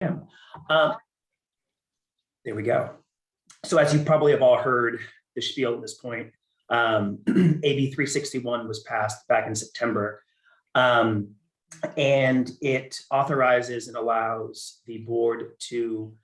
am. There we go. So as you probably have all heard the spiel at this point, AB 361 was passed back in September. And it authorizes and allows the board to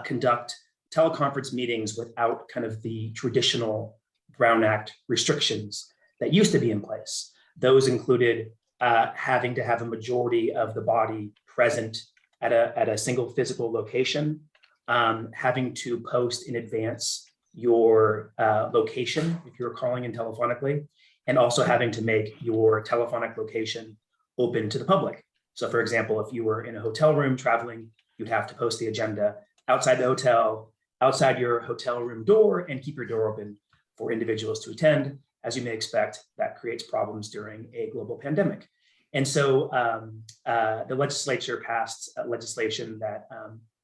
conduct teleconference meetings without kind of the traditional Brown Act restrictions that used to be in place. Those included having to have a majority of the body present at a single physical location, having to post in advance your location if you're calling in telephonically, and also having to make your telephonic location open to the public. So for example, if you were in a hotel room traveling, you'd have to post the agenda outside the hotel, outside your hotel room door, and keep your door open for individuals to attend. As you may expect, that creates problems during a global pandemic. And so the legislature passed legislation that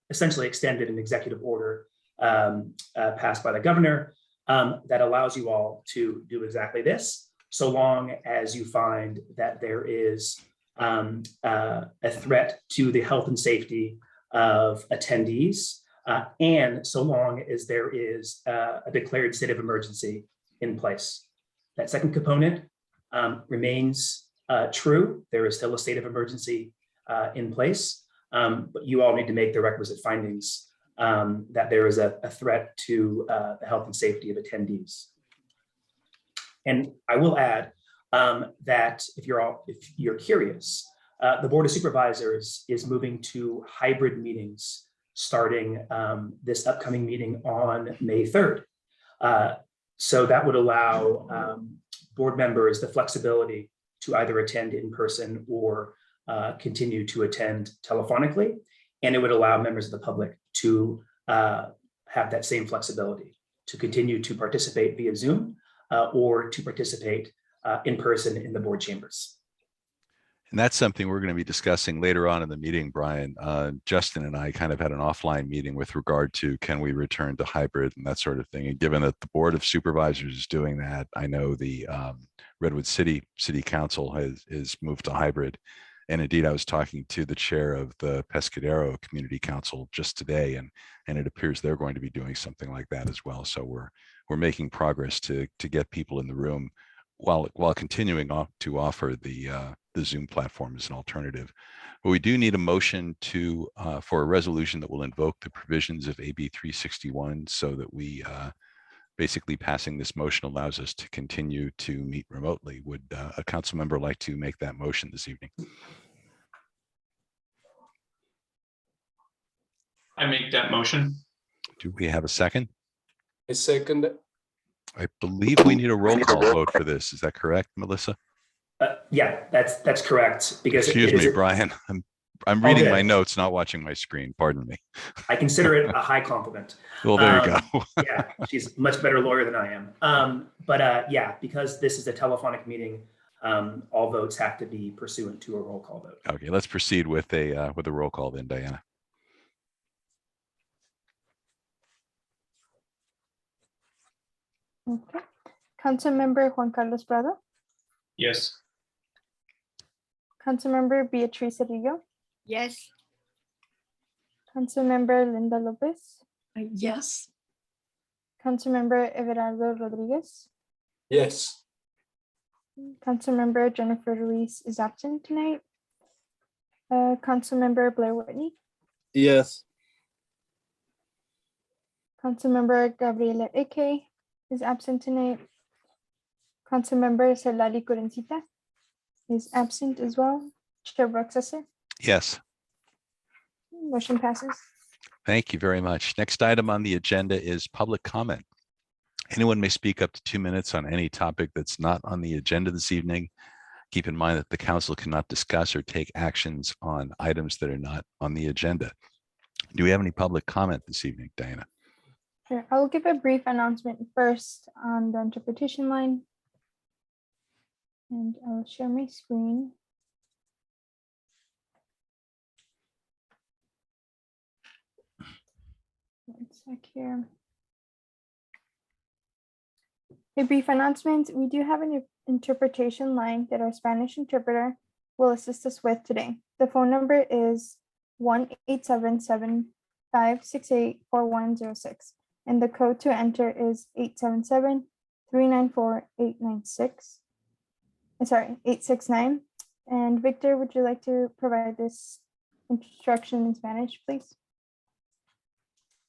essentially extended an executive order passed by the governor that allows you all to do exactly this, so long as you find that there is a threat to the health and safety of attendees, and so long as there is a declared state of emergency in place. That second component remains true. There is still a state of emergency in place, but you all need to make the requisite findings that there is a threat to the health and safety of attendees. And I will add that if you're curious, the Board of Supervisors is moving to hybrid meetings starting this upcoming meeting on May 3rd. So that would allow board members the flexibility to either attend in person or continue to attend telephonically. And it would allow members of the public to have that same flexibility to continue to participate via Zoom or to participate in person in the board chambers. And that's something we're going to be discussing later on in the meeting, Brian. Justin and I kind of had an offline meeting with regard to can we return to hybrid and that sort of thing. And given that the Board of Supervisors is doing that, I know the Redwood City Council has moved to hybrid. And indeed, I was talking to the chair of the Pescadero Community Council just today, and it appears they're going to be doing something like that as well. So we're making progress to get people in the room while continuing to offer the Zoom platform as an alternative. But we do need a motion for a resolution that will invoke the provisions of AB 361 so that we basically passing this motion allows us to continue to meet remotely. Would a council member like to make that motion this evening? I make that motion. Do we have a second? I second it. I believe we need a roll call vote for this. Is that correct, Melissa? Yeah, that's correct. Because excuse me, Brian. I'm reading my notes, not watching my screen. Pardon me. I consider it a high compliment. Well, there you go. Yeah, she's a much better lawyer than I am. Yeah, because this is a telephonic meeting, all votes have to be pursuant to a roll call vote. Okay, let's proceed with a roll call then, Diana. Okay. Councilmember Juan Carlos Prado. Yes. Councilmember Beatriz Cerrillo. Yes. Councilmember Linda Lopez. Yes. Councilmember Everardo Rodriguez. Yes. Councilmember Jennifer Ruiz is absent tonight. Councilmember Blair Whitney. Yes. Councilmember Gabriela Eke is absent tonight. Councilmember Celali Curencita is absent as well. Chair Broxesser. Yes. Motion passes. Thank you very much. Next item on the agenda is public comment. Anyone may speak up to 2 minutes on any topic that's not on the agenda this evening. Keep in mind that the council cannot discuss or take actions on items that are not on the agenda. Do we have any public comment this evening, Diana? Sure. I will give a brief announcement first on the interpretation line. And I'll share my screen. One sec here. A brief announcement. We do have an interpretation line that our Spanish interpreter will assist us with today. The phone number is 1-877-568-4106. And the code to enter is 877-394-896. Sorry, 869. And Victor, would you like to provide this instruction in Spanish, please?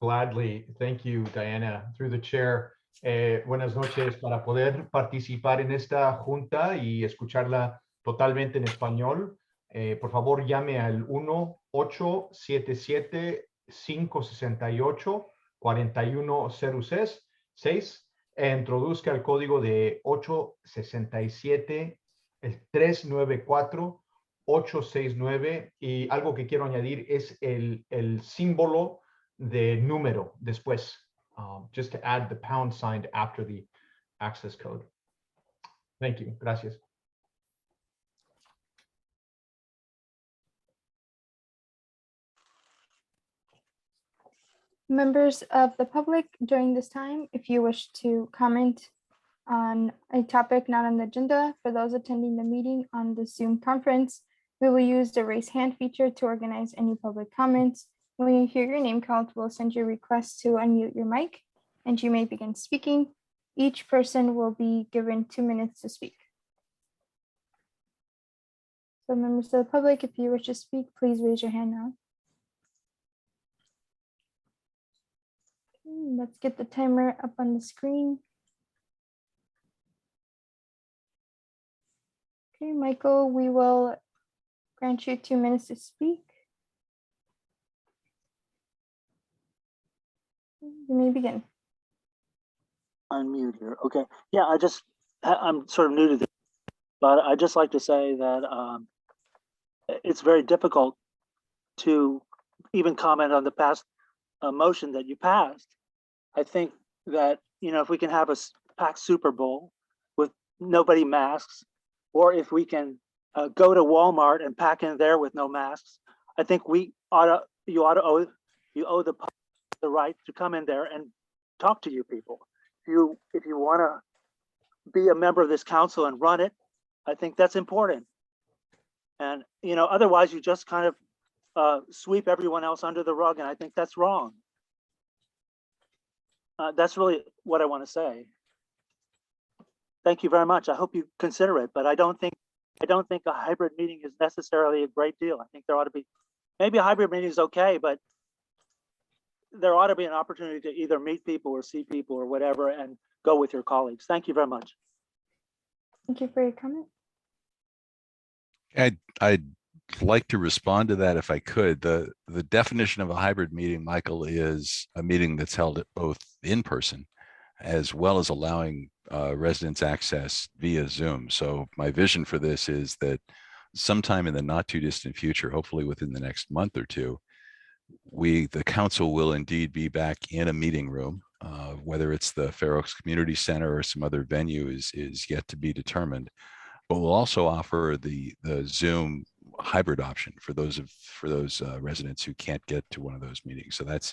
Gladly. Thank you, Diana. Through the chair. Buenas noches. Para poder participar en esta junta y escucharla totalmente en español, por favor llame al 1-877-568-4106 e introduzca el código de 867, el 394-869, y algo que quiero añadir es el símbolo de número después, just to add the pound sign after the access code. Thank you. Gracias. Members of the public, during this time, if you wish to comment on a topic not on the agenda, for those attending the meeting on the Zoom conference, we will use the raise hand feature to organize any public comments. When you hear your name called, we'll send you a request to unmute your mic and you may begin speaking. Each person will be given 2 minutes to speak. So members of the public, if you wish to speak, please raise your hand now. Okay, let's get the timer up on the screen. Okay, Michael, we will grant you 2 minutes to speak. You may begin. Unmute here. Okay. Yeah, I'm sort of new to this, but I just like to say that it's very difficult to even comment on the past motion that you passed. I think that, you know, if we can have a packed Super Bowl with nobody masks, or if we can go to Walmart and pack in there with no masks, I think you owe the public the right to come in there and talk to you people. If you want to be a member of this council and run it, I think that's important. And, you know, otherwise you just kind of sweep everyone else under the rug, and I think that's wrong. That's really what I want to say. Thank you very much. I hope you consider it, but I don't think a hybrid meeting is necessarily a great deal. I think there ought to be, maybe a hybrid meeting is okay, but there ought to be an opportunity to either meet people or see people or whatever and go with your colleagues. Thank you very much. Thank you for your comment. I'd like to respond to that if I could. The definition of a hybrid meeting, Michael, is a meeting that's held both in person as well as allowing residents access via Zoom. So my vision for this is that sometime in the not too distant future, hopefully within the next month or two, the council will indeed be back in a meeting room, whether it's the Fair Oaks Community Center or some other venue is yet to be determined. But we'll also offer the Zoom hybrid option for those residents who can't get to one of those meetings. So that's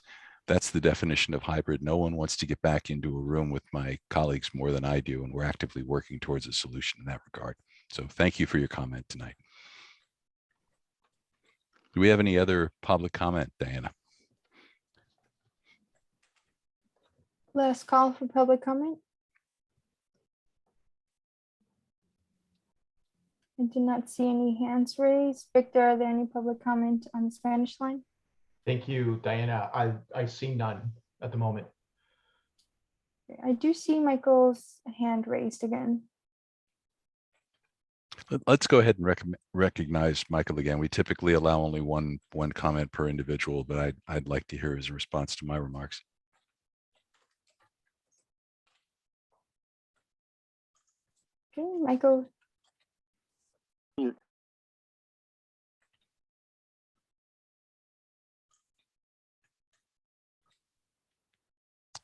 the definition of hybrid. No one wants to get back into a room with my colleagues more than I do, and we're actively working towards a solution in that regard. So thank you for your comment tonight. Do we have any other public comment, Diana? Last call for public comment. I do not see any hands raised. Victor, are there any public comment on the Spanish line? Thank you, Diana. I see none at the moment. I do see Michael's hand raised again. Let's go ahead and recognize Michael again. We typically allow only one comment per individual, but I'd like to hear his response to my remarks. Okay, Michael.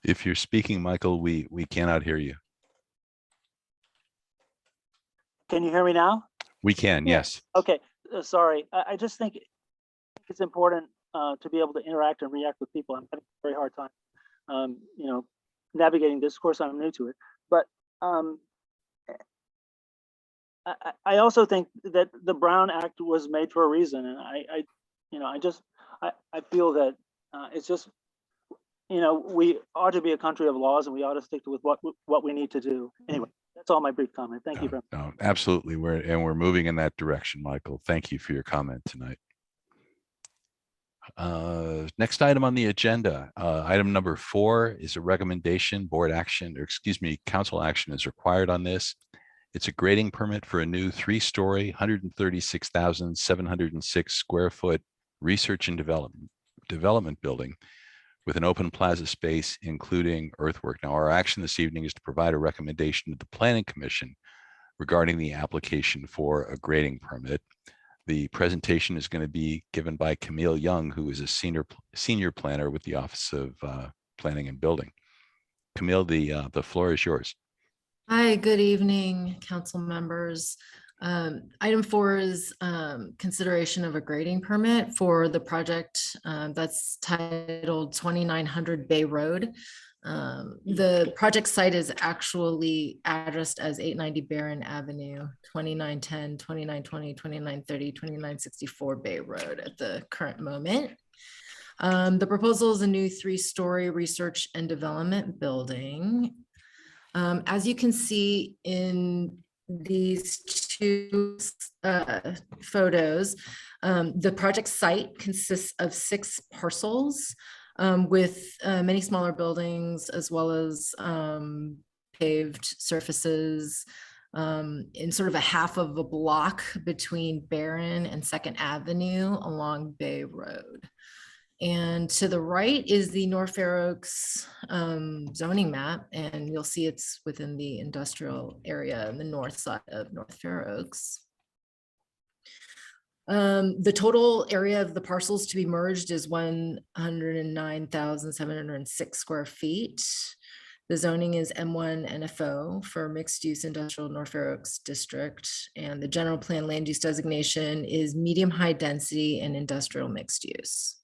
If you're speaking, Michael, we cannot hear you. Can you hear me now? We can, yes. Okay, sorry. I just think it's important to be able to interact and react with people. I'm having a very hard time, you know, navigating this. Of course, I'm new to it, but I also think that the Brown Act was made for a reason, and I I feel that it's just, we ought to be a country of laws and we ought to stick with what we need to do. Anyway, that's all my brief comment. Thank you very much. No, absolutely. We're moving in that direction, Michael. Thank you for your comment tonight. Next item on the agenda, item number 4 is a recommendation. Board action, or excuse me, council action is required on this. It's a grading permit for a new 3-story, 136,706 square foot research and development building with an open plaza space, including earthwork. Now, our action this evening is to provide a recommendation to the Planning Commission regarding the application for a grading permit. The presentation is going to be given by Camille Young, who is a senior planner with the Office of Planning and Building. Camille, the floor is yours. Hi, good evening, council members. Item 4 is consideration of a grading permit for the project that's titled 2900 Bay Road. The project site is actually addressed as 890 Barron Avenue, 2910, 2920, 2930, 2964 Bay Road at the current moment. The proposal is a new 3-story research and development building. As you can see in these 2 photos, the project site consists of 6 parcels with many smaller buildings as well as paved surfaces in sort of a half of a block between Barron and 2nd Avenue along Bay Road. And to the right is the North Fair Oaks zoning map, and you'll see it's within the industrial area on the north side of North Fair Oaks. The total area of the parcels to be merged is 109,706 square feet. The zoning is M1 NFO for mixed use industrial North Fair Oaks district, and the general plan land use designation is medium high density and industrial mixed use.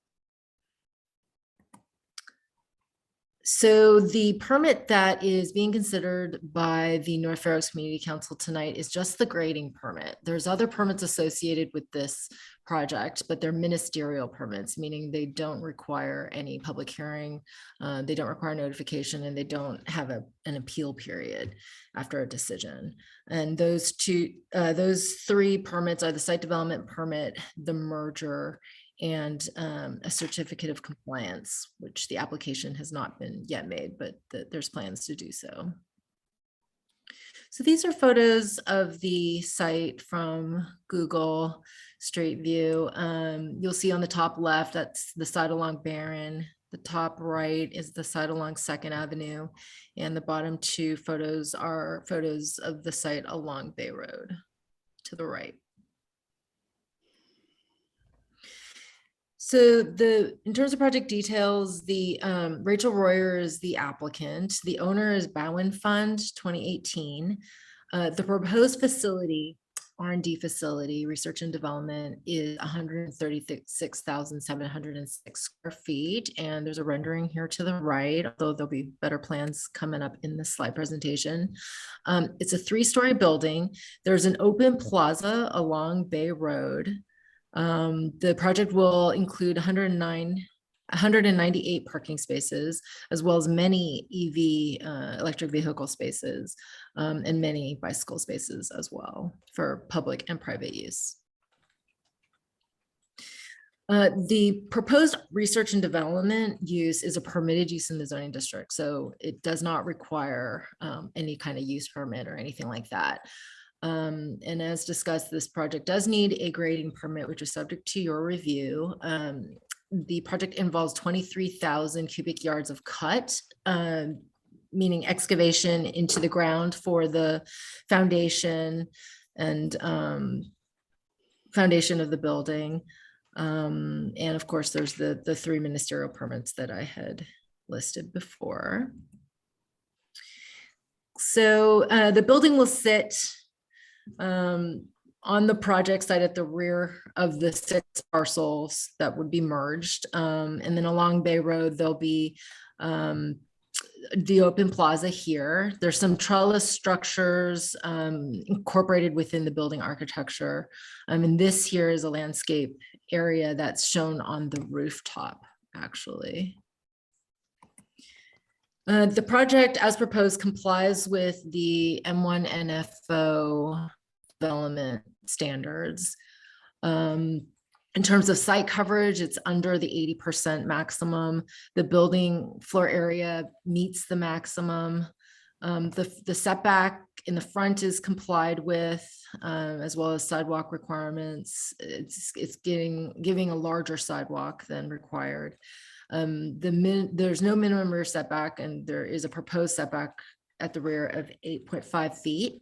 So the permit that is being considered by the North Fair Oaks Community Council tonight is just the grading permit. There's other permits associated with this project, but they're ministerial permits, meaning they don't require any public hearing, they don't require notification, and they don't have an appeal period after a decision. And those 3 permits are the site development permit, the merger, and a certificate of compliance, which the application has not been yet made, but there's plans to do so. So these are photos of the site from Google Street View. You'll see on the top left, that's the side along Barron. The top right is the side along 2nd Avenue. And the bottom 2 photos are photos of the site along Bay Road to the right. So in terms of project details, the Rachel Royer is the applicant. The owner is Bowen Fund 2018. The proposed facility, R&D facility, research and development, is 136,706 square feet. And there's a rendering here to the right, although there'll be better plans coming up in the slide presentation. It's a 3-story building. There's an open plaza along Bay Road. The project will include 198 parking spaces, as well as many EV electric vehicle spaces, and many bicycle spaces as well for public and private use. The proposed research and development use is a permitted use in the zoning district, so it does not require any kind of use permit or anything like that. And as discussed, this project does need a grading permit, which is subject to your review. The project involves 23,000 cubic yards of cut, meaning excavation into the ground for the foundation and foundation of the building. And of course, there's the 3 ministerial permits that I had listed before. So the building will sit on the project site at the rear of the 6 parcels that would be merged. And then along Bay Road, there'll be the open plaza here. There's some trellis structures incorporated within the building architecture. And this here is a landscape area that's shown on the rooftop, actually. The project as proposed complies with the M1 NFO development standards. In terms of site coverage, it's under the 80% maximum. The building floor area meets the maximum. The setback in the front is complied with, as well as sidewalk requirements. It's giving a larger sidewalk than required. There's no minimum rear setback, and there is a proposed setback at the rear of 8.5 feet.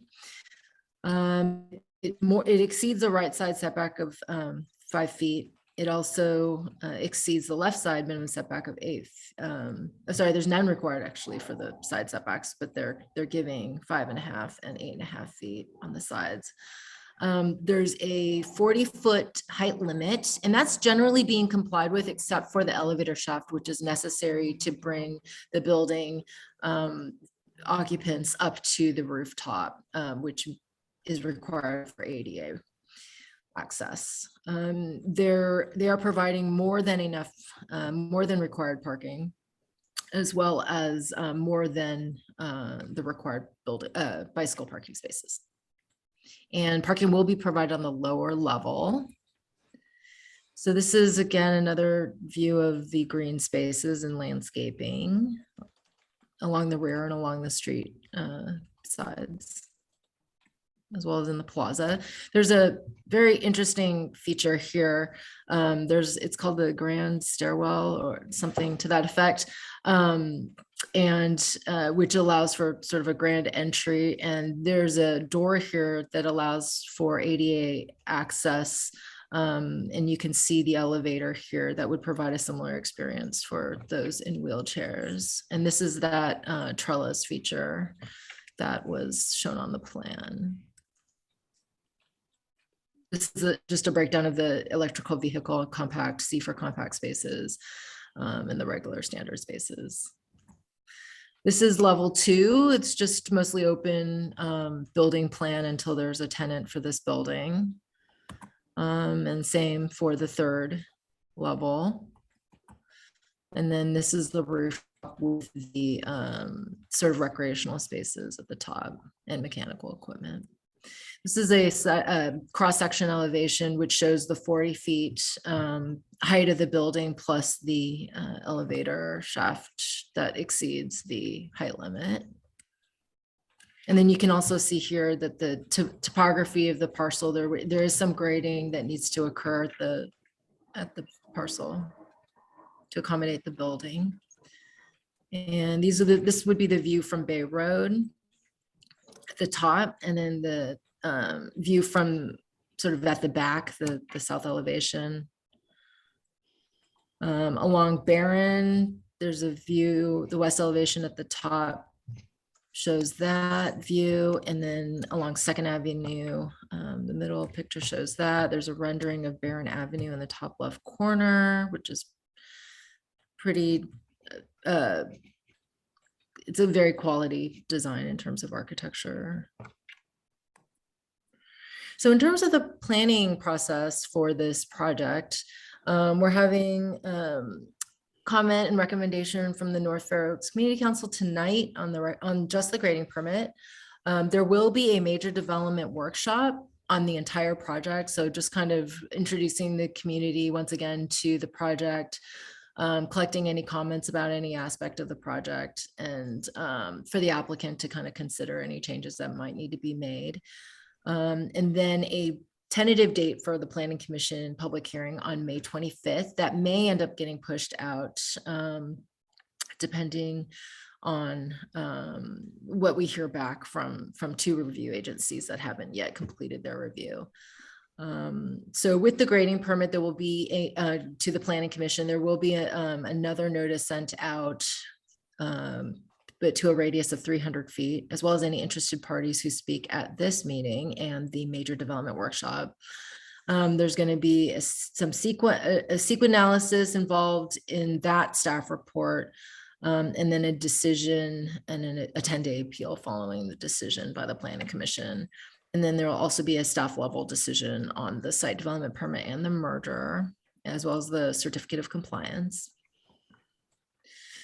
It exceeds the right side setback of 5 feet. It also exceeds the left side minimum setback of 8. Sorry, there's none required actually for the side setbacks, but they're giving 5.5 and 8.5 feet on the sides. There's a 40-foot height limit, and that's generally being complied with except for the elevator shaft, which is necessary to bring the building occupants up to the rooftop, which is required for ADA access. They are providing more than enough, more than required parking, as well as more than the required bicycle parking spaces. And parking will be provided on the lower level. So this is again another view of the green spaces and landscaping along the rear and along the street sides, as well as in the plaza. There's a very interesting feature here. It's called the Grand Stairwell or something to that effect, which allows for sort of a grand entry. And there's a door here that allows for ADA access. And you can see the elevator here that would provide a similar experience for those in wheelchairs. And this is that trellis feature that was shown on the plan. This is just a breakdown of the electrical vehicle compact, C for compact spaces, and the regular standard spaces. This is level 2. It's just mostly open building plan until there's a tenant for this building. And same for the 3rd level. And then this is the roof with the sort of recreational spaces at the top and mechanical equipment. This is a cross-section elevation, which shows the 40 feet height of the building plus the elevator shaft that exceeds the height limit. And then you can also see here that the topography of the parcel, there is some grading that needs to occur at the parcel to accommodate the building. And this would be the view from Bay Road at the top, and then the view from sort of at the back, the south elevation. Along Barron, there's a view, the west elevation at the top shows that view, and then along 2nd Avenue, the middle picture shows that. There's a rendering of Barron Avenue in the top left corner, which is pretty, it's a very quality design in terms of architecture. So in terms of the planning process for this project, we're having comment and recommendation from the North Fair Oaks Community Council tonight on just the grading permit. There will be a major development workshop on the entire project. So just kind of introducing the community once again to the project, collecting any comments about any aspect of the project, and for the applicant to kind of consider any changes that might need to be made. And then a tentative date for the Planning Commission public hearing on May 25th. That may end up getting pushed out depending on what we hear back from 2 review agencies that haven't yet completed their review. So with the grading permit, there will be to the Planning Commission, there will be another notice sent out, but to a radius of 300 feet, as well as any interested parties who speak at this meeting and the major development workshop. There's going to be a sequence analysis involved in that staff report, and then a decision and a 10-day appeal following the decision by the Planning Commission. And then there will also be a staff level decision on the site development permit and the merger, as well as the certificate of compliance.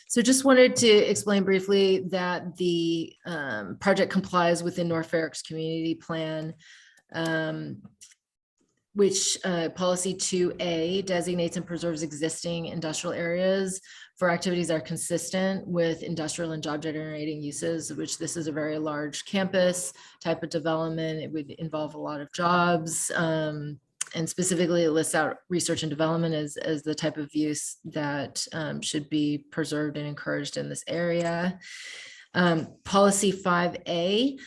So just wanted to explain briefly that the project complies with the North Fair Oaks Community Plan, which policy 2A designates and preserves existing industrial areas for activities that are consistent with industrial and job generating uses, which this is a very large campus type of development. It would involve a lot of jobs. And specifically, it lists out research and development as the type of use that should be preserved and encouraged in this area. Policy 5A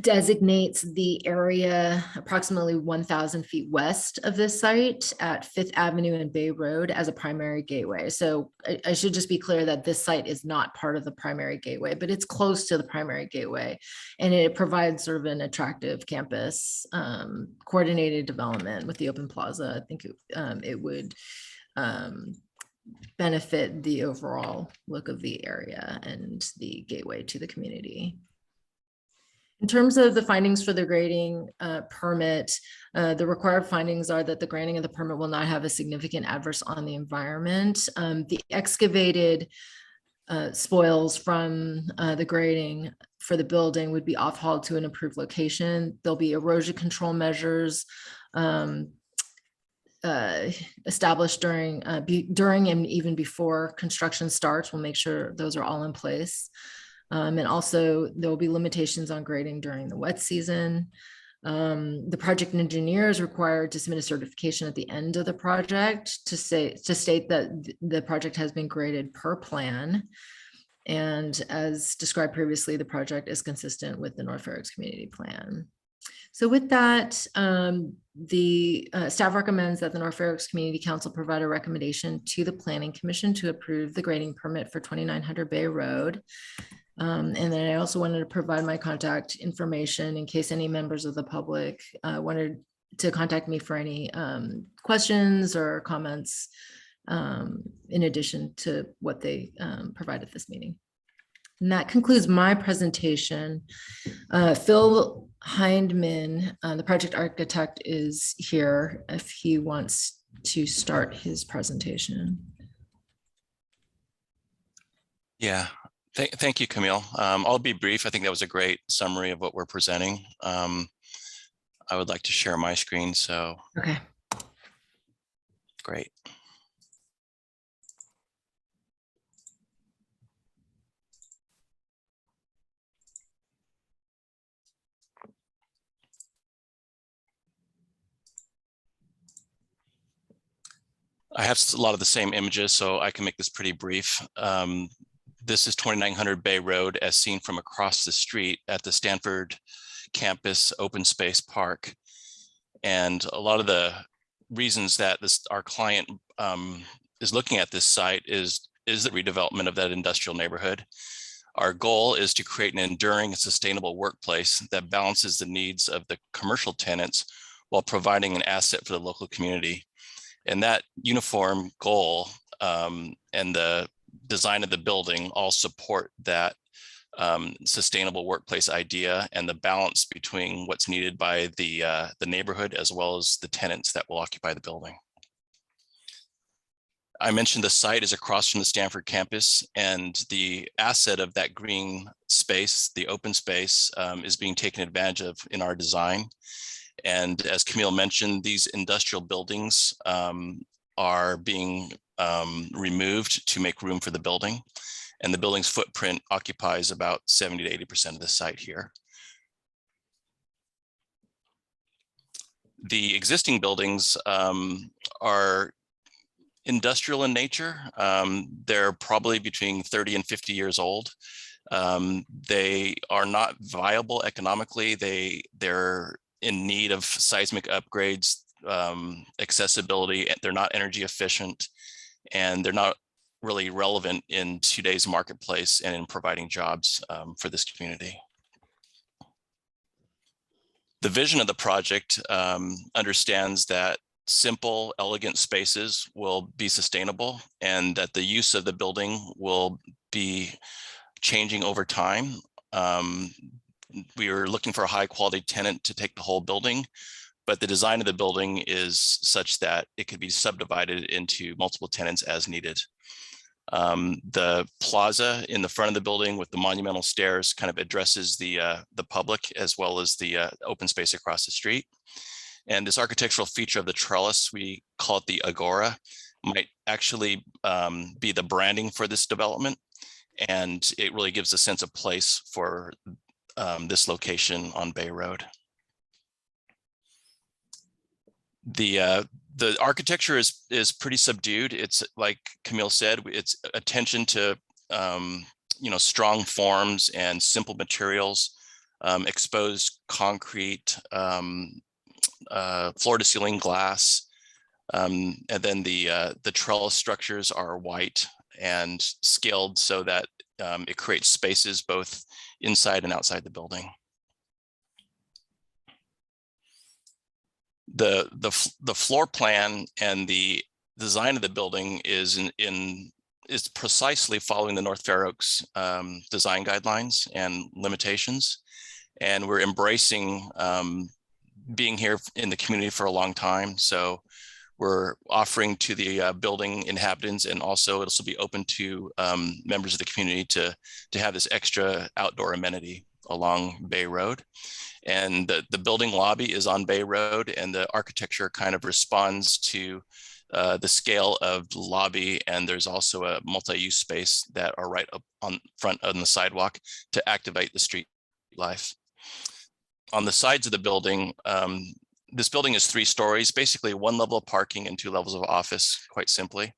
designates the area approximately 1,000 feet west of this site at 5th Avenue and Bay Road as a primary gateway. So I should just be clear that this site is not part of the primary gateway, but it's close to the primary gateway, and it provides sort of an attractive campus coordinated development with the open plaza. I think it would benefit the overall look of the area and the gateway to the community. In terms of the findings for the grading permit, the required findings are that the granting of the permit will not have a significant adverse on the environment. The excavated spoils from the grading for the building would be off-hauled to an approved location. There'll be erosion control measures established during and even before construction starts. We'll make sure those are all in place. And also there will be limitations on grading during the wet season. The project engineer is required to submit a certification at the end of the project to state that the project has been graded per plan. And as described previously, the project is consistent with the North Fair Oaks Community Plan. So with that, the staff recommends that the North Fair Oaks Community Council provide a recommendation to the Planning Commission to approve the grading permit for 2900 Bay Road. And then I also wanted to provide my contact information in case any members of the public wanted to contact me for any questions or comments in addition to what they provide at this meeting. And that concludes my presentation. Phil Hindman, the project architect, is here if he wants to start his presentation. Yeah. Thank you, Camille. I'll be brief. I think that was a great summary of what we're presenting. I would like to share my screen, so. Okay. Great. I have a lot of the same images, so I can make this pretty brief. This is 2900 Bay Road as seen from across the street at the Stanford campus open space park. And a lot of the reasons that our client is looking at this site is the redevelopment of that industrial neighborhood. Our goal is to create an enduring and sustainable workplace that balances the needs of the commercial tenants while providing an asset for the local community. And that uniform goal and the design of the building all support that sustainable workplace idea and the balance between what's needed by the neighborhood as well as the tenants that will occupy the building. I mentioned the site is across from the Stanford campus, and the asset of that green space, the open space, is being taken advantage of in our design. And as Camille mentioned, these industrial buildings are being removed to make room for the building. And the building's footprint occupies about 70 to 80% of the site here. The existing buildings are industrial in nature. They're probably between 30 and 50 years old. They are not viable economically. They're in need of seismic upgrades, accessibility. They're not energy efficient, and they're not really relevant in today's marketplace and in providing jobs for this community. The vision of the project understands that simple, elegant spaces will be sustainable and that the use of the building will be changing over time. we were looking for a high quality tenant to take the whole building, but the design of the building is such that it could be subdivided into multiple tenants as needed. The plaza in the front of the building with the monumental stairs kind of addresses the public as well as the open space across the street. And this architectural feature of the trellis, we call it the agora, might actually be the branding for this development. And it really gives a sense of place for this location on Bay Road. The architecture is pretty subdued. It's like Camille said, it's attention to strong forms and simple materials, exposed concrete, floor to ceiling glass, and then the trellis structures are white and scaled so that it creates spaces both inside and outside the building. The floor plan and the design of the building is precisely following the North Fair Oaks design guidelines and limitations, and we're embracing being here in the community for a long time. So we're offering to the building inhabitants, and also it'll be open to members of the community to have this extra outdoor amenity along Bay Road. And the building lobby is on Bay Road, and the architecture kind of responds to the scale of the lobby. And there's also a multi-use space that are right up on front on the sidewalk to activate the street life. On the sides of the building, this building is 3 stories, basically 1 level of parking and 2 levels of office, quite simply.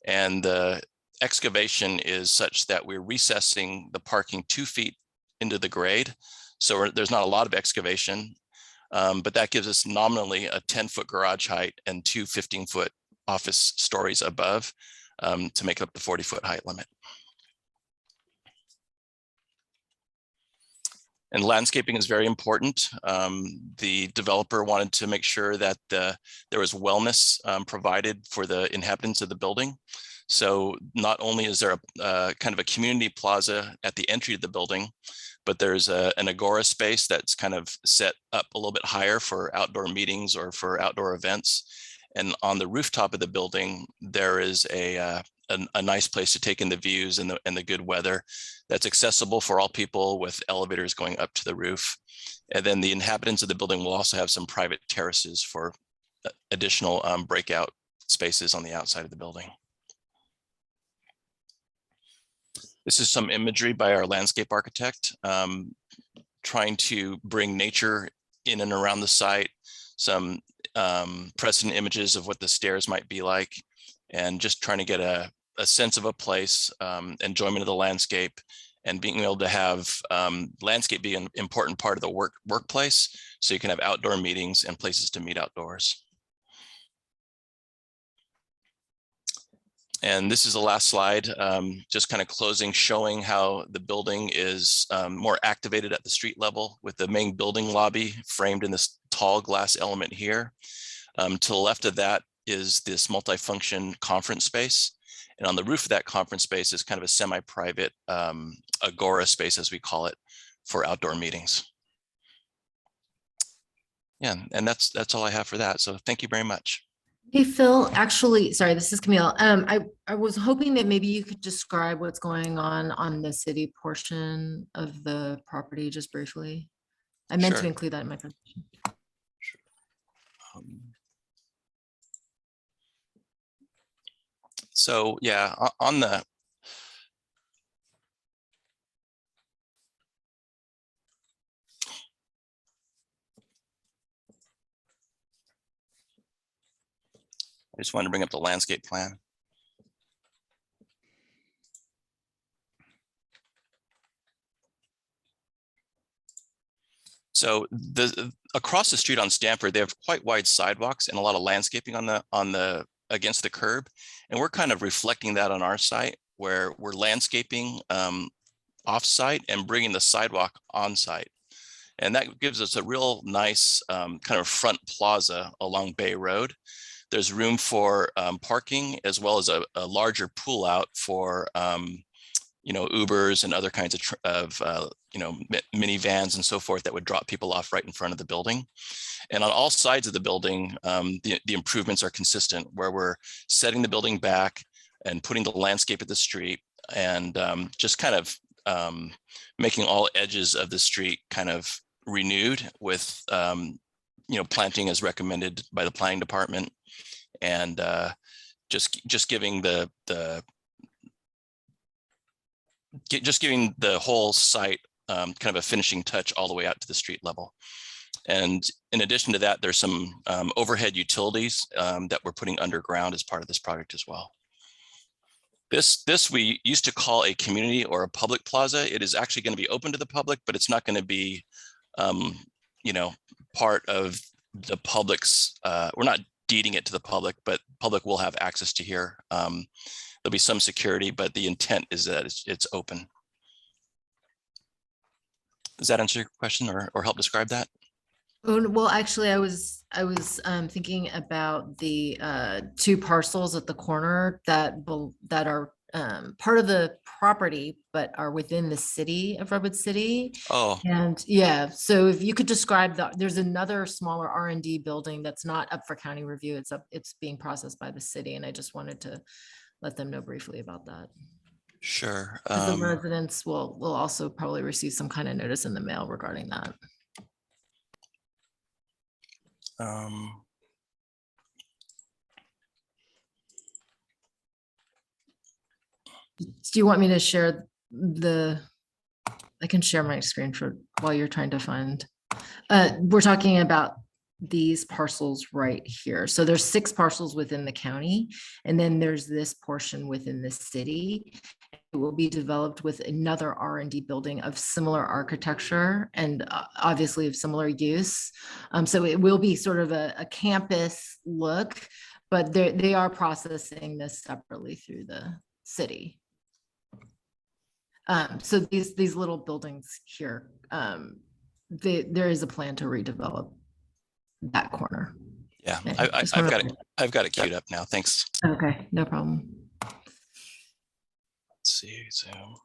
And the excavation is such that we're recessing the parking 2 feet into the grade. So there's not a lot of excavation, but that gives us nominally a 10-foot garage height and 2 15-foot office stories above to make up the 40-foot height limit. And landscaping is very important. The developer wanted to make sure that there was wellness provided for the inhabitants of the building. So not only is there a kind of a community plaza at the entry of the building, but there's an agora space that's kind of set up a little bit higher for outdoor meetings or for outdoor events. And on the rooftop of the building, there is a nice place to take in the views and the good weather that's accessible for all people, with elevators going up to the roof. And then the inhabitants of the building will also have some private terraces for additional breakout spaces on the outside of the building. This is some imagery by our landscape architect, trying to bring nature in and around the site, some precedent images of what the stairs might be like, and just trying to get a sense of a place, enjoyment of the landscape, and being able to have landscape be an important part of the workplace, so you can have outdoor meetings and places to meet outdoors. And this is the last slide, just kind of closing, showing how the building is more activated at the street level, with the main building lobby framed in this tall glass element here. To the left of that is this multifunction conference space. And on the roof of that conference space is kind of a semi-private agora space, as we call it, for outdoor meetings. Yeah, and that's all I have for that. So thank you very much. Hey, Phil, actually, sorry, this is Camille. I was hoping that maybe you could describe what's going on the city portion of the property just briefly. I meant to Sure. include that in my presentation. So yeah, on the I just wanted to bring up the landscape plan. So across the street on Stanford, they have quite wide sidewalks and a lot of landscaping on the against the curb, and we're kind of reflecting that on our site, where we're landscaping off-site and bringing the sidewalk on-site, and that gives us a real nice kind of front plaza along Bay Road. There's room for parking, as well as a larger pool out for Ubers and other kinds of minivans and so forth that would drop people off right in front of the building. And on all sides of the building, the improvements are consistent, where we're setting the building back and putting the landscape at the street, and just kind of making all edges of the street kind of renewed with planting as recommended by the planning department, and just giving the whole site kind of a finishing touch all the way out to the street level. And in addition to that, there's some overhead utilities that we're putting underground as part of this project as well. This we used to call a community or a public plaza. It is actually going to be open to the public, but it's not going to be, part of the public's. We're not deeding it to the public, but public will have access to here. There'll be some security, but the intent is that it's open. Does that answer your question or help describe that? Oh, well, actually, I was thinking about the 2 parcels at the corner that are part of the property, but are within the city of Redwood City. Oh, And yeah, so if you could describe there's another smaller R&D building that's not up for county review. It's being processed by the city, and I just wanted to let them know briefly about that. sure. 'Cause the residents will also probably receive some kind of notice in the mail regarding that. Do you want me to share I can share my screen while you're trying to find. We're talking about these parcels right here. So there's 6 parcels within the county, and then there's this portion within the city. It will be developed with another R&D building of similar architecture and obviously of similar use. So it will be sort of a campus look, but they are processing this separately through the city. So these little buildings here, there is a plan to redevelop that corner. Yeah, Yeah, I've got it queued up now. Thanks. Okay, no problem. Let's see, Zoom.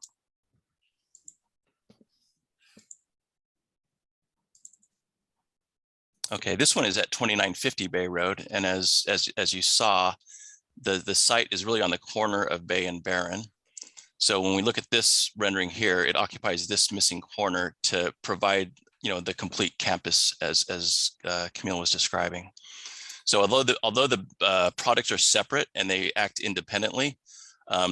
Okay, this one is at 2950 Bay Road, and as you saw, the site is really on the corner of Bay and Barron. So when we look at this rendering here, it occupies this missing corner to provide the complete campus as Camille was describing. So although the products are separate and they act independently,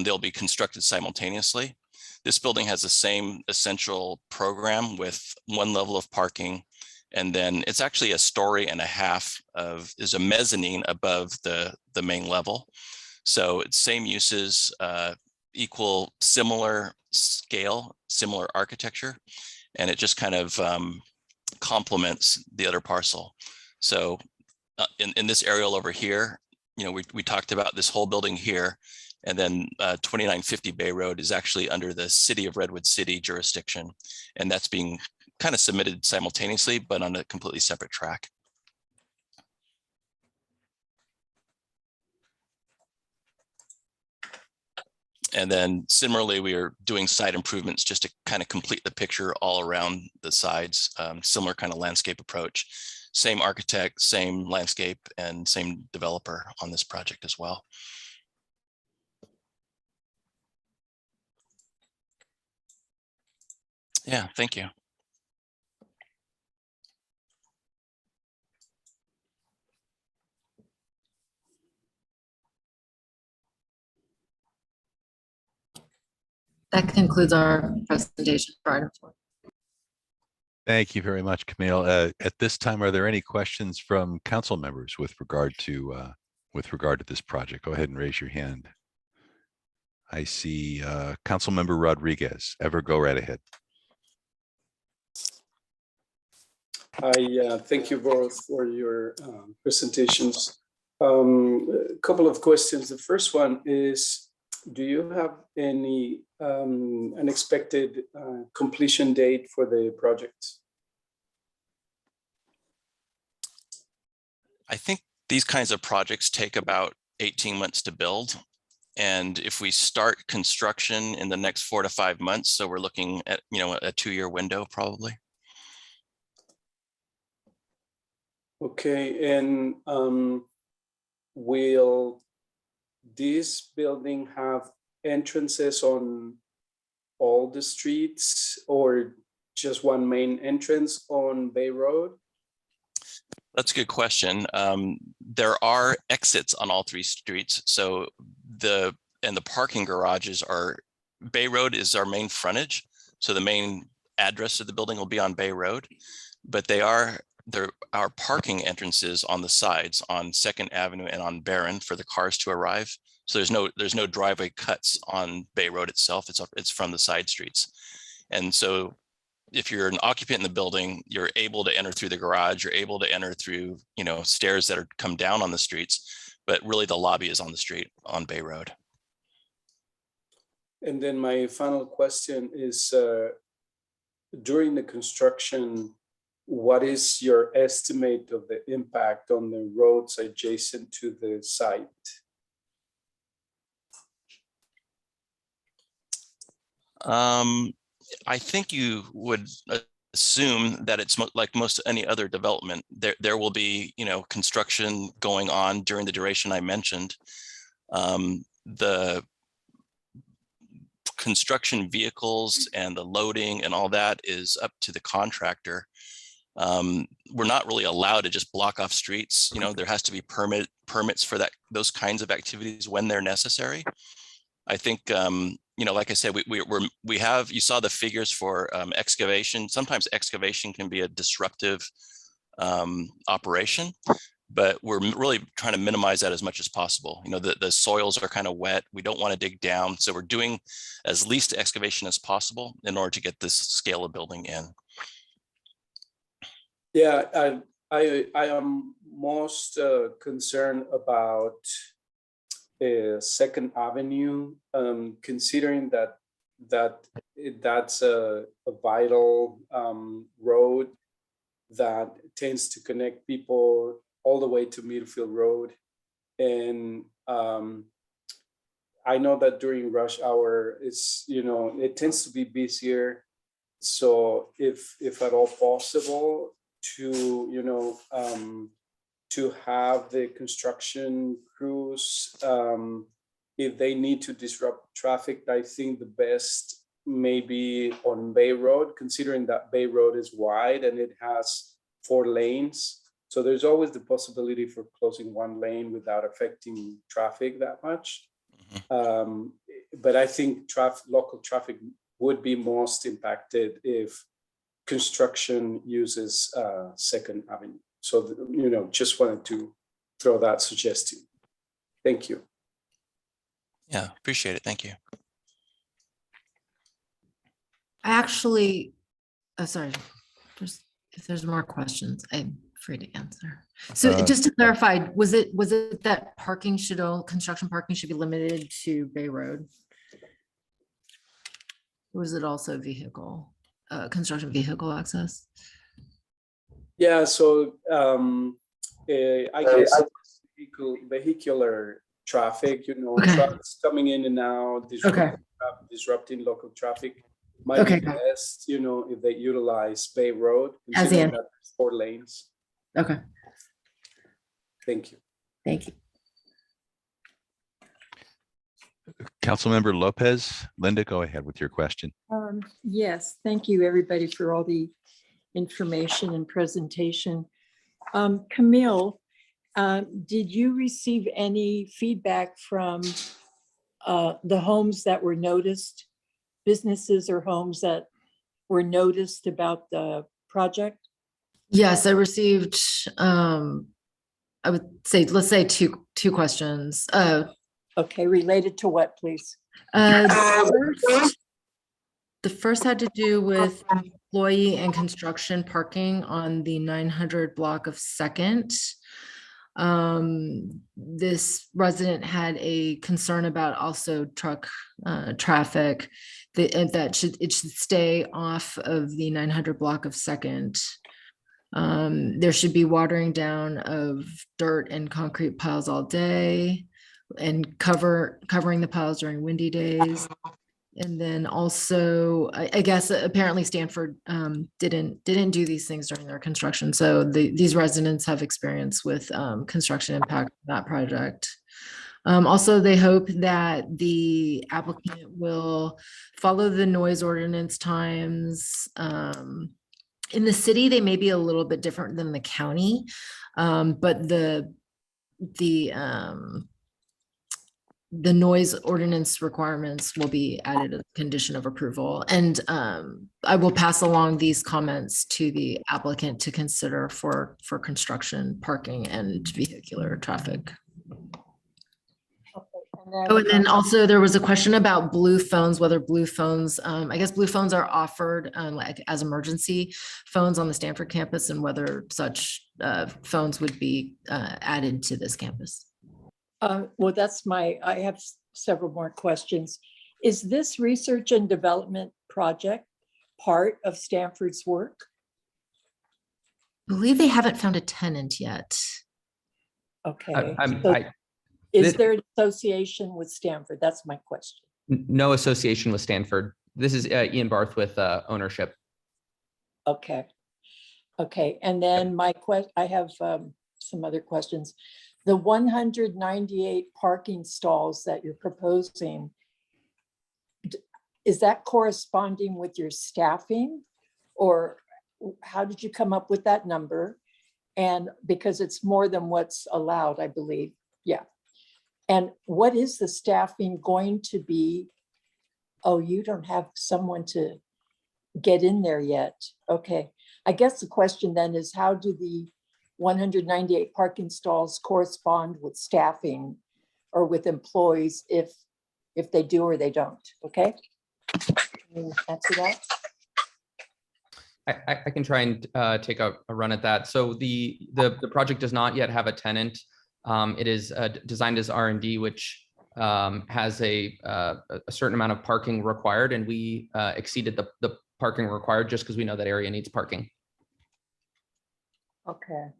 they'll be constructed simultaneously. This building has the same essential program with 1 level of parking, and then it's actually 1.5 stories is a mezzanine above the main level. So it's same uses, equal, similar scale, similar architecture, and it just kind of complements the other parcel. So in this aerial over here, we talked about this whole building here, and then 2950 Bay Road is actually under the city of Redwood City jurisdiction, and that's being kind of submitted simultaneously, but on a completely separate track. And then similarly, we are doing site improvements just to kind of complete the picture all around the sides, similar kind of landscape approach. Same architect, same landscape, and same developer on this project as well. Yeah, thank you. That concludes our presentation for item 4. Thank you very much, Camille. At this time, are there any questions from council members with regard to this project? Go ahead and raise your hand. I see Councilmember Rodriguez. Go right ahead. Thank you both for your presentations. A couple of questions. The first one is, do you have any unexpected completion date for the project? I think these kinds of projects take about 18 months to build. And if we start construction in the next 4 to 5 months, so we're looking at, a 2-year window probably. Okay, and will this building have entrances on all the streets or just one main entrance on Bay Road? That's a good question. There are exits on all 3 streets. So the parking garages are, Bay Road is our main frontage. So the main address of the building will be on Bay Road, but there are parking entrances on the sides on 2nd Avenue and on Barron for the cars to arrive. So there's no driveway cuts on Bay Road itself. It's from the side streets. And so if you're an occupant in the building, you're able to enter through the garage, you're able to enter through, stairs that come down on the streets, but really the lobby is on the street on Bay Road. And then my final question is, during the construction, what is your estimate of the impact on the roads adjacent to the site? I think you would assume that it's like most any other development. There will be, construction going on during the duration I mentioned. The construction vehicles and the loading and all that is up to the contractor. We're not really allowed to just block off streets. There has to be permits for those kinds of activities when they're necessary. I think, like I said, we have, you saw the figures for excavation. Sometimes excavation can be a disruptive operation, but we're really trying to minimize that as much as possible. The soils are kind of wet. We don't want to dig down. So we're doing as least excavation as possible in order to get this scale of building in. Yeah, I am most concerned about 2nd Avenue, considering that's a vital road that tends to connect people all the way to Midfield Road. And I know that during rush hour, it tends to be busier. So if at all possible, to have the construction crews, if they need to disrupt traffic, I think the best may be on Bay Road, considering that Bay Road is wide and it has 4 lanes. So there's always the possibility for closing 1 lane without affecting traffic that much. But I think local traffic would be most impacted if construction uses 2nd Avenue. So, just wanted to throw that suggestion. Thank you. Yeah, appreciate it. Thank you. Actually, sorry, if there's more questions, I'm free to answer. So just to clarify, was it that construction parking should be limited to Bay Road? Or was it also construction vehicle access? Yeah, so I guess vehicular traffic, Okay. trucks coming in and out, disrupting local traffic might be best, if they utilize Bay Road, considering that there's 4 lanes. Okay. Thank you. Thank you. Councilmember Lopez, Linda, go ahead with your question. Yes, thank you, everybody, for all the information and presentation. Camille, did you receive any feedback from the homes that were noticed, businesses or homes that were noticed about the project? Yes, I received, I would say, let's say two questions. Okay, related to what, please? The first had to do with employee and construction parking on the 900 block of 2nd. This resident had a concern about also truck traffic, that it should stay off of the 900 block of 2nd. There should be watering down of dirt and concrete piles all day. and covering the piles during windy days. And then also, I guess apparently Stanford didn't do these things during their construction. So these residents have experience with construction impact of that project. Also, they hope that the applicant will follow the noise ordinance times. In the city, they may be a little bit different than the county, but the noise ordinance requirements will be added as a condition of approval. And I will pass along these comments to the applicant to consider for construction, parking, and vehicular traffic. Oh, and then also there was a question about blue phones, whether blue phones, I guess blue phones are offered like as emergency phones on the Stanford campus, and whether such phones would be added to this campus. Well, I have several more questions. Is this research and development project part of Stanford's work? I believe they haven't found a tenant yet. Okay. I'm- Is there an association with Stanford? That's my question. No association with Stanford. This is Ian Barth with ownership. Okay. Okay. And then I have some other questions. The 198 parking stalls that you're proposing, is that corresponding with your staffing, or how did you come up with that number? And because it's more than what's allowed, I believe. Yeah. And what is the staffing going to be? Oh, you don't have someone to get in there yet. Okay. I guess the question then is, how do the 198 parking stalls correspond with staffing or with employees, if they do or they don't? Okay. Can you answer that? I can try and take a run at that. So the project does not yet have a tenant. It is designed as R&D, which has a certain amount of parking required, and we exceeded the parking required just because we know that area needs parking. Okay.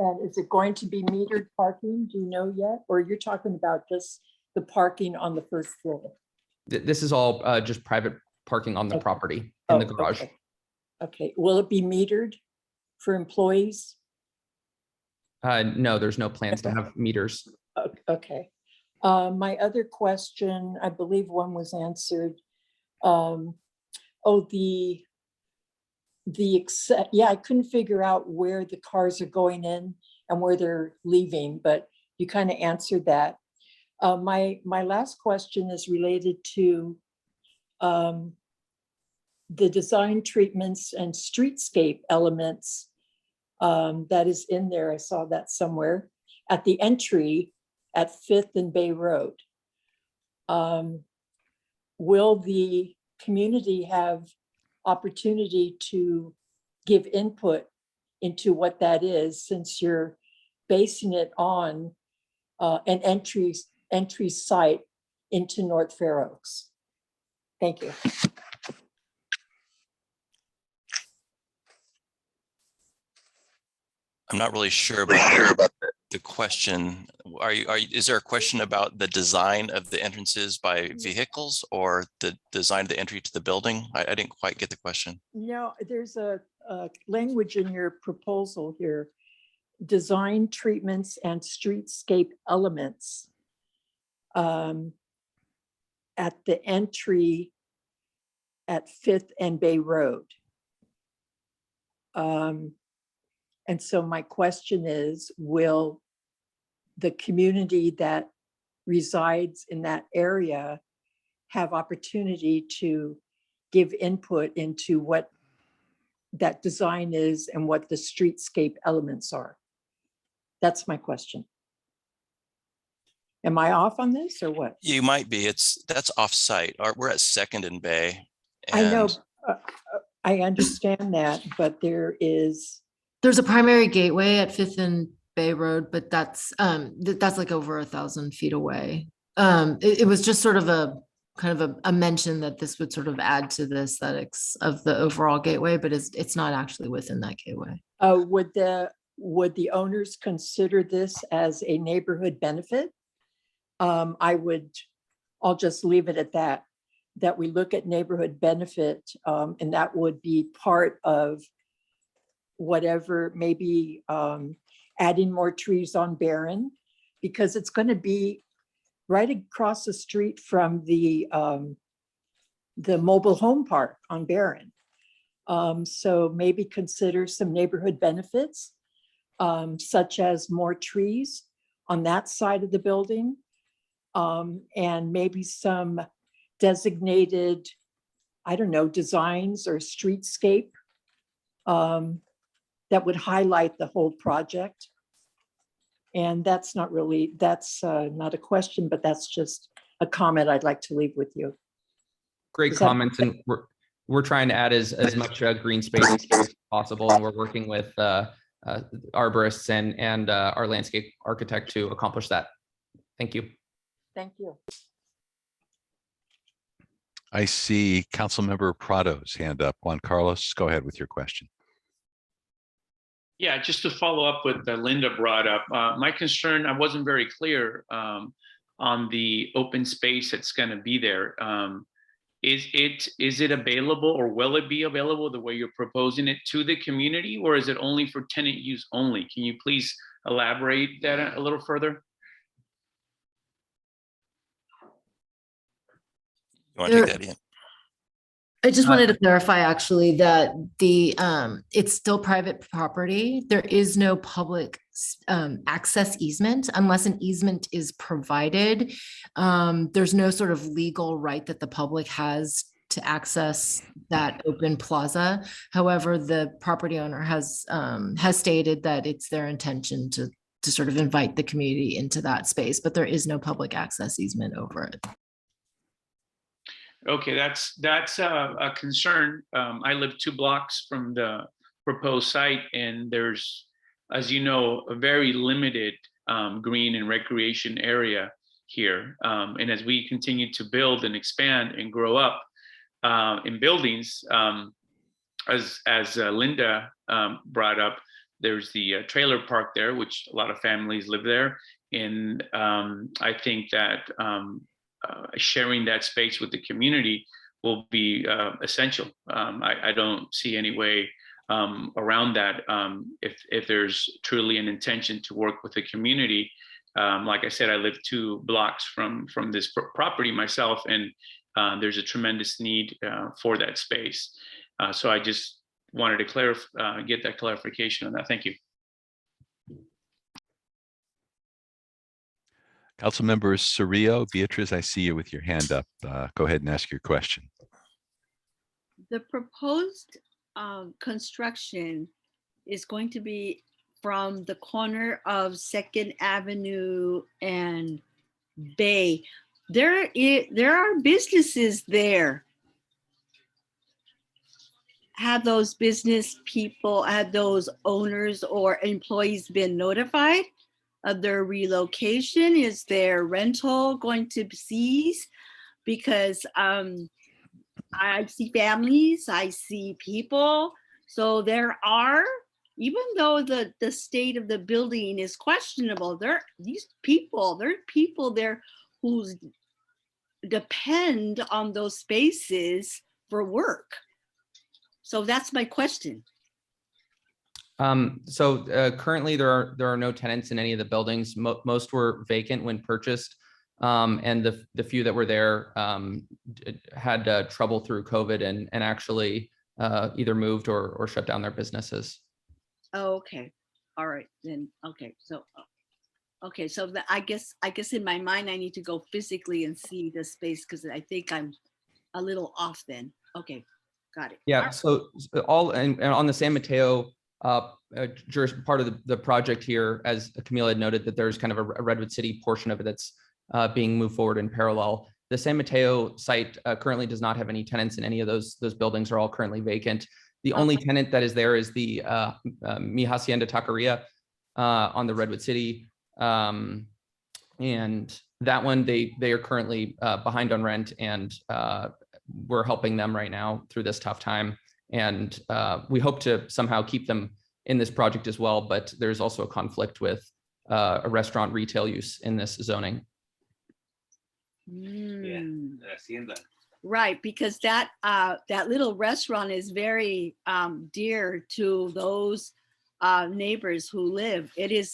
And is it going to be metered parking? Do you know yet? Or you're talking about just the parking on the first floor? This is all just private parking on the Okay. property in the garage. Okay. Okay. Will it be metered for employees? No, there's no plans to have meters. Okay. My other question, I believe one was answered. Yeah, I couldn't figure out where the cars are going in and where they're leaving, but you kind of answered that. My last question is related to the design treatments and streetscape elements that is in there. I saw that somewhere at the entry at 5th and Bay Road. Will the community have opportunity to give input into what that is, since you're basing it on an entry site into North Fair Oaks? Thank you. I'm not really sure about the question. Is there a question about the design of the entrances by vehicles, or the design of the entry to the building? I didn't quite get the question. No, there's a language in your proposal here: design treatments and streetscape elements at the entry at 5th and Bay Road. And so my question is, will the community that resides in that area have opportunity to give input into what that design is and what the streetscape elements are? That's my question. Am I off on this or what? You might be. That's off-site. We're at 2nd and Bay. I know, and I understand that, but There's a primary gateway at 5th and Bay Road, but that's like over 1,000 feet away. It was just sort of a kind of a mention that this would sort of add to the aesthetics of the overall gateway, but it's not actually within that gateway. Would the owners consider this as a neighborhood benefit I'll just leave it at that we look at neighborhood benefit, and that would be part of whatever, maybe adding more trees on Barron, because it's going to be right across the street from the mobile home park on Barron. So maybe consider some neighborhood benefits, such as more trees on that side of the building, and maybe some designated, I don't know, designs or streetscape that would highlight the whole project. And that's not a question, but that's just a comment I'd like to leave with you. Great Is that- comments, and we're trying to add as much green space as possible, and we're working with arborists and our landscape architect to accomplish that. Thank you. Thank you. I see Councilmember Prado's hand up. Juan Carlos, go ahead with your question. Yeah, just to follow up with Linda brought up, my concern, I wasn't very clear on the open space that's going to be there. Is it available, or will it be available the way you're proposing it to the community, or is it only for tenant use only? Can you please elaborate that a little further? You want to take that, Ian? I just wanted to clarify actually that it's still private property. There is no public access easement unless an easement is provided. There's no sort of legal right that the public has to access that open plaza. However, the property owner has stated that it's their intention to sort of invite the community into that space, but there is no public access easement over it. Okay, that's a concern. I live 2 blocks from the proposed site, and there's, as you know, a very limited green and recreation area here. And as we continue to build and expand and grow up in buildings, as Linda brought up, there's the trailer park there, which a lot of families live there. And I think that sharing that space with the community will be essential. I don't see any way around that if there's truly an intention to work with the community. Like I said, I live 2 blocks from this property myself, and there's a tremendous need for that space. So I just wanted to get that clarification on that. Thank you. Councilmember Cerrillo, Beatriz, I see you with your hand up. Go ahead and ask your question. The proposed construction is going to be from the corner of 2nd Avenue and Bay. There are businesses there. Have those business people, have those owners or employees been notified of their relocation? Is their rental going to cease? Because I see families, I see people. So there are, even though the state of the building is questionable, there are people there who depend on those spaces for work. So that's my question. Currently there are no tenants in any of the buildings. Most were vacant when purchased. And the few that were there had trouble through COVID and actually either moved or shut down their businesses. Oh, okay. All right, then. Okay. So I guess in my mind, I need to go physically and see the space, because I think I'm a little off then. Okay. Got it. Yeah. So all and on the San Mateo part of the project here, as Camille had noted, that there's kind of a Redwood City portion of it that's being moved forward in parallel. The San Mateo site currently does not have any tenants in any of those buildings. Are all currently vacant. The only tenant that is there is the Mi Hacienda Taqueria on the Redwood City, and that one they are currently behind on rent, and we're helping them right now through this tough time. And we hope to somehow keep them in this project as well, but there's also a conflict with a restaurant retail use in this zoning. Mm. La hacienda. Right, because that little restaurant is very dear to those neighbors who live. They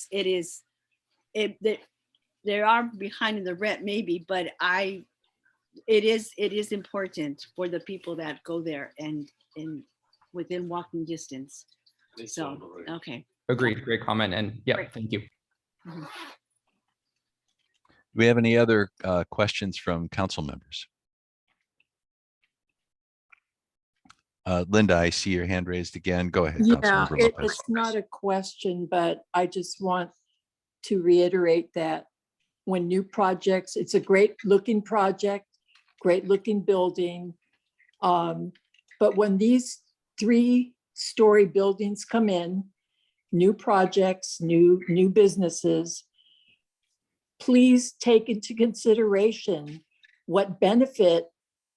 are behind in the rent maybe, but it is important for the people that go there and within walking distance. So, okay. Agreed. Great comment. And yeah, Great. thank you. Mhm. Do we have any other questions from council members? Linda, I see your hand raised again. Go ahead, Yeah, Councilmember Lopez. it's not a question, but I just want to reiterate that when new projects, it's a great looking project, great looking building. But when these 3-story buildings come in, new projects, new businesses, please take into consideration what benefit,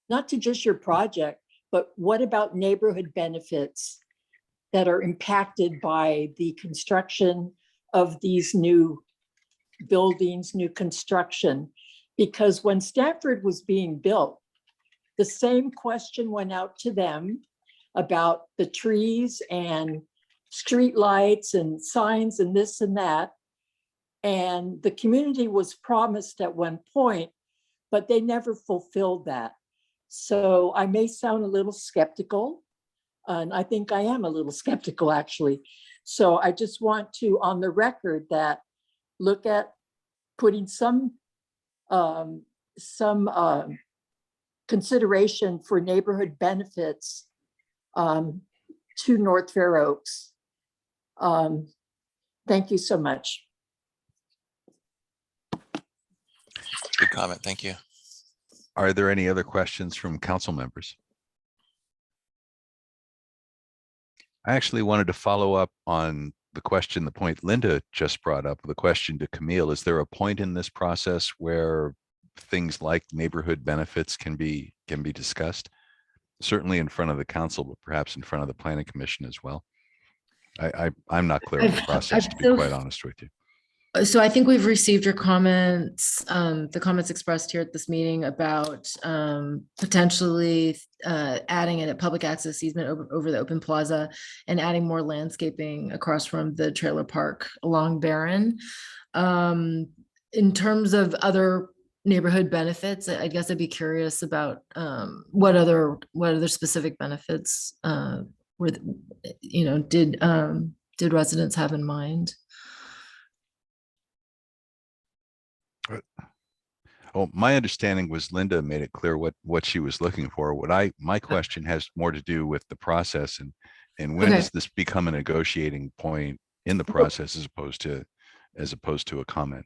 not to just your project, but what about neighborhood benefits that are impacted by the construction of these new buildings, new construction? Because when Stanford was being built, the same question went out to them about the trees and streetlights and signs and this and that. And the community was promised at one point, but they never fulfilled that. So I may sound a little skeptical, and I think I am a little skeptical actually. So I just want to, on the record, that look at putting some consideration for neighborhood benefits to North Fair Oaks. Thank you so much. Good comment. Thank you. Are there any other questions from council members? I actually wanted to follow up on the point Linda just brought up, the question to Camille. Is there a point in this process where things like neighborhood benefits can be discussed? Certainly in front of the council, but perhaps in front of the planning commission as well. I'm not clear on the process, to be quite honest with you. So I think we've received your comments, the comments expressed here at this meeting about potentially adding a public access easement over the open plaza and adding more landscaping across from the trailer park along Barron. In terms of other neighborhood benefits, I guess I'd be curious about what other specific benefits did residents have in mind? Oh, my understanding was Linda made it clear what she was looking for. My question has more to do with the process and when does this become a negotiating point in the process as opposed to a comment?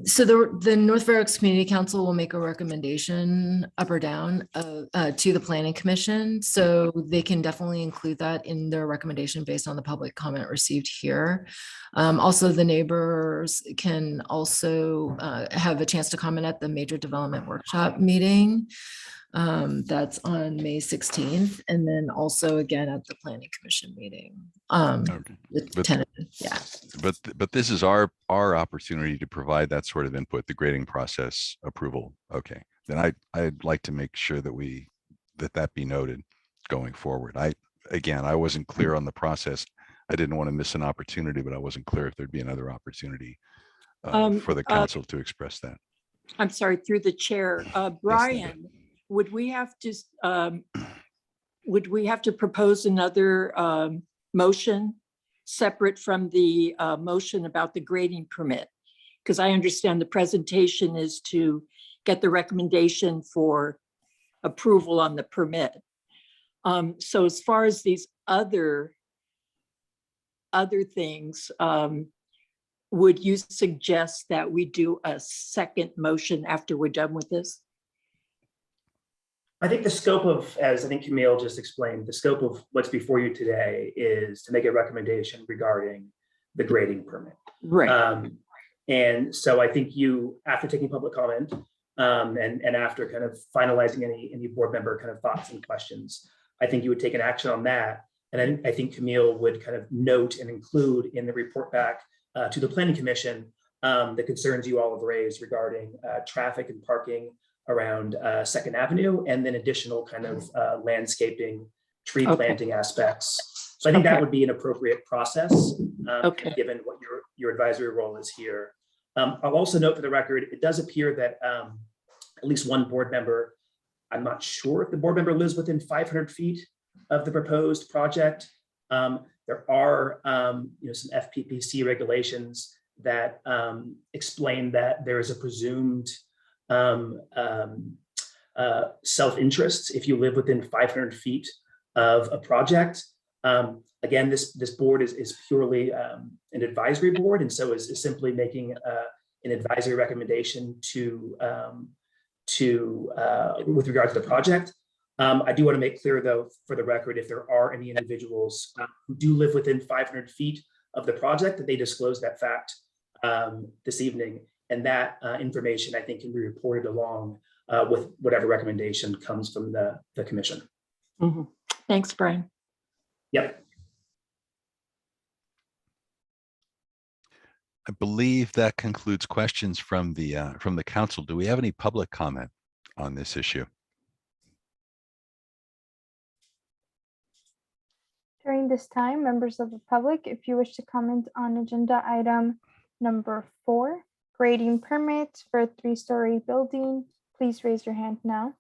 So the North Fair Oaks Community Council will make a recommendation up or down to the Planning Commission. So they can definitely include that in their recommendation based on the public comment received here. Also, the neighbors can also have a chance to comment at the Major Development Workshop meeting. That's on May 16th, and then also again at the Planning Commission meeting. Yeah. But this is our opportunity to provide that sort of input, the grading process approval. Okay, then I'd like to make sure that that be noted going forward. I wasn't clear on the process. I didn't want to miss an opportunity, but I wasn't clear if there'd be another opportunity for the council to express that. I'm sorry, through the chair, Brian, would we have to propose another motion separate from the motion about the grading permit? Because I understand the presentation is to get the recommendation for approval on the permit. So as far as these other things, would you suggest that we do a second motion after we're done with this? I think the scope of, as I think Camille just explained, the scope of what's before you today is to make a recommendation regarding the grading permit. Right. And so I think you, after taking public comment and after kind of finalizing any board member kind of thoughts and questions, I think you would take an action on that. And then I think Camille would kind of note and include in the report back to the Planning Commission the concerns you all have raised regarding traffic and parking around Second Avenue, and then additional kind of landscaping, tree Okay. planting aspects. So I think that Okay. would be an appropriate process, Okay. given what your advisory role is here. I'll also note for the record, it does appear that at least one board member, I'm not sure if the board member lives within 500 feet of the proposed project. There are some FPPC regulations that explain that there is a presumed self-interest if you live within 500 feet of a project. Again, this board is purely an advisory board, and so is simply making an advisory recommendation with regard to the project. I do want to make clear, though, for the record, if there are any individuals who do live within 500 feet of the project, that they disclose that fact this evening, and that information, I think, can be reported along with whatever recommendation comes from the commission. Mhm. Thanks, Brian. Yep. I believe that concludes questions from the council. Do we have any public comment on this issue? During this time, members of the public, if you wish to comment on agenda item number 4, grading permit for a 3-story building, please raise your hand now.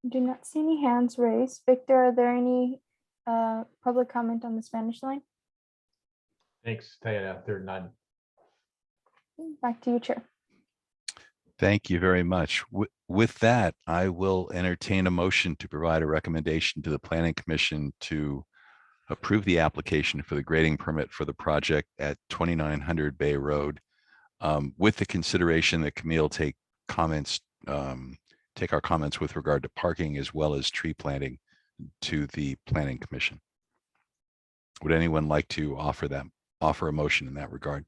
Do not see any hands raised. Victor, are there any public comment on the Spanish line? Thanks, Tayana. There are none. Back to you, Chair. Thank you very much. With that, I will entertain a motion to provide a recommendation to the Planning Commission to approve the application for the grading permit for the project at 2900 Bay Road, with the consideration that Camille take our comments with regard to parking as well as tree planting to the Planning Commission. Would anyone like to offer a motion in that regard?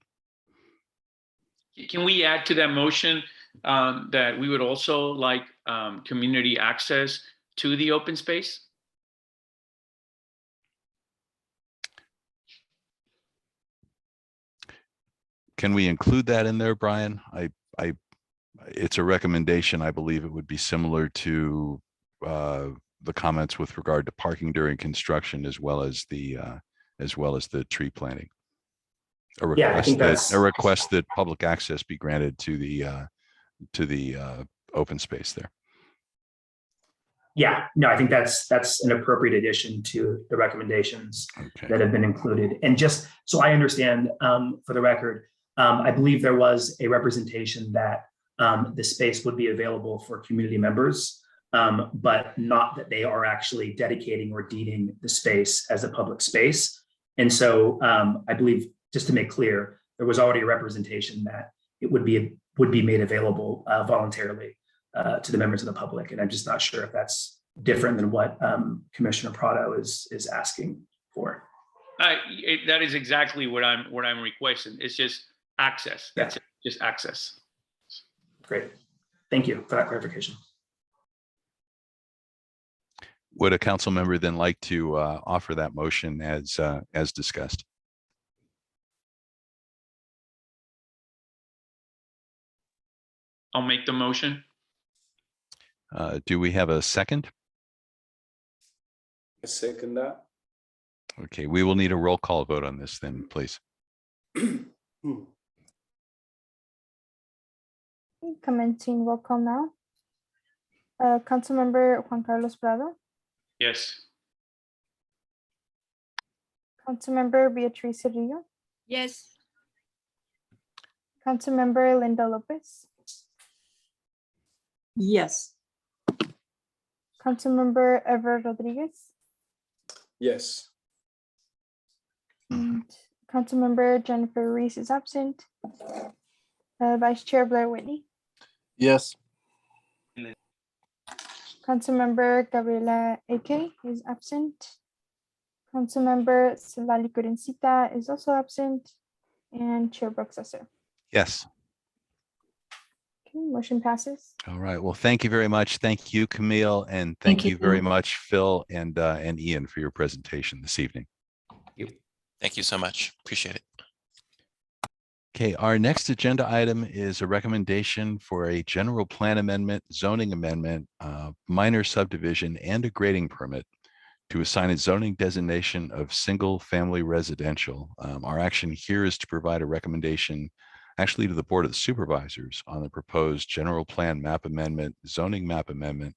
Can we add to that motion that we would also like community access to the open space? Can we include that in there, Brian? It's a recommendation. I believe it would be similar to the comments with regard to parking during construction, as well as the tree planting. A request that public access be granted to the open space there. Yeah, no, I think that's an appropriate addition to the recommendations that have been included. And just so I understand, for the record, I believe there was a representation that the space would be available for community members, but not that they are actually dedicating or deeding the space as a public space. And so I believe, just to make clear, there was already a representation that it would be made available voluntarily to the members of the public. And I'm just not sure if that's different than what Commissioner Prado is asking for. That is exactly what I'm requesting. It's just access. That's it, just access. Great. Thank you for that clarification. Would a council member then like to offer that motion as discussed? I'll make the motion. Do we have a second? I second that. Okay, we will need a roll call vote on this then, please. Commencing roll call now. Councilmember Juan Carlos Prado, Yes. Councilmember Beatriz Cerrillo, Yes. Councilmember Linda Lopez, Yes. Councilmember Ever Rodriguez, Yes. and Councilmember Jennifer Reese is absent. Vice Chair Blair Whitney, Yes. Councilmember Gabriela AK is absent. Councilmember Celali Curencita is also absent, and Chair Brooks Esser. Yes. Okay, motion passes. All right. Well, thank you very much. Thank you, Camille, and Thank thank you very you. much, Phil and Ian, for your presentation this evening. Thank you so much. Appreciate it. Okay, our next agenda item is a recommendation for a general plan amendment, zoning amendment, minor subdivision, and a grading permit to assign a zoning designation of single-family residential. Our action here is to provide a recommendation actually to the Board of Supervisors on the proposed general plan map amendment, zoning map amendment,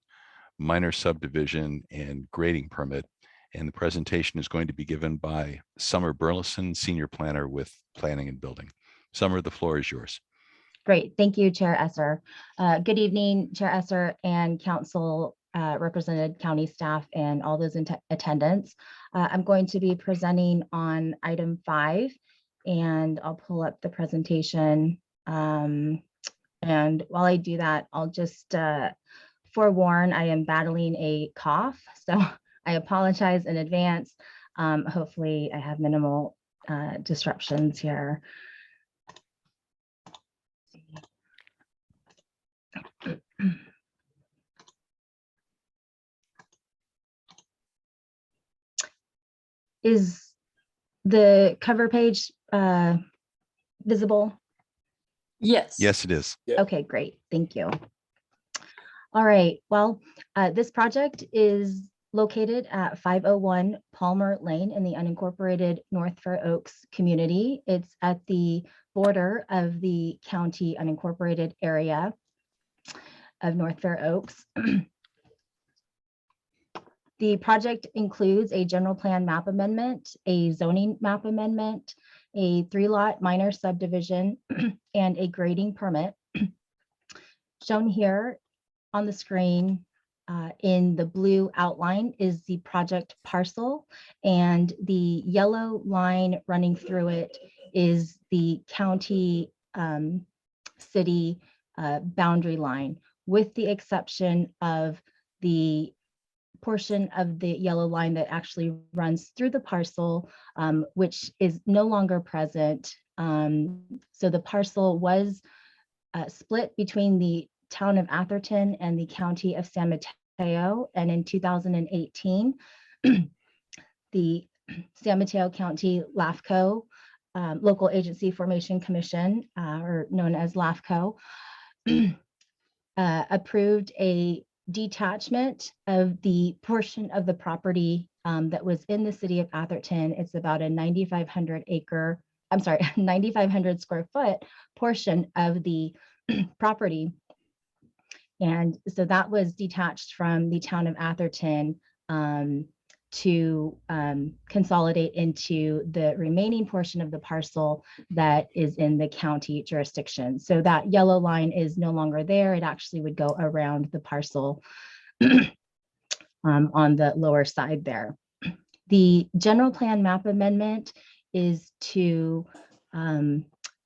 minor subdivision, and grading permit. And the presentation is going to be given by Summer Burleson, Senior Planner with Planning and Building. Summer, the floor is yours. Great. Thank you, Chair Esser. Good evening, Chair Esser and Council represented county staff and all those in attendance. I'm going to be presenting on item 5, and I'll pull up the presentation. And while I do that, I'll just forewarn, I am battling a cough, so I apologize in advance. Hopefully I have minimal disruptions here. Is the cover page visible? Yes. Yes, it is. Yeah. Okay, great. Thank you. All right. Well, this project is located at 501 Palmer Lane in the unincorporated North Fair Oaks community. It's at the border of the county unincorporated area of North Fair Oaks. The project includes a general plan map amendment, a zoning map amendment, a 3-lot minor subdivision, and a grading permit. Shown here on the screen in the blue outline is the project parcel, and the yellow line running through it is the county city boundary line, with the exception of the portion of the yellow line that actually runs through the parcel, which is no longer present. So the parcel was split between the town of Atherton and the county of San Mateo. And in 2018, the San Mateo County LAFCO, Local Agency Formation Commission, or known as LAFCO, approved a detachment of the portion of the property that was in the city of Atherton. It's about a 9,500 square foot portion of the property. And so that was detached from the town of Atherton to consolidate into the remaining portion of the parcel that is in the county jurisdiction. So that yellow line is no longer there. It actually would go around the parcel on the lower side there. The general plan map amendment is to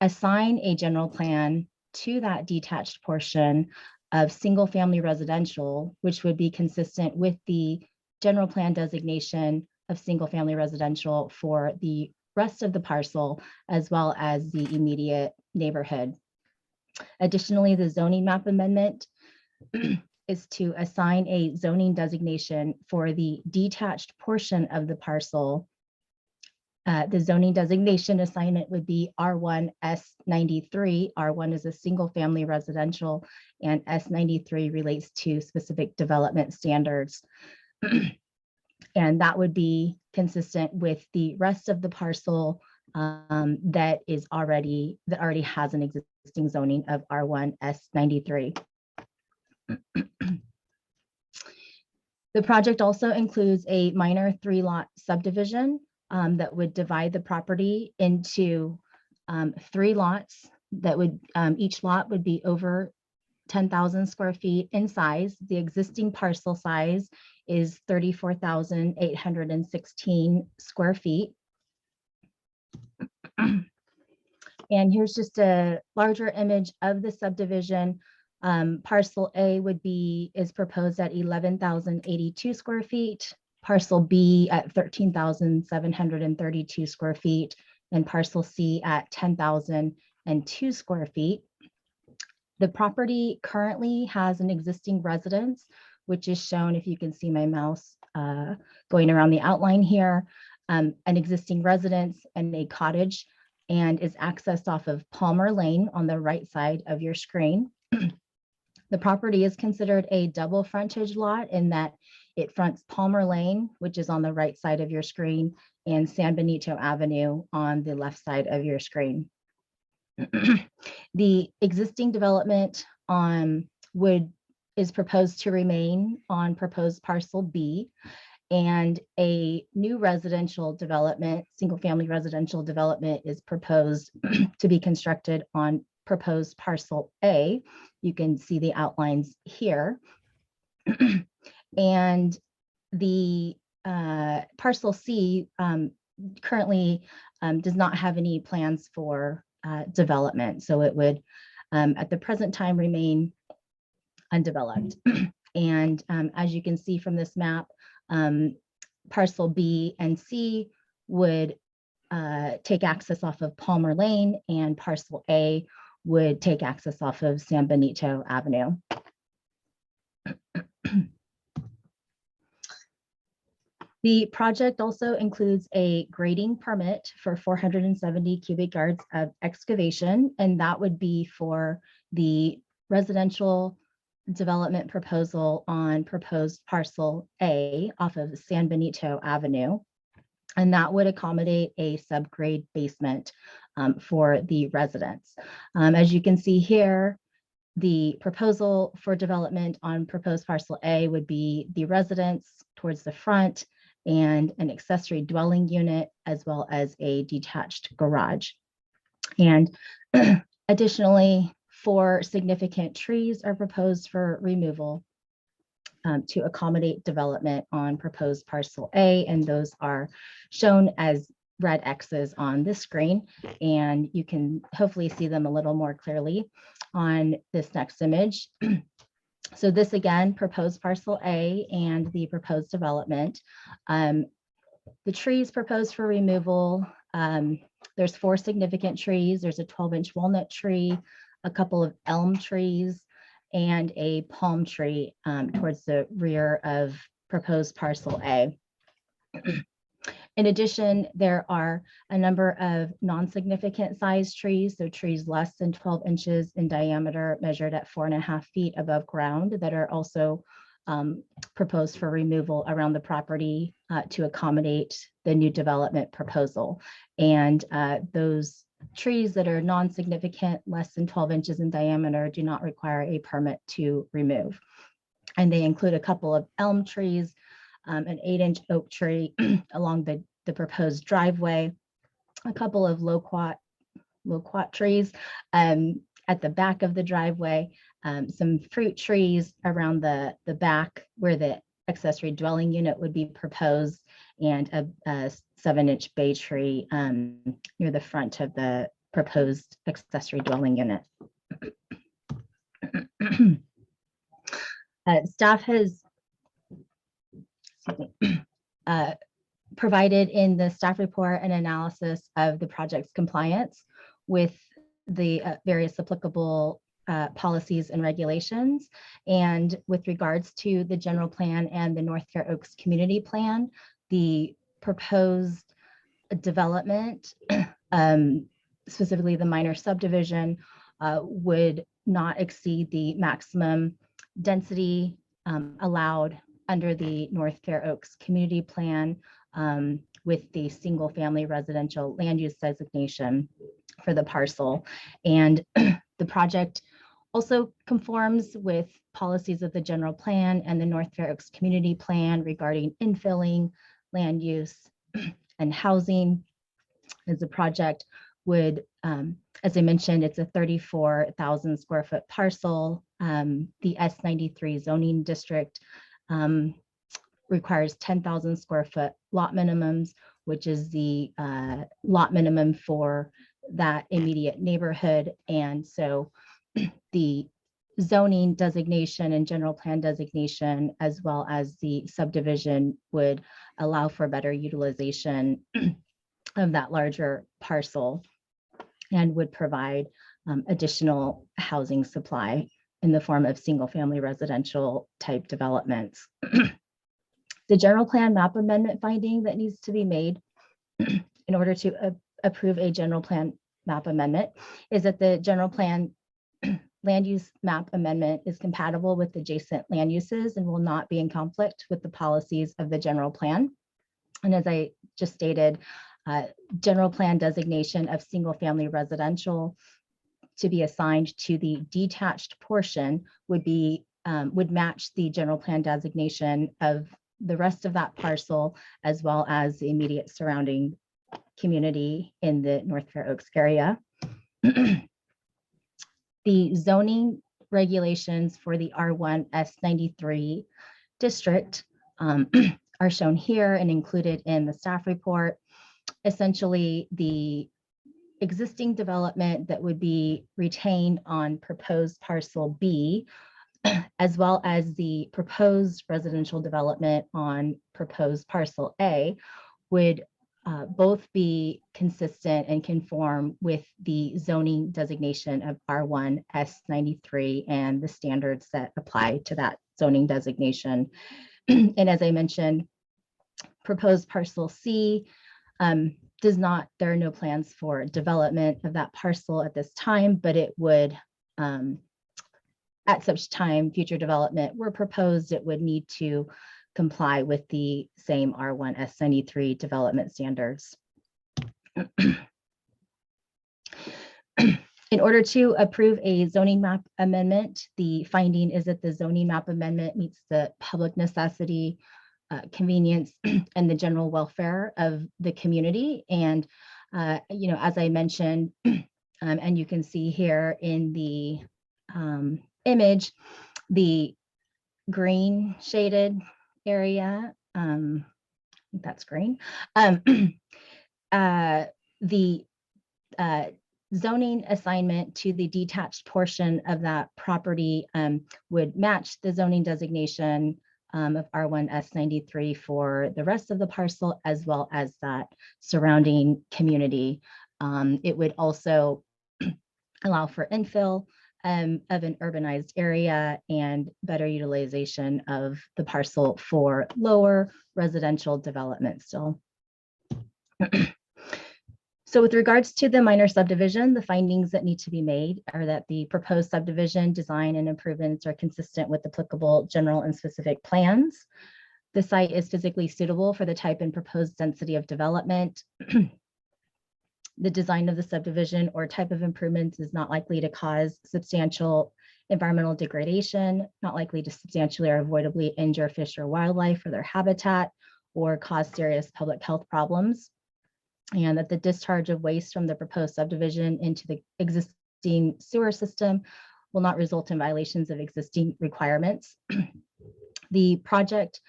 assign a general plan to that detached portion of single family residential, which would be consistent with the general plan designation of single family residential for the rest of the parcel, as well as the immediate neighborhood. Additionally, the zoning map amendment is to assign a zoning designation for the detached portion of the parcel. The zoning designation assignment would be R1 S93. R1 is a single family residential, and S93 relates to specific development standards. And that would be consistent with the rest of the parcel that already has an existing zoning of R1 S93. The project also includes a minor 3-lot subdivision that would divide the property into 3 lots that would each lot would be over 10,000 square feet in size. The existing parcel size is 34,816 square feet. And here's just a larger image of the subdivision. Parcel A is proposed at 11,082 square feet. Parcel B at 13,732 square feet, and parcel C at 10,002 square feet. The property currently has an existing residence, which is shown, if you can see my mouse going around the outline here, an existing residence and a cottage, and is accessed off of Palmer Lane on the right side of your screen. The property is considered a double frontage lot in that it fronts Palmer Lane, which is on the right side of your screen, and San Benito Avenue on the left side of your screen. The existing development is proposed to remain on proposed parcel B, and a new residential development, single-family residential development, is proposed to be constructed on proposed parcel A. You can see the outlines here. And the parcel C currently does not have any plans for development. So it would, at the present time, remain undeveloped. And as you can see from this map, parcel B and C would take access off of Palmer Lane, and parcel A would take access off of San Benito Avenue. The project also includes a grading permit for 470 cubic yards of excavation, and that would be for the residential development proposal on proposed parcel A off of San Benito Avenue. And that would accommodate a subgrade basement for the residents. As you can see here, the proposal for development on proposed parcel A would be the residence towards the front and an accessory dwelling unit, as well as a detached garage. And additionally, 4 significant trees are proposed for removal to accommodate development on proposed parcel A, and those are shown as red X's on this screen, and you can hopefully see them a little more clearly on this next image. So this again, proposed parcel A and the proposed development. The trees proposed for removal, there's 4 significant trees. There's a 12-inch walnut tree, a couple of elm trees, and a palm tree towards the rear of proposed parcel A. In addition, there are a number of non-significant size trees, so trees less than 12 inches in diameter, measured at 4.5 feet above ground, that are also proposed for removal around the property to accommodate the new development proposal. And those trees that are non-significant, less than 12 inches in diameter, do not require a permit to remove. And they include a couple of elm trees, an 8-inch oak tree along the proposed driveway, a couple of loquat trees at the back of the driveway, some fruit trees around the back where the accessory dwelling unit would be proposed, and a 7-inch bay tree near the front of the proposed accessory dwelling unit. Staff has provided in the staff report an analysis of the project's compliance with the various applicable policies and regulations. And with regards to the general plan and the North Fair Oaks community plan, the proposed development, specifically the minor subdivision, would not exceed the maximum density allowed under the North Fair Oaks community plan with the single family residential land use designation for the parcel. And the project also conforms with policies of the general plan and the North Fair Oaks community plan regarding infilling, land use, and housing. As the project would, as I mentioned, it's a 34,000 square foot parcel. The S93 zoning district requires 10,000 square foot lot minimums, which is the lot minimum for that immediate neighborhood. And so the zoning designation and general plan designation, as well as the subdivision, would allow for better utilization of that larger parcel and would provide additional housing supply in the form of single-family residential type developments. The general plan map amendment finding that needs to be made in order to approve a general plan map amendment is that the general plan land use map amendment is compatible with adjacent land uses and will not be in conflict with the policies of the general plan. And as I just stated, general plan designation of single family residential to be assigned to the detached portion would match the general plan designation of the rest of that parcel, as well as the immediate surrounding community in the North Fair Oaks area. The zoning regulations for the R1 S93 district are shown here and included in the staff report. Essentially, the existing development that would be retained on proposed parcel B, as well as the proposed residential development on proposed parcel A, would both be consistent and conform with the zoning designation of R1 S93 and the standards that apply to that zoning designation. And as I mentioned, proposed parcel C there are no plans for development of that parcel at this time, but it would, at such time future development were proposed, it would need to comply with the same R1 S93 development standards. In order to approve a zoning map amendment, the finding is that the zoning map amendment meets the public necessity, convenience, and the general welfare of the community. And, as I mentioned, and you can see here in the image, the green shaded area, I think that's green, the zoning assignment to the detached portion of that property would match the zoning designation of R1 S93 for the rest of the parcel, as well as that surrounding community. It would also allow for infill of an urbanized area and better utilization of the parcel for lower residential development still. So with regards to the minor subdivision, the findings that need to be made are that the proposed subdivision design and improvements are consistent with applicable general and specific plans. The site is physically suitable for the type and proposed density of development. The design of the subdivision or type of improvements is not likely to cause substantial environmental degradation, not likely to substantially or avoidably injure fish or wildlife or their habitat, or cause serious public health problems. And that the discharge of waste from the proposed subdivision into the existing sewer system will not result in violations of existing requirements. The project,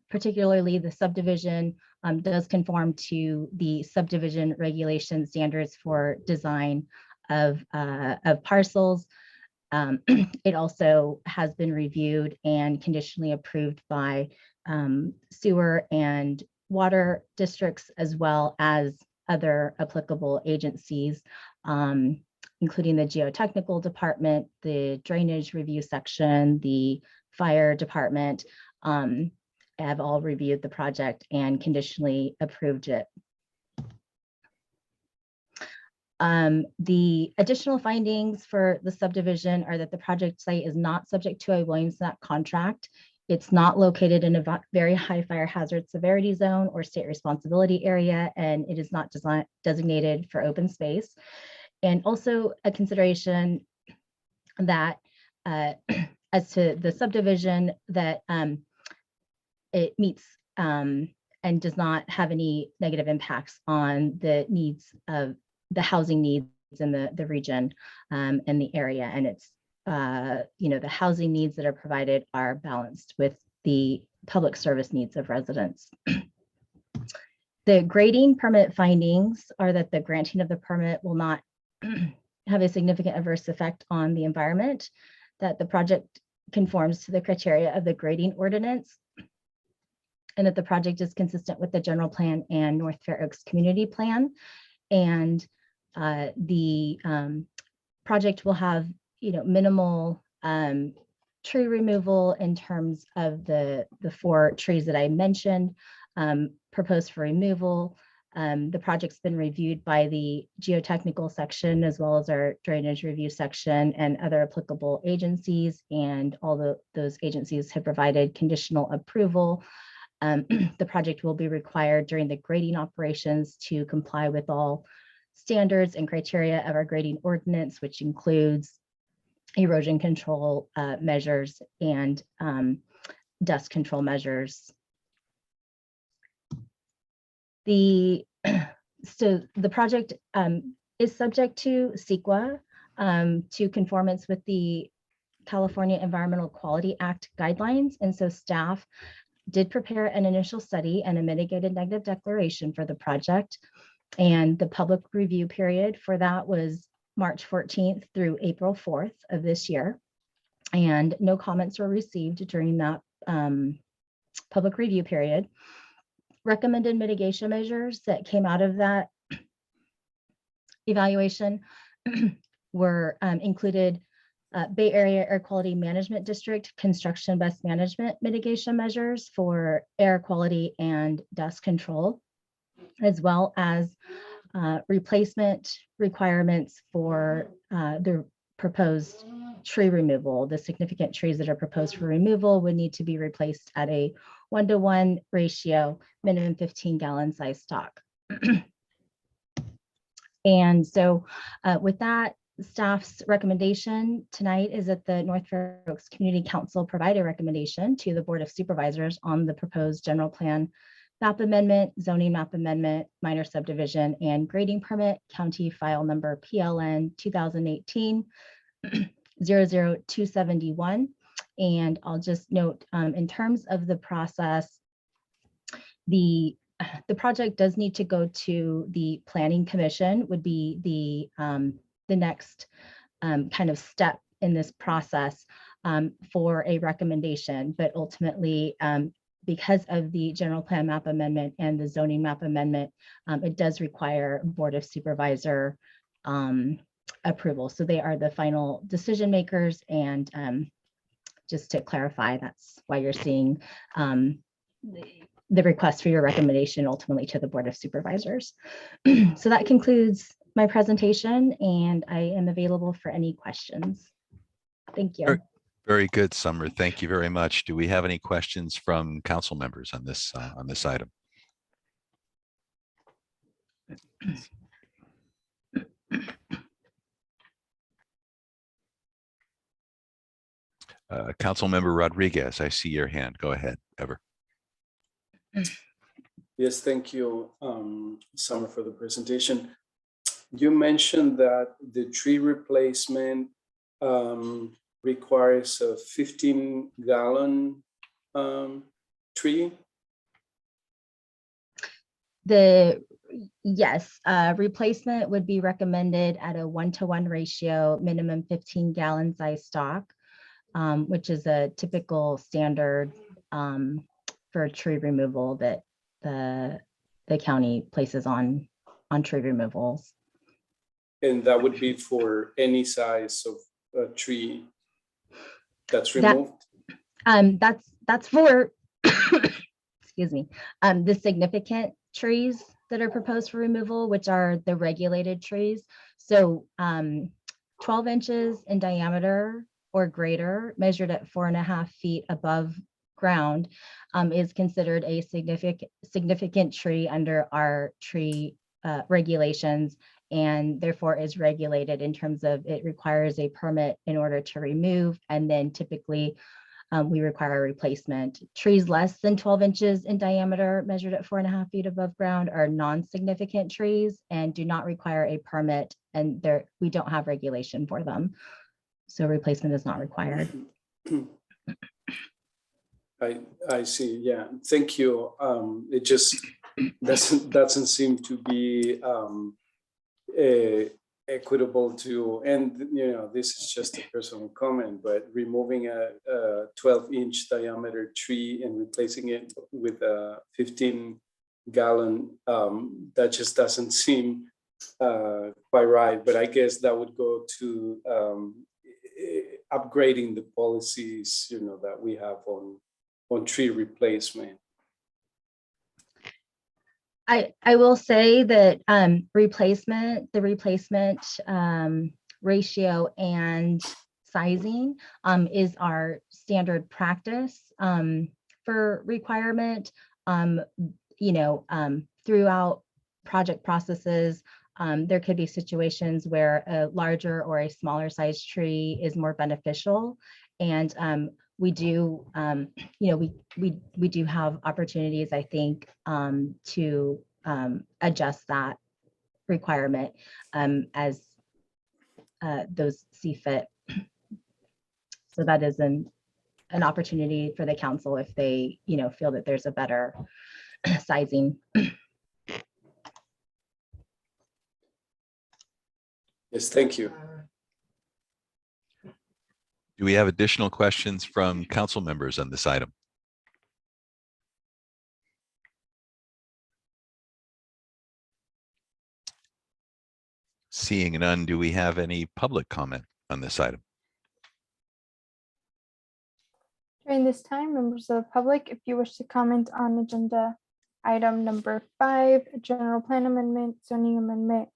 particularly the subdivision, does conform to the subdivision regulation standards for design of parcels. It also has been reviewed and conditionally approved by sewer and water districts, as well as other applicable agencies, including the geotechnical department, the drainage review section, the fire department, have all reviewed the project and conditionally approved it. The additional findings for the subdivision are that the project site is not subject to a Williams-Knapp contract. It's not located in a very high fire hazard severity zone or state responsibility area, and it is not designated for open space. And also a consideration that as to the subdivision, that it meets and does not have any negative impacts on the needs of the housing needs in the region and the area. And it's the housing needs that are provided are balanced with the public service needs of residents. The grading permit findings are that the granting of the permit will not have a significant adverse effect on the environment, that the project conforms to the criteria of the grading ordinance, and that the project is consistent with the general plan and North Fair Oaks community plan. And The project will have, minimal tree removal in terms of the 4 trees that I mentioned proposed for removal. The project's been reviewed by the geotechnical section as well as our drainage review section and other applicable agencies, and all those agencies have provided conditional approval. The project will be required during the grading operations to comply with all standards and criteria of our grading ordinance, which includes erosion control measures and dust control measures. So the project is subject to CEQA, to conformance with the California Environmental Quality Act guidelines. And so staff did prepare an initial study and a mitigated negative declaration for the project. And the public review period for that was March 14th through April 4th of this year. And no comments were received during that public review period. Recommended mitigation measures that came out of that evaluation were included Bay Area Air Quality Management District construction best management mitigation measures for air quality and dust control, as well as replacement requirements for the proposed tree removal. The significant trees that are proposed for removal would need to be replaced at a 1-to-1 ratio, minimum 15-gallon size stock. And so with that, staff's recommendation tonight is that the North Fair Oaks Community Council provide a recommendation to the Board of Supervisors on the proposed general plan map amendment, zoning map amendment, minor subdivision, and grading permit, county file number PLN 2018-00271. And I'll just note, in terms of the process, the project does need to go to the Planning Commission, would be the next kind of step in this process for a recommendation. But ultimately, because of the general plan map amendment and the zoning map amendment, it does require Board of Supervisor approval. So they are the final decision makers. And just to clarify, that's why you're seeing the request for your recommendation ultimately to the Board of Supervisors. So that concludes my presentation, and I am available for any questions. Thank you. Very good, Summer. Thank you very much. Do we have any questions from council members on this item? Councilmember Rodriguez, I see your hand. Go ahead, Ever. Yes, thank you, Summer, for the presentation. You mentioned that the tree replacement requires a 15-gallon tree. Yes, replacement would be recommended at a 1-to-1 ratio, minimum 15-gallon size stock, which is a typical standard for tree removal that the county places on tree removals. And that would be for any size of a tree that's removed? That's for, excuse me, the significant trees that are proposed for removal, which are the regulated trees. So 12 inches in diameter or greater, measured at 4.5 feet above ground, is considered a significant tree under our tree regulations, and therefore is regulated in terms of it requires a permit in order to remove, and then typically we require a replacement. Trees less than 12 inches in diameter, measured at 4.5 feet above ground, are non-significant trees and do not require a permit, and we don't have regulation for them. So replacement is not required. I see. Yeah, thank you. It just doesn't seem to be equitable to, and this is just a personal comment, but removing a 12-inch diameter tree and replacing it with a 15-gallon, that just doesn't seem quite right, but I guess that would go to upgrading the policies, that we have on tree replacement. I will say that the replacement ratio and sizing is our standard practice for requirement. Throughout project processes, there could be situations where a larger or a smaller size tree is more beneficial. And we do, we do have opportunities, I think, to adjust that requirement as those see fit. So that is an opportunity for the council if they, feel that there's a better sizing. Yes, thank you. Do we have additional questions from council members on this item? Seeing none, do we have any public comment on this item? During this time, members of the public, if you wish to comment on agenda item number 5, a general plan amendment, zoning amendment,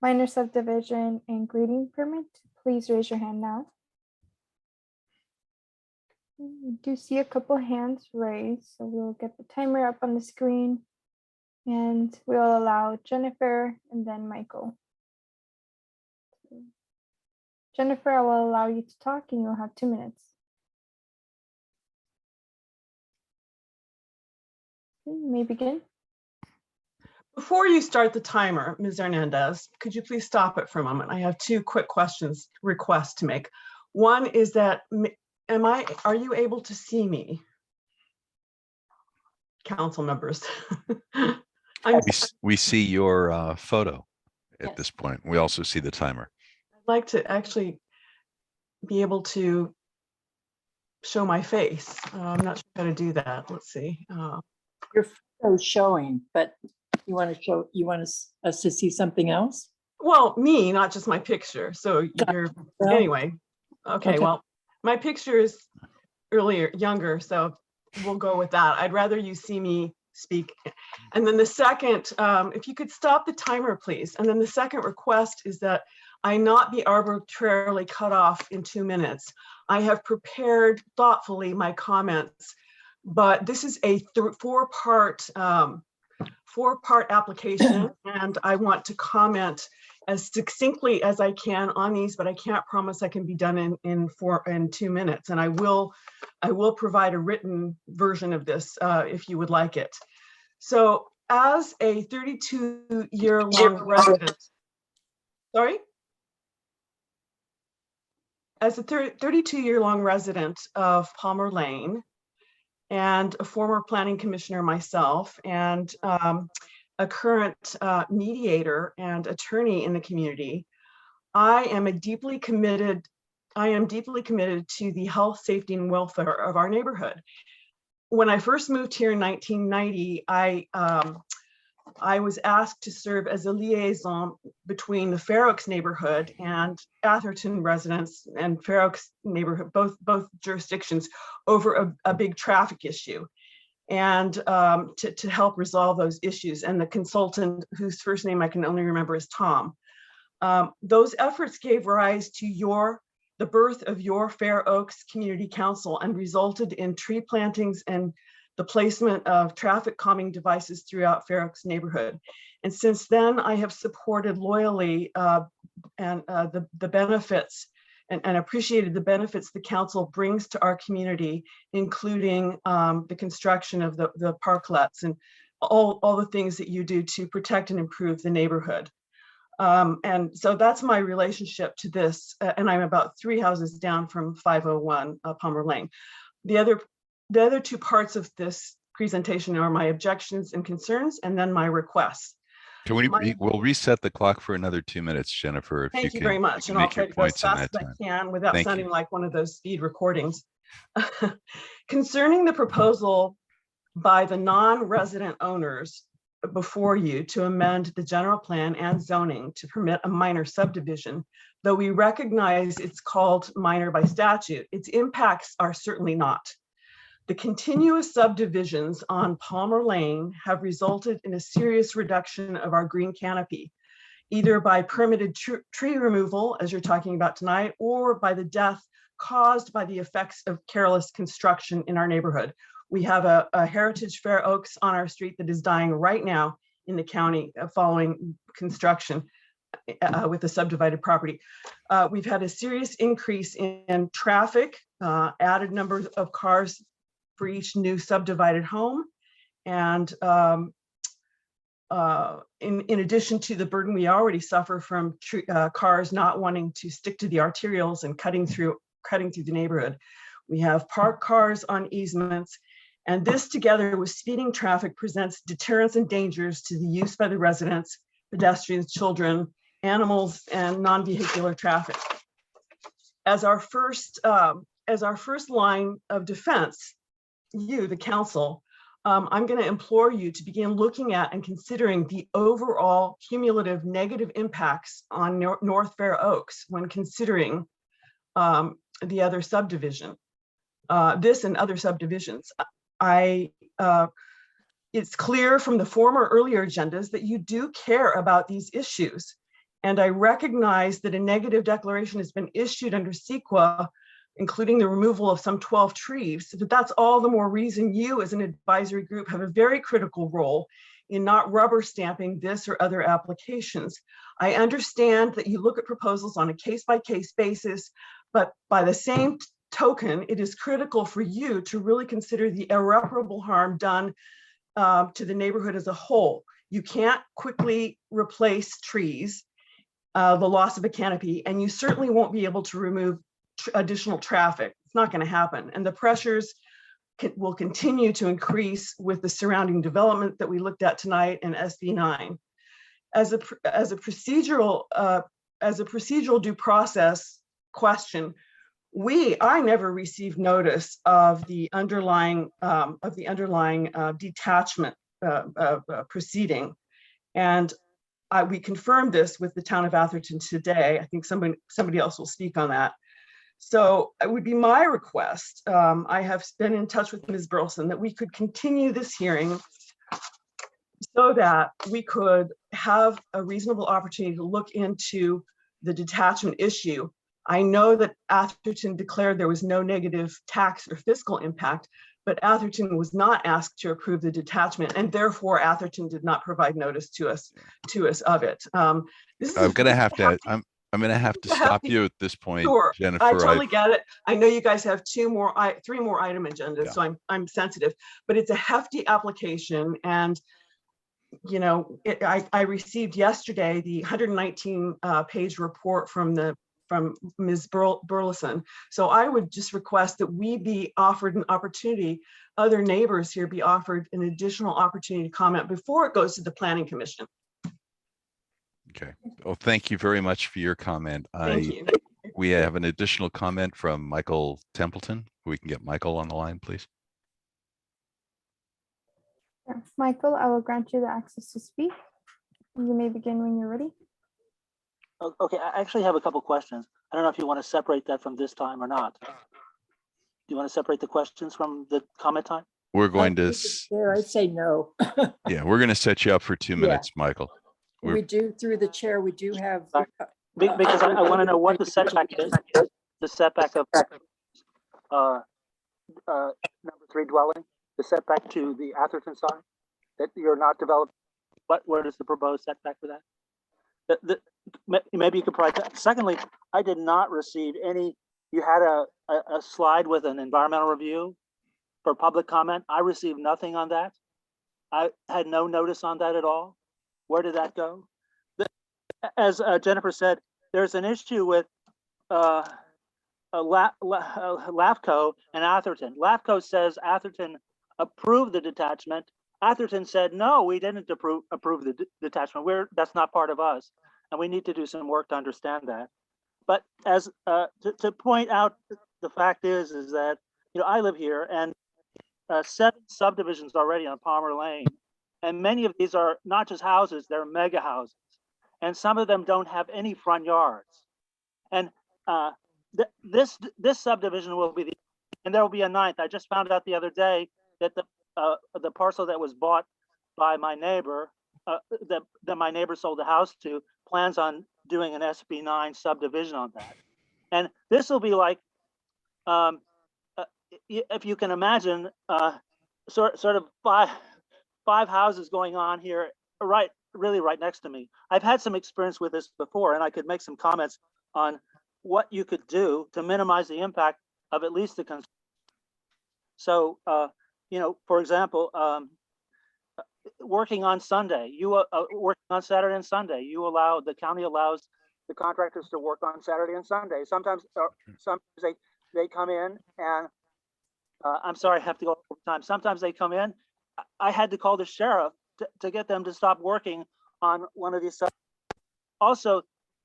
minor subdivision, and grading permit, please raise your hand now. We do see a couple hands raised, so we'll get the timer up on the screen and we'll allow Jennifer and then Michael. Jennifer, I will allow you to talk and you'll have 2 minutes. Okay, you may begin. Before you start the timer, Ms. Hernandez, could you please stop it for a moment? I have 2 quick requests to make. One is that, are you able to see me? Council members. We see your photo at Yes. this point. We also see the timer. I'd like to actually be able to show my face. I'm not sure how to do that. Let's see. Your photo showing, but you want us to see something else? Well, me, not just my picture. So anyway. Okay, well, my picture is younger, so we'll go with that. I'd rather you see me speak. And then the second, if you could stop the timer, please. And then the second request is that I not be arbitrarily cut off in 2 minutes. I have prepared thoughtfully my comments, but this is a 4-part application, and I want to comment as succinctly as I can on these, but I can't promise I can be done in 2 minutes. And I will provide a written version of this if you would like it. So as a 32-year-long resident, as a 32-year-long resident of Palmer Lane and a former planning commissioner myself, and a current mediator and attorney in the community, I am deeply committed to the health, safety, and welfare of our neighborhood. When I first moved here in 1990, I was asked to serve as a liaison between the Fair Oaks neighborhood and Atherton residents and Fair Oaks neighborhood, both jurisdictions, over a big traffic issue, and to help resolve those issues. And the consultant, whose first name I can only remember is Tom, those efforts gave rise to the birth of your Fair Oaks Community Council and resulted in tree plantings and the placement of traffic calming devices throughout Fair Oaks neighborhood. And since then, I have supported loyally the benefits and appreciated the benefits the council brings to our community, including the construction of the parklets and all the things that you do to protect and improve the neighborhood. And so that's my relationship to this. And I'm about 3 houses down from 501 Palmer Lane. The other 2 parts of this presentation are my objections and concerns, and then my requests. Can we'll reset the clock for another 2 minutes, Jennifer. Thank you very much. And I'll try to go as fast as I can without sounding like one of those speed recordings. Concerning the proposal by the non-resident owners before you to amend the general plan and zoning to permit a minor subdivision. Though we recognize it's called minor by statute, its impacts are certainly not. The continuous subdivisions on Palmer Lane have resulted in a serious reduction of our green canopy, either by permitted tree removal, as you're talking about tonight, or by the death caused by the effects of careless construction in our neighborhood. We have a heritage fair oaks on our street that is dying right now in the county following construction with the subdivided property. We've had a serious increase in traffic, added numbers of cars for each new subdivided home. And in addition to the burden we already suffer from cars not wanting to stick to the arterials and cutting through the neighborhood, we have parked cars on easements, and this together with speeding traffic presents deterrents and dangers to the use by the residents, pedestrians, children, animals, and non-vehicular traffic. As our first line of defense, you, the council, I'm going to implore you to begin looking at and considering the overall cumulative negative impacts on North Fair Oaks when considering the other subdivision, this and other subdivisions. It's clear from the former earlier agendas that you do care about these issues. And I recognize that a negative declaration has been issued under CEQA, including the removal of some 12 trees, but that's all the more reason you as an advisory group have a very critical role in not rubber stamping this or other applications. I understand that you look at proposals on a case-by-case basis, but by the same token, it is critical for you to really consider the irreparable harm done to the neighborhood as a whole. You can't quickly replace trees, the loss of a canopy, and you certainly won't be able to remove additional traffic. It's not going to happen. And the pressures will continue to increase with the surrounding development that we looked at tonight in SB 9. As a procedural due process question, I never received notice of the underlying detachment proceeding, and we confirmed this with the town of Atherton today. I think somebody else will speak on that. So it would be my request. I have been in touch with Ms. Burleson that we could continue this hearing so that we could have a reasonable opportunity to look into the detachment issue. I know that Atherton declared there was no negative tax or fiscal impact, but Atherton was not asked to approve the detachment, and therefore Atherton did not provide notice to us of it. I'm going to have to stop you at this point, sure. Jennifer. I totally get it. I know you guys have three more item agendas, so I'm sensitive, but it's a hefty application. And, you know, I received yesterday the 119 page report from Ms. Burleson. So I would just request that we be offered an opportunity, other neighbors here be offered an additional opportunity to comment before it goes to the Planning Commission. Okay. Well, thank you very much for your comment. Thank you. We have an additional comment from Michael Templeton. We can get Michael on the line, please. Yes, Michael, I will grant you the access to speak. You may begin when you're ready. Okay, I actually have a couple questions. I don't know if you want to separate that from this time or not. Do you want to separate the questions from the comment time? We're going to. Chair, I'd say no. Yeah, we're going to set you up for 2 minutes, Michael. We do, through the chair, we do have. Because I want to know what the setback is. The setback of number 3 dwelling, the setback to the Atherton side that you're not developing. What is the proposed setback for that? Maybe you could provide that. Secondly, I did not receive any. You had a slide with an environmental review for public comment. I received nothing on that. I had no notice on that at all. Where did that go? As Jennifer said, there's an issue with LAFCO and Atherton. LAFCO says Atherton approved the detachment. Atherton said, no, we didn't approve the detachment. That's not part of us. And we need to do some work to understand that. But as to point out, the fact is that, you know, I live here and 7 subdivisions already on Palmer Lane And many of these are not just houses, they're mega houses. And some of them don't have any front yards. And this subdivision will be and there will be a ninth. I just found out the other day that the parcel that was bought by my neighbor, that my neighbor sold the house to, plans on doing an SB9 subdivision on that. And this will be like, if you can imagine, sort of five houses going on here, really right next to me. I've had some experience with this before, and I could make some comments on what you could do to minimize the impact of at least the construction. So, for example, working on Sunday, working on Saturday and Sunday, the county allows the contractors to work on Saturday and Sunday. Sometimes they come in and I'm sorry, I have to go over time. Sometimes they come in. I had to call the sheriff to get them to stop working on one of these. Also,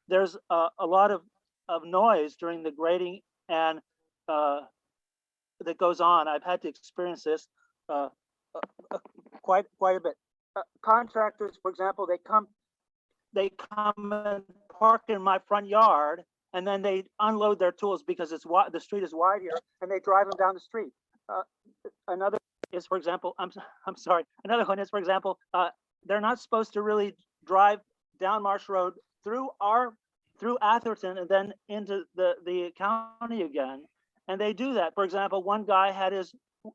there's a lot of noise during the grading and that goes on. I've had to experience this quite a bit. Contractors, for example, they come and park in my front yard, and then they unload their tools because the street is wide here, and they drive them down the street. Another is, for example, I'm sorry. Another one is, for example, they're not supposed to really drive down Marsh Road through Atherton and then into the county again. And they do that. For example, one guy had his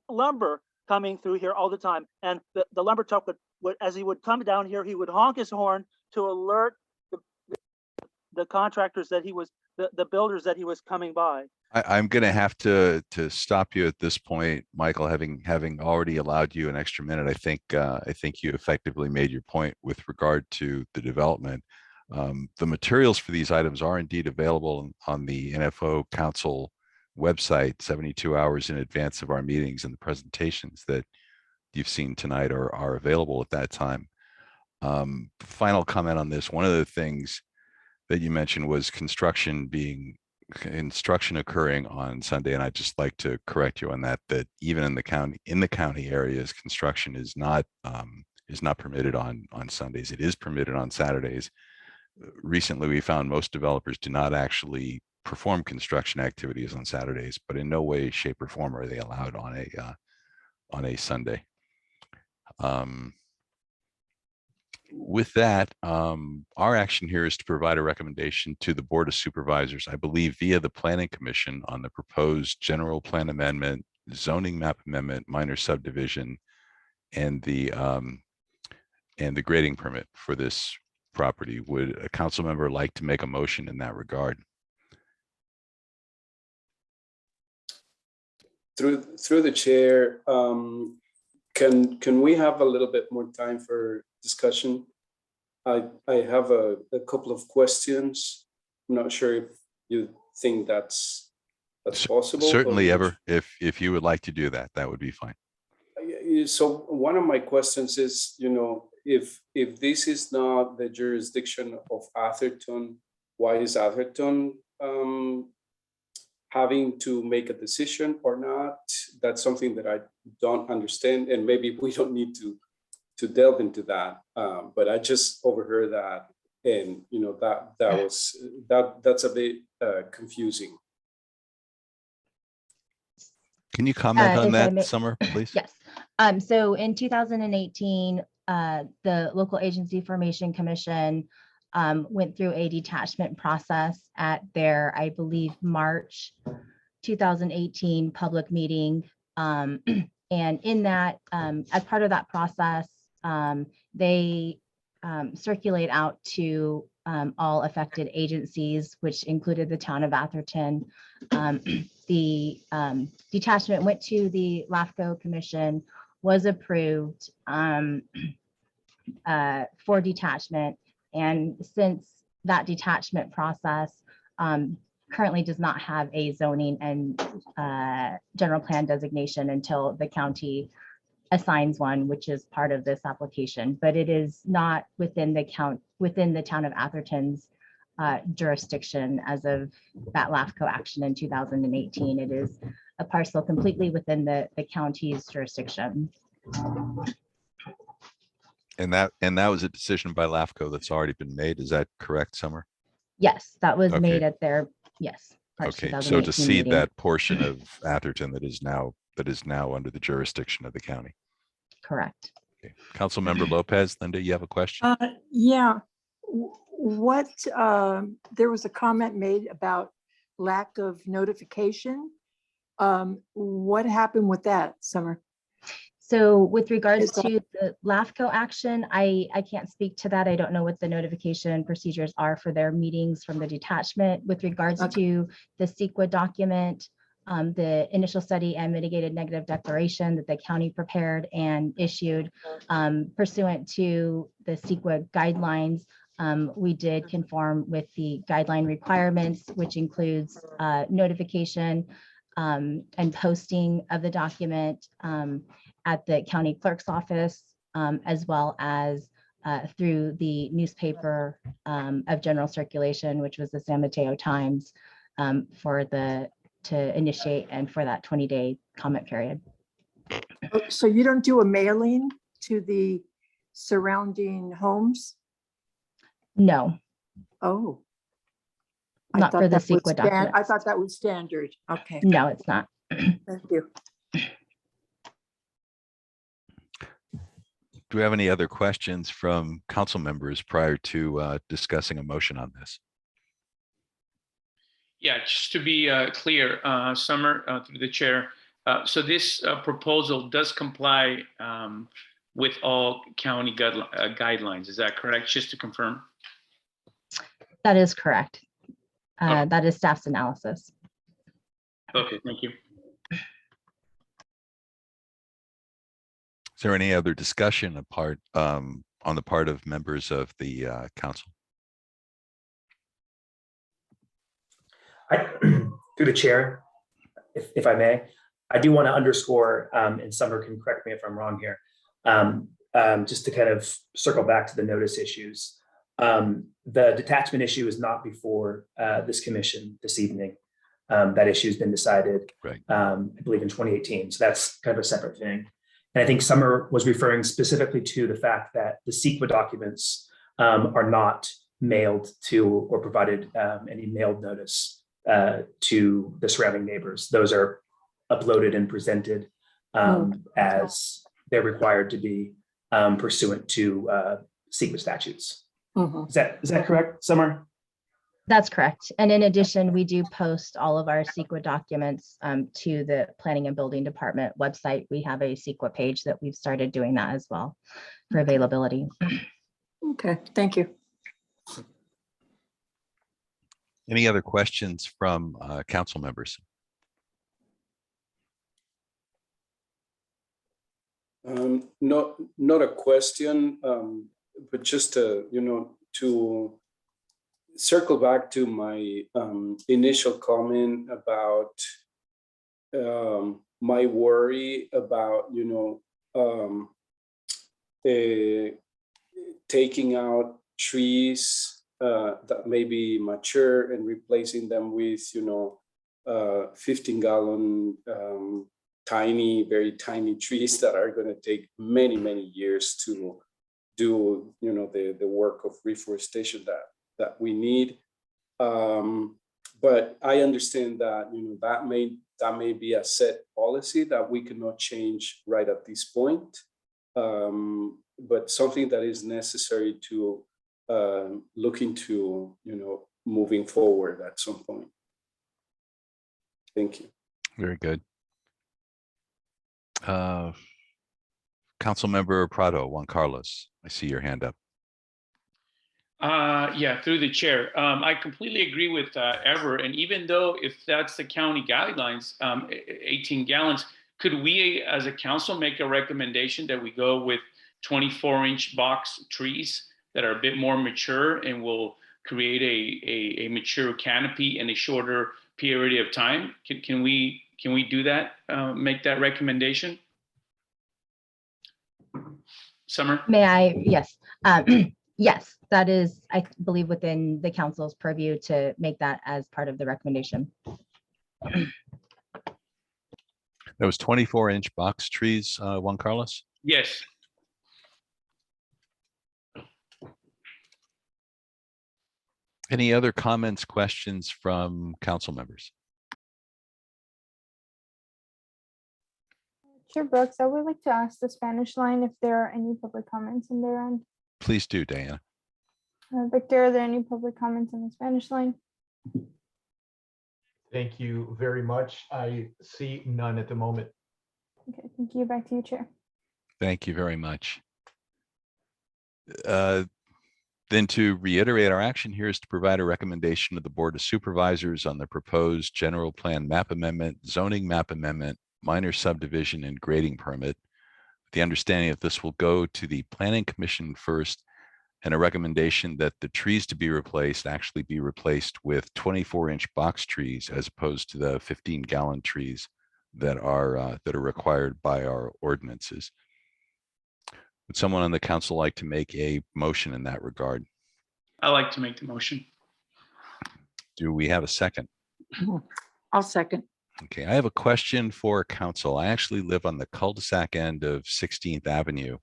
lumber coming through here all the time, and the lumber truck would, as he would come down here, he would honk his horn to alert the contractors that the builders that he was coming by. I'm going to have to stop you at this point, Michael, having already allowed you an extra minute. I think you effectively made your point with regard to the development. The materials for these items are indeed available on the NFO Council website 72 hours in advance of our meetings, and the presentations that you've seen tonight are available at that time. Final comment on this. One of the things that you mentioned was construction occurring on Sunday, and I'd just like to correct you on that even in the county areas, construction is not permitted on Sundays. It is permitted on Saturdays. Recently, we found most developers do not actually perform construction activities on Saturdays, but in no way, shape, or form are they allowed on a Sunday. With that, our action here is to provide a recommendation to the Board of Supervisors, I believe via the Planning Commission, on the proposed general plan amendment, zoning map amendment, minor subdivision, and the grading permit for this property. Would a council member like to make a motion in that regard? Through the chair, can we have a little bit more time for discussion? I have a couple of questions. I'm not sure if you think that's possible. Certainly, Ever, if you would like to do that, that would be fine. So one of my questions is, if this is not the jurisdiction of Atherton, why is Atherton having to make a decision or not? That's something that I don't understand, and maybe we don't need to delve into that. But I just overheard that, and that's a bit confusing. Can you comment on if I that, may- Summer, please? Yes. So in 2018, the Local Agency Formation Commission went through a detachment process at their, I believe, March 2018 public meeting. And in that, as part of that process, they circulate out to all affected agencies, which included the town of Atherton. The detachment went to the LAFCO Commission, was approved for detachment. And since that detachment process currently does not have a zoning and general plan designation until the county assigns one, which is part of this application, but it is not within the town of Atherton's jurisdiction as of that LAFCO action in 2018. It is a parcel completely within the county's jurisdiction. And that was a decision by LAFCO that's already been made. Is that correct, Summer? Yes, that was Okay. made at their, yes. March Okay, so to 2018 cede meeting. that portion of Atherton that is now under the jurisdiction of the county. Correct. Okay. Councilmember Lopez, Linda, you have a question? Yeah. What, there was a comment made about lack of notification. What happened with that, Summer? So with regards Is that- to the LAFCO action, I can't speak to that. I don't know what the notification procedures are for their meetings from the detachment. With regards to the CEQA document, the initial study and mitigated negative declaration that the county prepared and issued pursuant to the CEQA guidelines, we did conform with the guideline requirements, which includes notification and posting of the document at the county clerk's office, as well as through the newspaper of general circulation, which was the San Mateo Times, to initiate and for that 20-day comment period. So you don't do a mailing to the surrounding homes? No, Oh. not for the CEQA document. I thought that was standard. Okay, No, it's not. thank you. Do we have any other questions from council members prior to discussing a motion on this? Yeah, just to be clear, Summer, through the chair. So this proposal does comply with all county guidelines. Is that correct? Just to confirm. That is correct. That is staff's analysis. Okay, thank you. Is there any other discussion on the part of members of the council? Through the chair, if I may, I do want to underscore, and Summer can correct me if I'm wrong here, just to kind of circle back to the notice issues. The detachment issue is not before this commission this evening. That issue has been decided, right. I believe in 2018. So that's kind of a separate thing. And I think Summer was referring specifically to the fact that the CEQA documents are not mailed to or provided any mailed notice to the surrounding neighbors. Those are uploaded and presented as they're required to be pursuant to CEQA statutes. Is that correct, Summer? That's correct. And in addition, we do post all of our CEQA documents to the Planning and Building Department website. We have a CEQA page that we've started doing that as well for availability. Okay, thank you. Any other questions from council members? Not a question, but just to circle back to my initial comment about my worry about taking out trees that may be mature and replacing them with 15-gallon very tiny trees that are going to take many years to do the work of reforestation that we need. But I understand that that may be a set policy that we cannot change right at this point, but something that is necessary to look into moving forward at some point. Thank you. Very good. Councilmember Prado, Juan Carlos, I see your hand up. Yeah, through the chair. I completely agree with Ever. And even though if that's the county guidelines, 18 gallons, could we as a council make a recommendation that we go with 24-inch box trees that are a bit more mature and will create a mature canopy in a shorter period of time? Can we do that? Make that recommendation? Summer? May I? Yes. Yes, that is, I believe, within the council's purview to make that as part of the recommendation. That was 24-inch box trees, Juan Carlos? Yes. Any other comments, questions from council members? Chair Brooks, I would like to ask the Spanish line if there are any public comments in their end. Please do, Diana. Victor, are there any public comments on the Spanish line? Thank you very much. I see none at the moment. Okay, thank you. Back to you, Chair. Thank you very much. Then to reiterate, our action here is to provide a recommendation to the Board of Supervisors on the proposed general plan map amendment, zoning map amendment, minor subdivision and grading permit. The understanding that this will go to the Planning Commission first, and a recommendation that the trees to be replaced actually be replaced with 24-inch box trees as opposed to the 15-gallon trees that are required by our ordinances. Would someone on the council like to make a motion in that regard? I like to make the motion. Do we have a second? I'll second. Okay, I have a question for council. I actually live on the cul-de-sac end of 16th Avenue.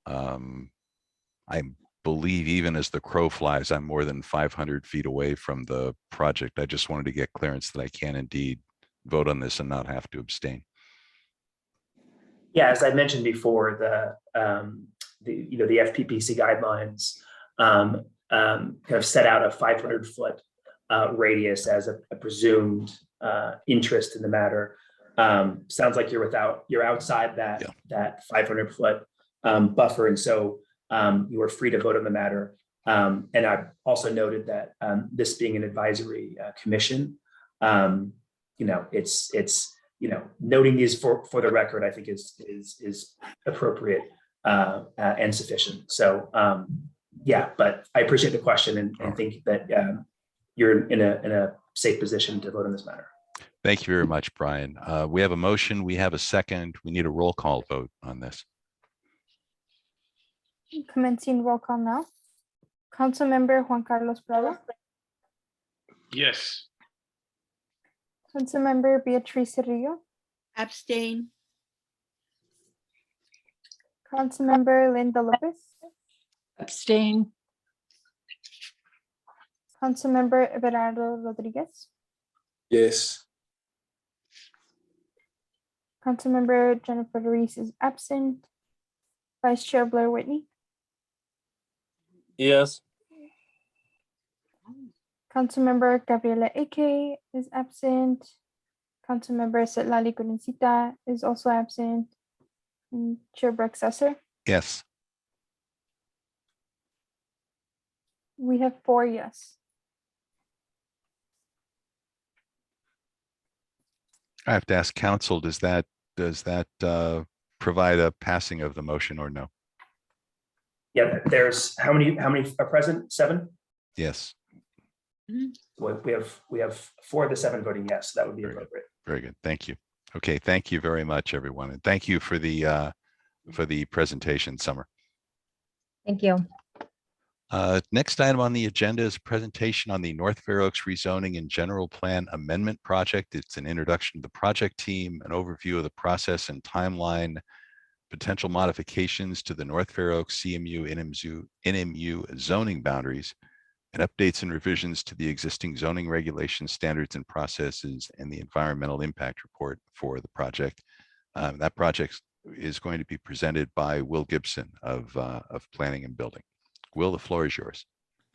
I believe even as the crow flies, I'm more than 500 feet away from the project. I just wanted to get clearance that I can indeed vote on this and not have to abstain. Yeah, as I mentioned before, the FPPC guidelines kind of set out a 500-foot radius as a presumed interest in the matter. Sounds like you're outside that 500-foot buffer, and so you are free to vote on the matter. And I also noted that this being an advisory commission, it's noting these for the record, I think is appropriate and sufficient. So yeah, but I appreciate the question and think that you're in a safe position to vote on this matter. Thank you very much, Brian. We have a motion. We have a second. We need a roll call vote on this. Commencing roll call now. Councilmember Juan Carlos Prado. Yes. Councilmember Beatriz Cerrillo. Abstain. Councilmember Linda Lopez. Abstain. Councilmember Everardo Rodriguez. Yes. Councilmember Jennifer Reese is absent. Vice Chair Blair Whitney. Yes. Councilmember Gabriela Ake is absent. Councilmember Setlali Gurencita is also absent. And Chair Brooks Sesser. Yes. We have 4 yes. I have to ask council, does that provide a passing of the motion or no? Yeah, there's how many are present? 7? Yes. Well, we have 4 of the 7 voting yes, so that would be appropriate. Very good. Thank you. Okay, thank you very much, everyone. And thank you for the presentation, Summer. Thank you. Next item on the agenda is a presentation on the North Fair Oaks rezoning and general plan amendment project. It's an introduction to the project team, an overview of the process and timeline, potential modifications to the North Fair Oaks CMU NMU zoning boundaries, and updates and revisions to the existing zoning regulations, standards and processes, and the environmental impact report for the project. That project is going to be presented by Will Gibson of Planning and Building. Will, the floor is yours.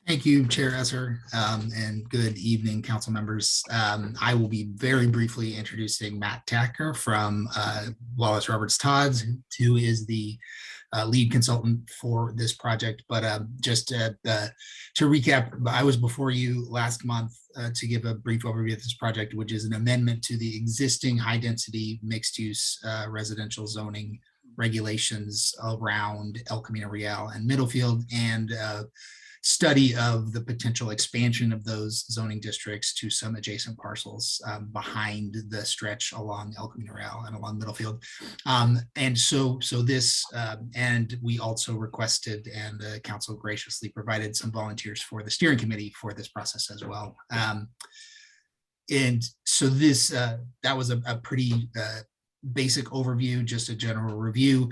Thank you, Chair Esser, and good evening, council members. I will be very briefly introducing Matt Tacker from Wallace Roberts Todd, who is the lead consultant for this project. But just to recap, I was before you last month to give a brief overview of this project, which is an amendment to the existing high-density mixed-use residential zoning regulations around El Camino Real and Middlefield, and study of the potential expansion of those zoning districts to some adjacent parcels behind the stretch along El Camino Real and along Middlefield. And so this, and we also requested, and the council graciously provided some volunteers for the steering committee for this process as well. And so this, that was a pretty basic overview, just a general review.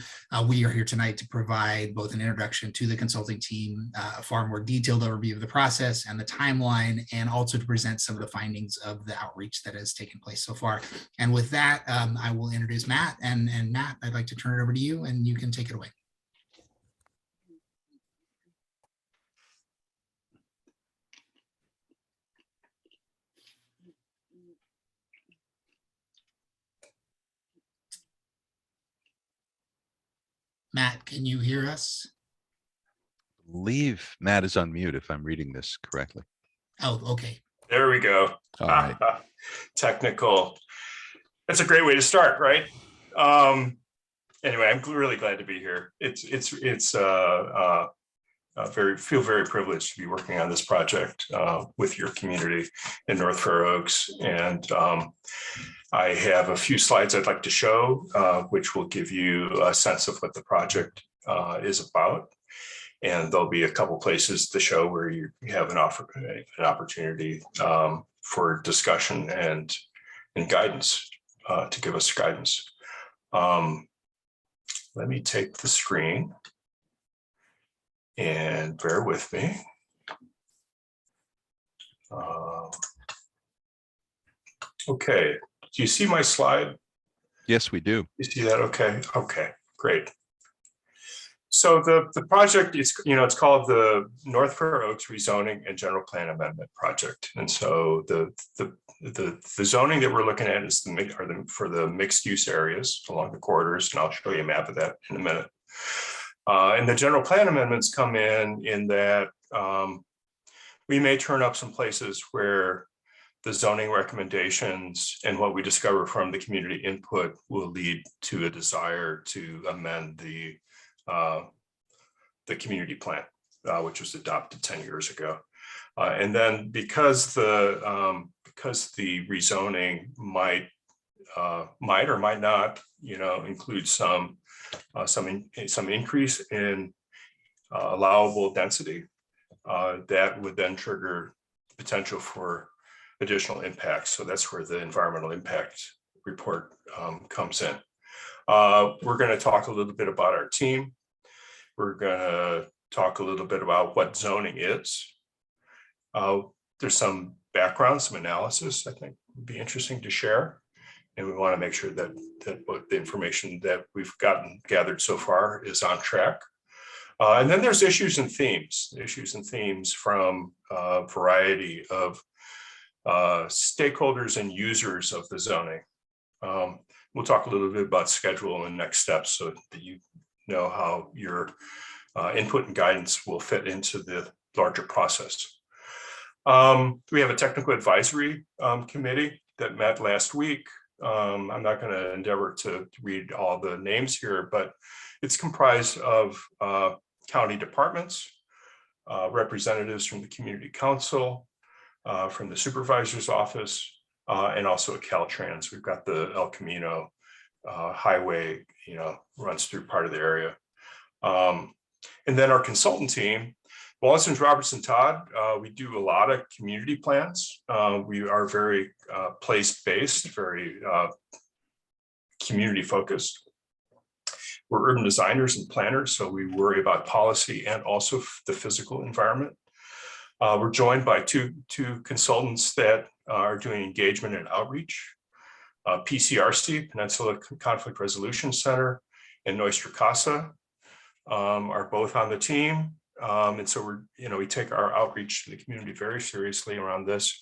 We are here tonight to provide both an introduction to the consulting team, a far more detailed overview of the process and the timeline, and also to present some of the findings of the outreach that has taken place so far. And with that, I will introduce Matt. And Matt, I'd like to turn it over to you, and you can take it away. Matt, can you hear us? I believe Matt is on mute if I'm reading this correctly. Oh, okay. There we go. All right. Technical. That's a great way to start, right? Anyway, I'm really glad to be here. Feel very privileged to be working on this project with your community in North Fair Oaks. And I have a few slides I'd like to show, which will give you a sense of what the project is about. And there'll be a couple places to show where you have an opportunity for discussion and guidance, to give us guidance. Let me take the screen and bear with me. Okay, do you see my slide? Yes, we do. You see that? Okay, okay, great. So the project is, it's called the North Fair Oaks Rezoning and General Plan Amendment Project. And so the zoning that we're looking at is for the mixed use areas along the corridors, and I'll show you a map of that in a minute. And the general plan amendments come in that we may turn up some places where the zoning recommendations and what we discover from the community input will lead to a desire to amend the community plan, which was adopted 10 years ago. And then because the rezoning might or might not, include some increase in allowable density, that would then trigger potential for additional impacts. So that's where the environmental impact report comes in. We're going to talk a little bit about our team. We're going to talk a little bit about what zoning is. There's some background, some analysis I think would be interesting to share. And we want to make sure that the information that we've gathered so far is on track. And then there's issues and themes from a variety of stakeholders and users of the zoning. We'll talk a little bit about schedule and next steps so that you know how your input and guidance will fit into the larger process. We have a technical advisory committee that met last week. I'm not going to endeavor to read all the names here, but it's comprised of county departments, representatives from the community council, from the supervisor's office, and also a Caltrans. We've got the El Camino highway, runs through part of the area. And then our consultant team, Wallace & Robertson Todd, we do a lot of community plans. We are very place-based, very community-focused. We're urban designers and planners, so we worry about policy and also the physical environment. We're joined by two consultants that are doing engagement and outreach. PCRC, Peninsula Conflict Resolution Center, and Nostra Casa are both on the team. And so we take our outreach to the community very seriously around this,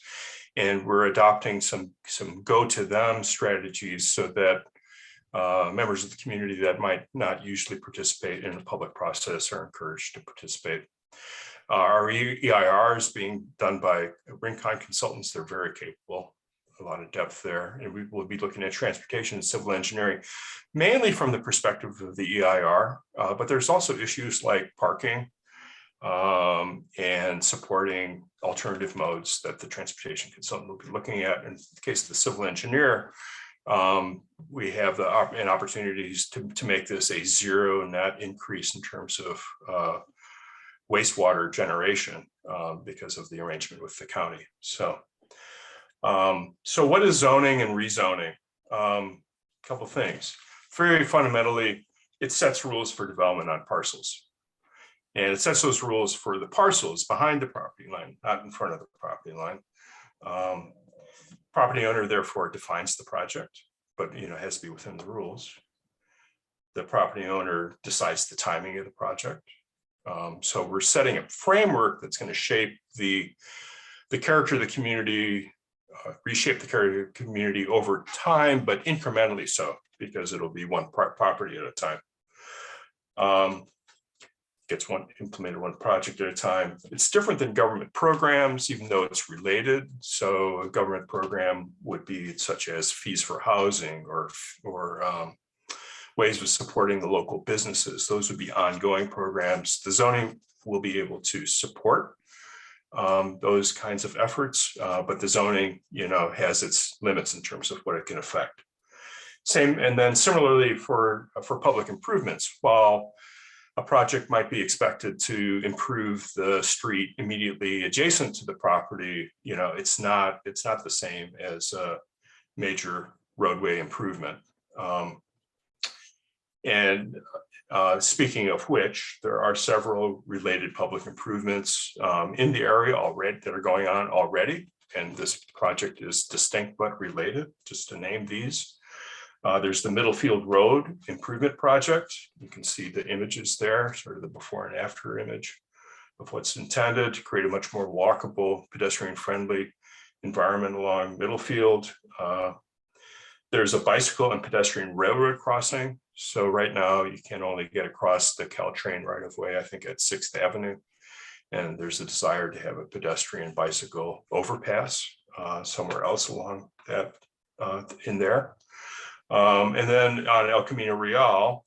and we're adopting some go to them strategies so that members of the community that might not usually participate in a public process are encouraged to participate. Our EIR is being done by Rincon consultants. They're very capable, a lot of depth there. And we will be looking at transportation and civil engineering, mainly from the perspective of the EIR, but there's also issues like parking and supporting alternative modes that the transportation consultant will be looking at. In the case of the civil engineer, we have an opportunities to make this a zero net increase in terms of wastewater generation because of the arrangement with the county. So what is zoning and rezoning? couple things. Very fundamentally, it sets rules for development on parcels. And it sets those rules for the parcels behind the property line, not in front of the property line. Property owner therefore defines the project, but it has to be within the rules. The property owner decides the timing of the project. So we're setting a framework that's going to shape the character of the community, reshape the character of the community over time, but incrementally so, because it'll be one property at a time. Gets implemented one project at a time. It's different than government programs, even though it's related. So a government program would be such as fees for housing or ways of supporting the local businesses. Those would be ongoing programs. The zoning will be able to support those kinds of efforts, but the zoning, has its limits in terms of what it can affect. Same, and then similarly for public improvements, while a project might be expected to improve the street immediately adjacent to the property, it's not the same as a major roadway improvement. Speaking of which, there are several related public improvements in the area already that are going on already, and this project is distinct but related, just to name these. There's the Middlefield Road Improvement Project. You can see the images there, sort of the before and after image of what's intended to create a much more walkable, pedestrian-friendly environment along Middlefield. There's a bicycle and pedestrian railroad crossing. So right now you can only get across the Caltrain right of way, I think at 6th Avenue. And there's a desire to have a pedestrian bicycle overpass somewhere else along that in there. And then on El Camino Real,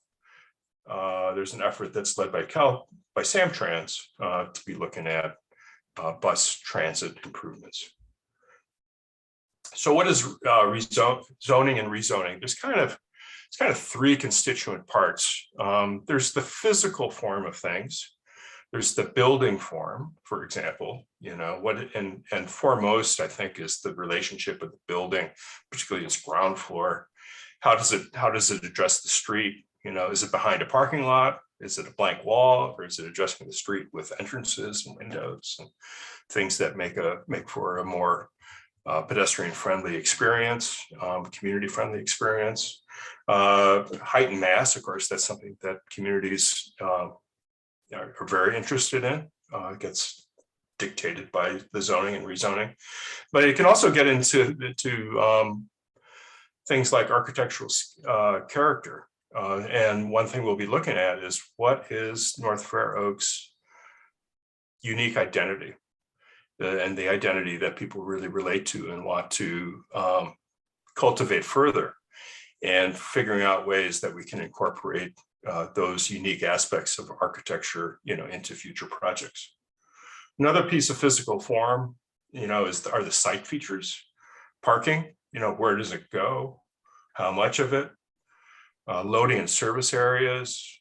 there's an effort that's led by Samtrans to be looking at bus transit improvements. So what is zoning and rezoning? It's kind of three constituent parts. There's the physical form of things. There's the building form, for example, and foremost, I think, is the relationship of the building, particularly its ground floor. How does it address the street? Is it behind a parking lot? Is it a blank wall, or is it addressing the street with entrances and windows and things that make for a more pedestrian-friendly experience, community-friendly experience? Height and mass, of course, that's something that communities are very interested in. It gets dictated by the zoning and rezoning, but it can also get into things like architectural character. And one thing we'll be looking at is, what is North Fair Oaks' unique identity, and the identity that people really relate to and want to cultivate further, and figuring out ways that we can incorporate those unique aspects of architecture, into future projects. Another piece of physical form, are the site features. Parking, where does it go? How much of it? Loading and service areas,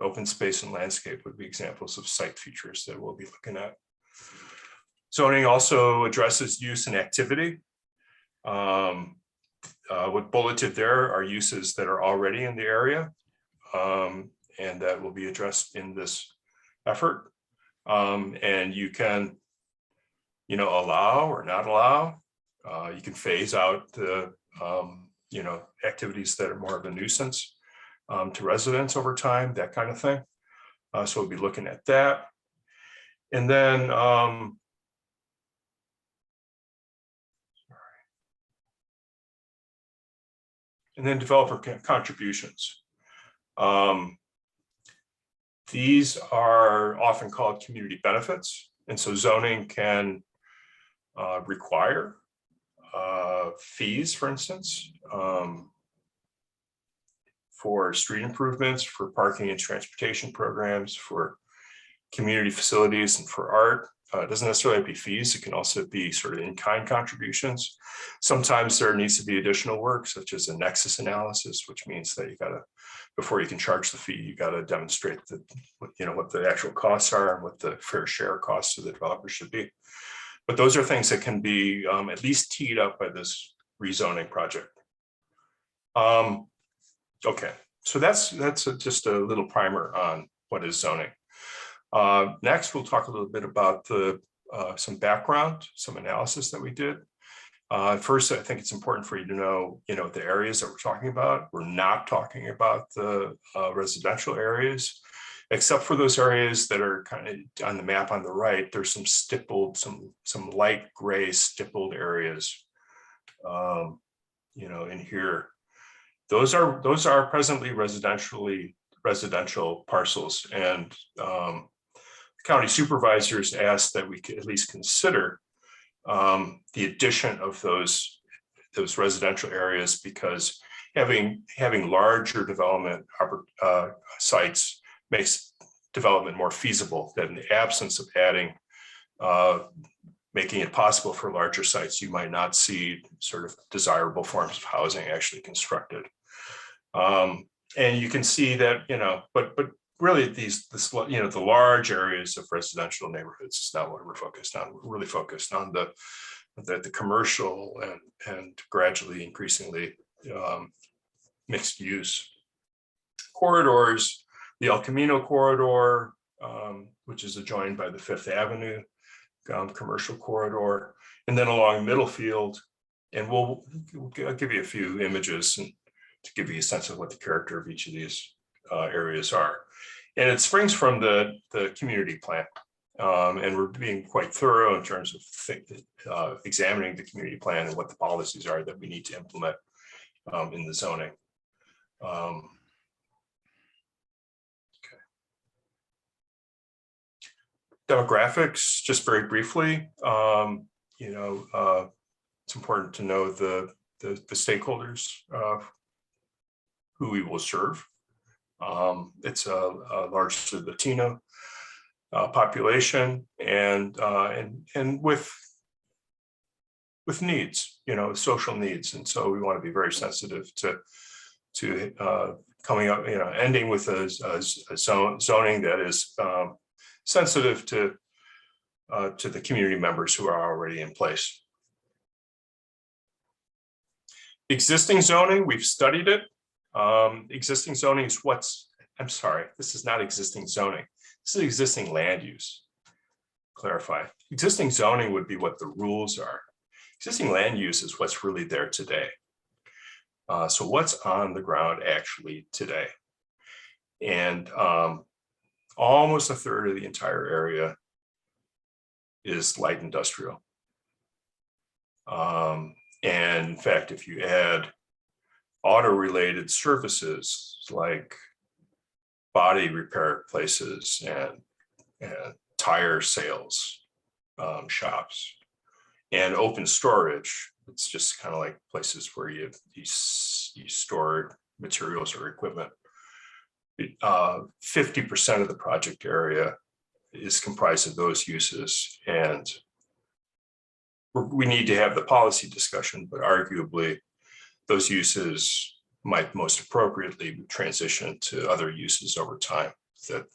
open space and landscape would be examples of site features that we'll be looking at. Zoning also addresses use and activity. What bulleted there are uses that are already in the area, and that will be addressed in this effort. And you can, allow or not allow. You can phase out the, activities that are more of a nuisance to residents over time, that kind of thing. So we'll be looking at that. And then, developer contributions. These are often called community benefits. And so zoning can require fees, for instance, for street improvements, for parking and transportation programs, for community facilities, and for art. It doesn't necessarily have to be fees. It can also be sort of in-kind contributions. Sometimes there needs to be additional work, such as a nexus analysis, which means that you gotta, before you can charge the fee, you gotta demonstrate that, what the actual costs are and what the fair share costs of the developer should be. But those are things that can be at least teed up by this rezoning project. Okay, so that's just a little primer on what is zoning. Next, we'll talk a little bit about some background, some analysis that we did. First, I think it's important for you to know, the areas that we're talking about. We're not talking about the residential areas, except for those areas that are kind of on the map on the right. There's some stippled, some light gray stippled areas, in here. Those are presently residential parcels, and county supervisors asked that we could at least consider the addition of those residential areas, because having larger development sites makes development more feasible. That in the absence of making it possible for larger sites, you might not see sort of desirable forms of housing actually constructed. And you can see that, but really the large areas of residential neighborhoods is not what we're focused on. We're really focused on the commercial and gradually increasingly mixed use corridors. The El Camino corridor, which is adjoined by the Fifth Avenue commercial corridor, and then along Middlefield. And I'll give you a few images and to give you a sense of what the character of each of these areas are. And it springs from the community plan. And we're being quite thorough in terms of examining the community plan and what the policies are that we need to implement in the zoning. Demographics, just very briefly, it's important to know the stakeholders who we will serve. It's a largely Latino population, and with needs, social needs, and so we want to be very sensitive to coming up, ending with a zoning that is sensitive to the community members who are already in place. Existing zoning, we've studied it. Existing zoning is this is not existing zoning. This is existing land use. Clarify. Existing zoning would be what the rules are. Existing land use is what's really there today. So what's on the ground actually today? And almost a third of the entire area is light industrial. And in fact, if you add auto-related services like body repair places and tire sales shops and open storage, it's just kind of like places where you store materials or equipment. 50% of the project area is comprised of those uses, and we need to have the policy discussion, but arguably those uses might most appropriately transition to other uses over time, that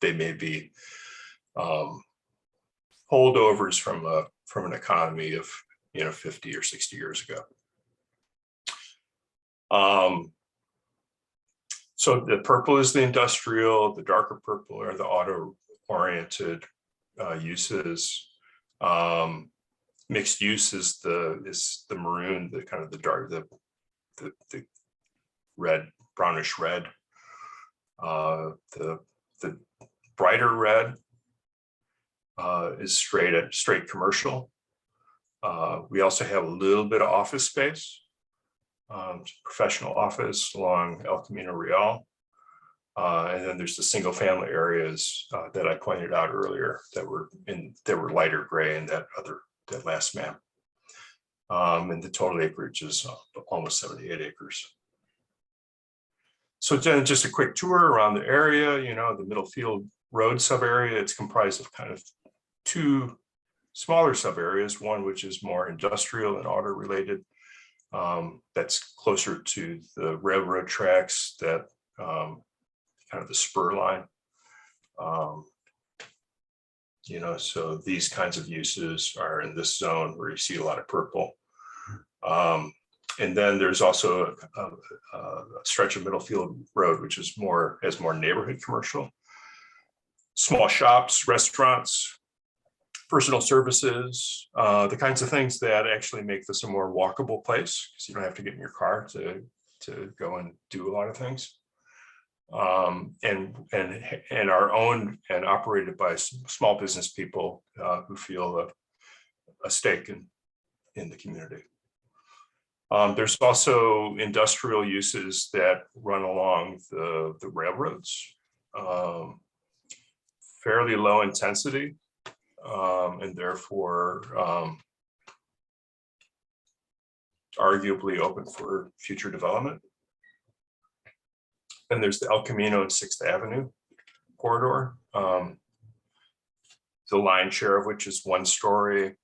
they may be holdovers from an economy of 50 or 60 years ago. So the purple is the industrial, the darker purple are the auto-oriented uses. Mixed use is the maroon, the kind of the dark, the red, brownish red. The brighter red is straight commercial. We also have a little bit of office space. Professional office along El Camino Real. And then there's the single family areas that I pointed out earlier that were lighter gray in that last map. And the total acreage is almost 78 acres. So then just a quick tour around the area, the Middlefield Road sub area. It's comprised of kind of two smaller sub areas, one which is more industrial and auto related. That's closer to the railroad tracks, that kind of the spur line. So these kinds of uses are in this zone where you see a lot of purple. And then there's also a stretch of Middlefield Road, which is has more neighborhood commercial. Small shops, restaurants, personal services, the kinds of things that actually make this a more walkable place, because you don't have to get in your car to go and do a lot of things. And are owned and operated by small business people who feel a stake in the community. There's also industrial uses that run along the railroads, fairly low intensity, and therefore arguably open for future development. And there's the El Camino and 6th Avenue corridor, the lion's share of which is 1 story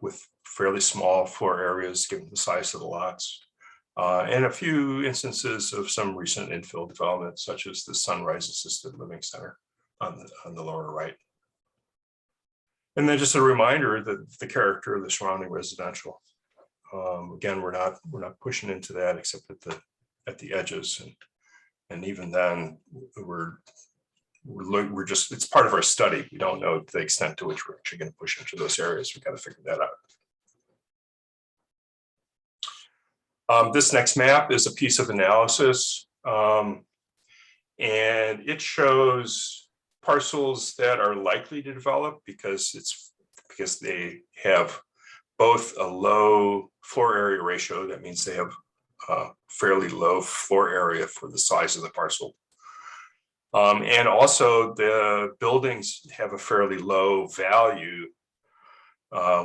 with fairly small floor areas given the size of the lots. And a few instances of some recent infill development, such as the Sunrise Assisted Living Center on the lower right. And then just a reminder that the character of the surrounding residential. Again, we're not pushing into that except at the edges, and even then we're just, it's part of our study. We don't know the extent to which we're actually going to push into those areas. We've got to figure that out. This next map is a piece of analysis, and it shows parcels that are likely to develop because they have both a low floor area ratio. That means they have fairly low floor area for the size of the parcel. And also the buildings have a fairly low value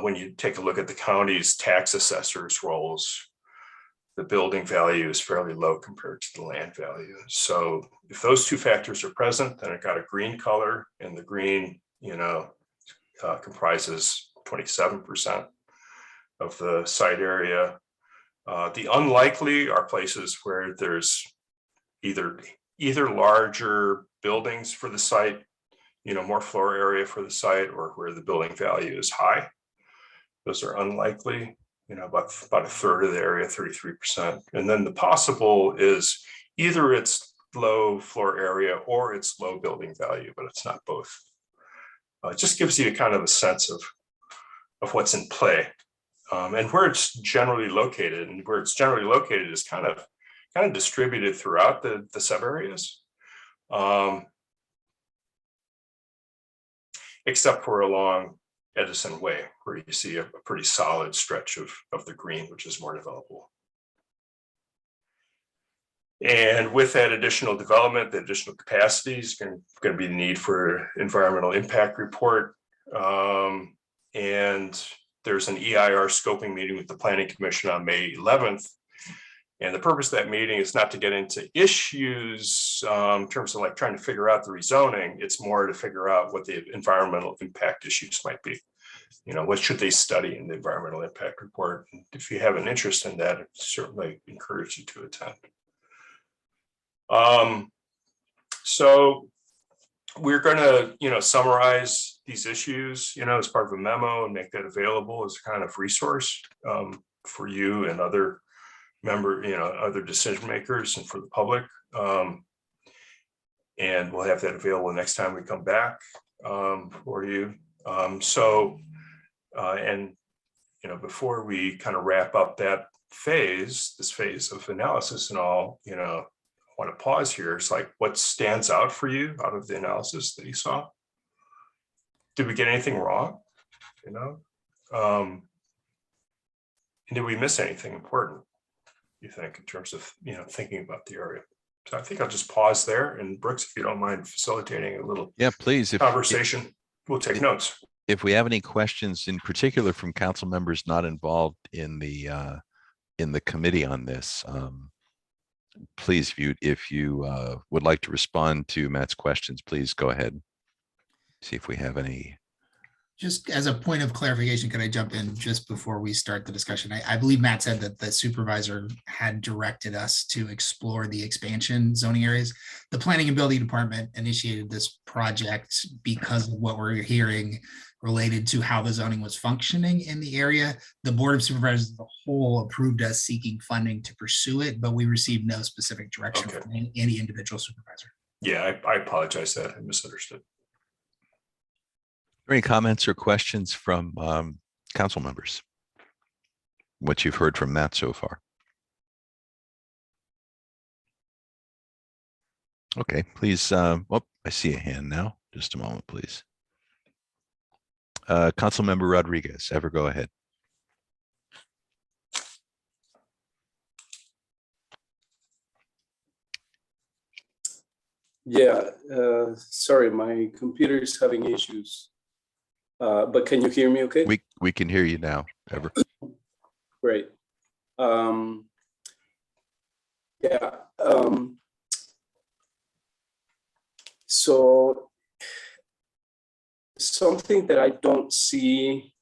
when you take a look at the county's tax assessors rolls. The building value is fairly low compared to the land value. So if those 2 factors are present, then it got a green color, and the green, comprises 27% of the site area. The unlikely are places where there's either larger buildings for the site, more floor area for the site, or where the building value is high. Those are unlikely. About a third of the area, 33%. And then the possible is either it's low floor area or it's low building value, but it's not both. It just gives you kind of a sense of what's in play and where it's generally located. And where it's generally located is kind of distributed throughout the sub areas, except for along Edison Way, where you see a pretty solid stretch of the green, which is more developable. And with that additional development, the additional capacity is going to be the need for environmental impact report. And there's an EIR scoping meeting with the Planning Commission on May 11th. And the purpose of that meeting is not to get into issues in terms of like trying to figure out the rezoning. It's more to figure out what the environmental impact issues might be. What should they study in the environmental impact report? And if you have an interest in that, I certainly encourage you to attend. So we're going to, summarize these issues, as part of a memo and make that available as a kind of resource for you and other other decision makers and for the public. And we'll have that available next time we come back for you. Before we kind of wrap up this phase of analysis and all, I want to pause here. It's like, what stands out for you out of the analysis that you saw? Did we get anything wrong? And did we miss anything important, you think, in terms of, thinking about the area? So I think I'll just pause there. And Brooks, if you don't mind facilitating a little please, conversation, we'll take notes. If we have any questions in particular from council members not involved in the committee on this, please, if you would like to respond to Matt's questions, please go ahead. See if we have any Just as a point of clarification, could I jump in just before we start the discussion? I believe Matt said that the supervisor had directed us to explore the expansion zoning areas. The Planning and Building Department initiated this project because of what we're hearing related to how the zoning was functioning in the area. The Board of Supervisors as a whole approved us seeking funding to pursue it, but we received no specific direction from any individual supervisor. Yeah, I apologize that I misunderstood. Any comments or questions from council members? What you've heard from Matt so far? Okay, please. Oh, I see a hand now. Just a moment, please. Councilmember Rodriguez, ever go ahead. Yeah, sorry, my computer is having issues. But can you hear me okay? We can hear you now, Ever. Great. Yeah. So something that I don't see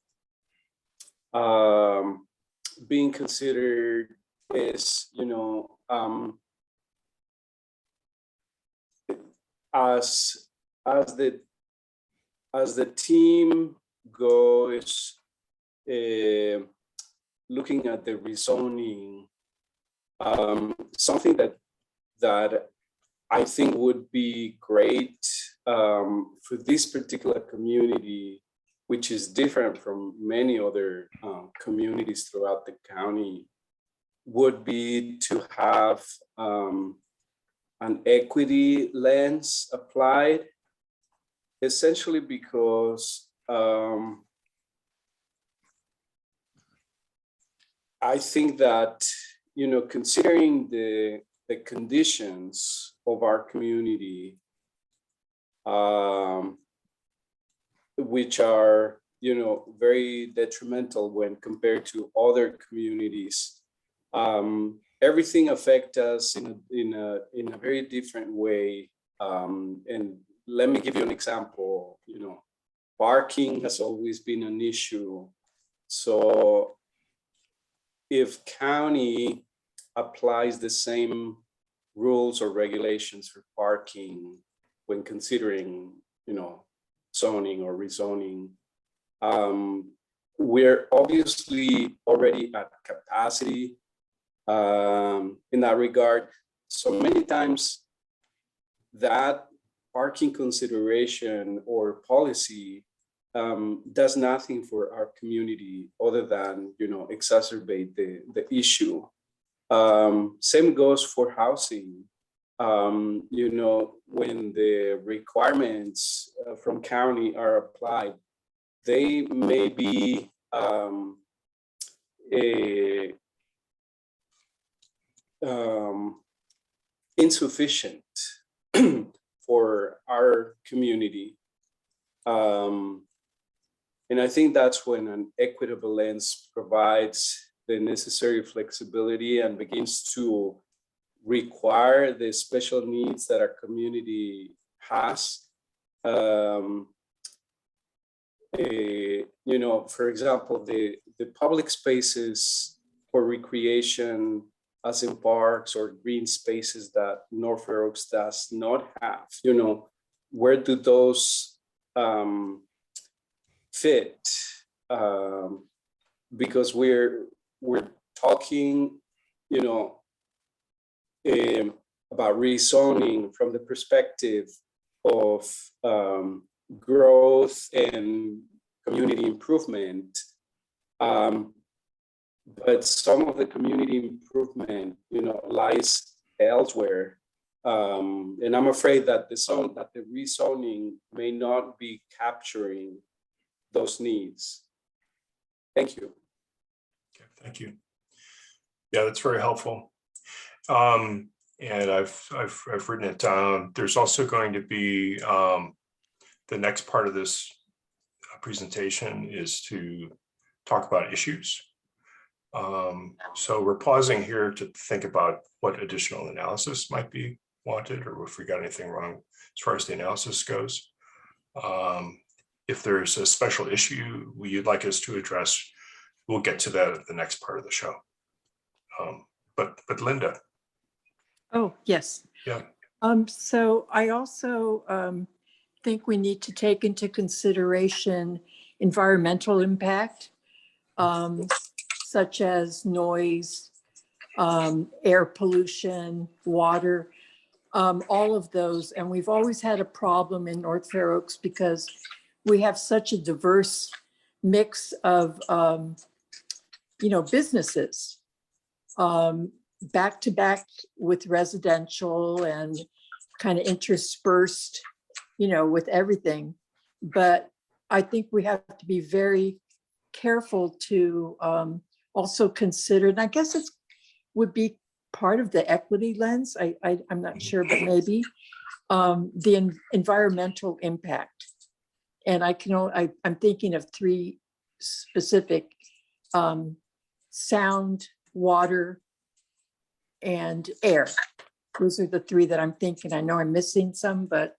being considered is, as the team goes looking at the rezoning, something that I think would be great for this particular community, which is different from many other communities throughout the county, would be to have an equity lens applied, essentially because I think that, considering the conditions of our community, which are, very detrimental when compared to other communities, everything affects us in a very different way. And let me give you an example. Parking has always been an issue. So if county applies the same rules or regulations for parking when considering, zoning or rezoning, we're obviously already at capacity in that regard. So many times that parking consideration or policy does nothing for our community other than, exacerbate the issue. Same goes for housing. When the requirements from county are applied, they may be insufficient for our community. And I think that's when an equitable lens provides the necessary flexibility and begins to require the special needs that our community has. For example, the public spaces for recreation, as in parks or green spaces that North Fair Oaks does not have, where do those fit? Because we're talking, about rezoning from the perspective of growth and community improvement. But some of the community improvement, lies elsewhere. And I'm afraid that the rezoning may not be capturing those needs. Thank you. Okay, thank you. Yeah, that's very helpful. And I've written it down. There's also going to be the next part of this presentation is to talk about issues. So we're pausing here to think about what additional analysis might be wanted, or if we got anything wrong as far as the analysis goes. if there's a special issue you'd like us to address, we'll get to that at the next part of the show. But Linda. Oh, yes. Yeah. So I also think we need to take into consideration environmental impact, such as noise, air pollution, water, all of those. And we've always had a problem in North Fair Oaks because we have such a diverse mix of, businesses, back to back with residential and kind of interspersed, with everything. But I think we have to be very careful to also consider, and I guess it would be part of the equity lens. I'm not sure, but maybe the environmental impact. And I'm thinking of three specific: sound, water, and air. Those are the three that I'm thinking. I know I'm missing some, but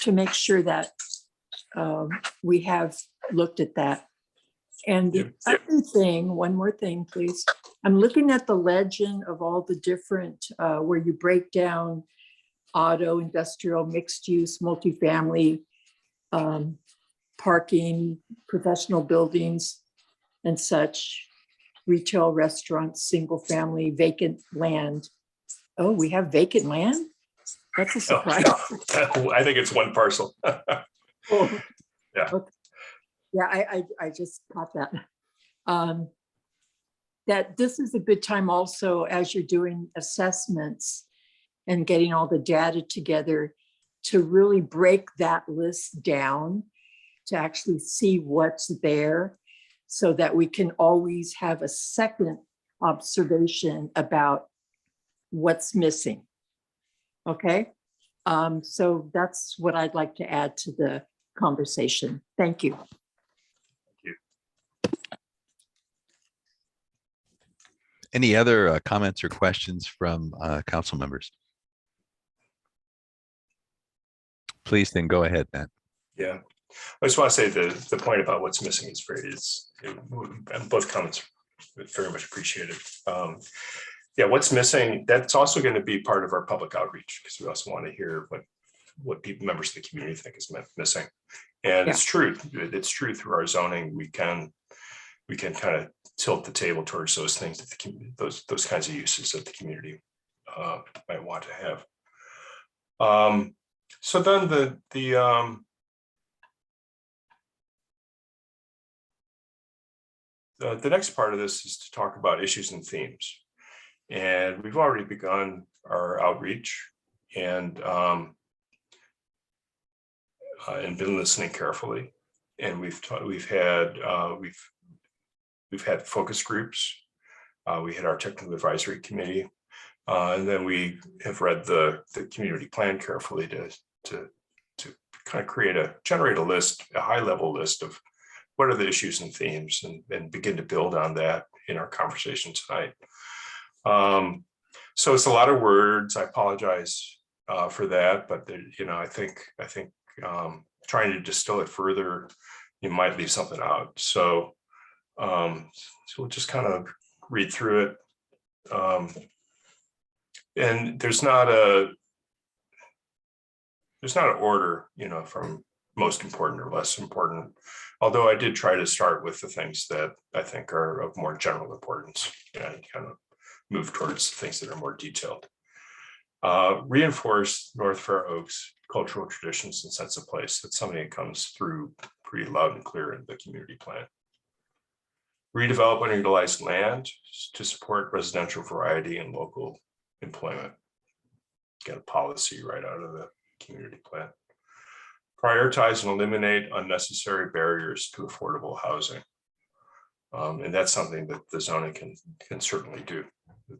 to make sure that we have looked at that. And the other thing, one more thing, please. I'm looking at the legend of all the different, where you break down auto, industrial, mixed use, multifamily, parking, professional buildings and such, retail, restaurants, single family, vacant land. Oh, we have vacant land? That's a surprise. I think it's one parcel. Oh, yeah. Okay. Yeah, I just caught that. That this is a good time also, as you're doing assessments and getting all the data together, to really break that list down, to actually see what's there, so that we can always have a second observation about what's missing. Okay, so that's what I'd like to add to the conversation. Thank you. Any other comments or questions from council members? Please then go ahead, Matt. Yeah, I just want to say the point about what's missing is both comments very much appreciated. Yeah, what's missing, that's also going to be part of our public outreach, because we also want to hear what members of the community think is missing. And yeah. It's true through our zoning, we can kind of tilt the table towards those things that those kinds of uses that the community might want to have. So then the next part of this is to talk about issues and themes. And we've already begun our outreach and been listening carefully. And we've had focus groups. We had our technical advisory committee, and then we have read the community plan carefully to kind of generate a list, a high level list of what are the issues and themes, and begin to build on that in our conversation tonight. So it's a lot of words. I apologize for that, but I think trying to distill it further, you might leave something out. So we'll just kind of read through it. And there's not an order, from most important or less important. Although I did try to start with the things that I think are of more general importance, and kind of move towards things that are more detailed. Reinforce North Fair Oaks cultural traditions and sense of place. That's something that comes through pretty loud and clear in the community plan. Redevelop underutilized land to support residential variety and local employment. Get a policy right out of the community plan. Prioritize and eliminate unnecessary barriers to affordable housing. And that's something that the zoning can certainly do.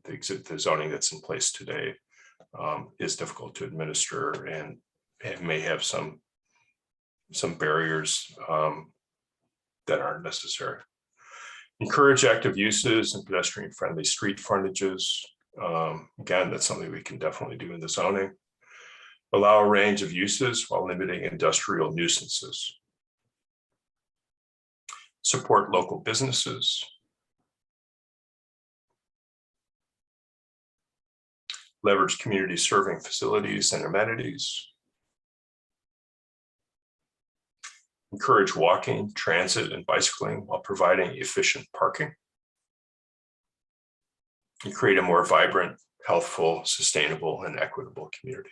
The zoning that's in place today is difficult to administer, and it may have some barriers that aren't necessary. Encourage active uses and pedestrian friendly street frontages. Again, that's something we can definitely do in the zoning. Allow a range of uses while limiting industrial nuisances. support local businesses, leverage community serving facilities and amenities, encourage walking, transit, and bicycling while providing efficient parking, and create a more vibrant, healthful, sustainable, and equitable community.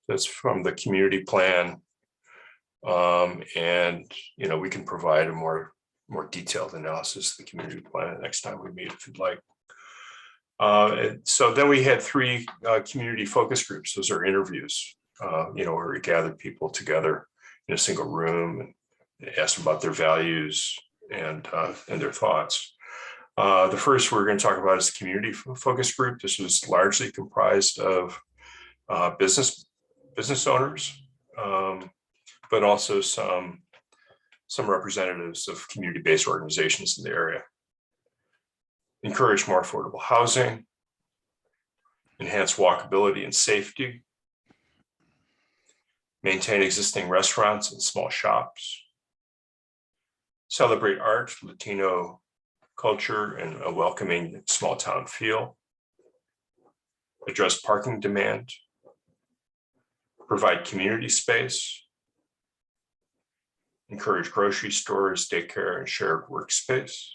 That's from the community plan. And we can provide a more detailed analysis of the community plan next time we meet if you'd like. So then we had 3 community focus groups. Those are interviews, where we gathered people together in a single room and asked them about their values and their thoughts. The first we're going to talk about is the community focus group. This was largely comprised of business owners, but also some representatives of community-based organizations in the area. Encourage more affordable housing, enhance walkability and safety, maintain existing restaurants and small shops, celebrate art, Latino culture, and a welcoming small town feel, address parking demand, provide community space, encourage grocery stores, daycare, and shared workspace,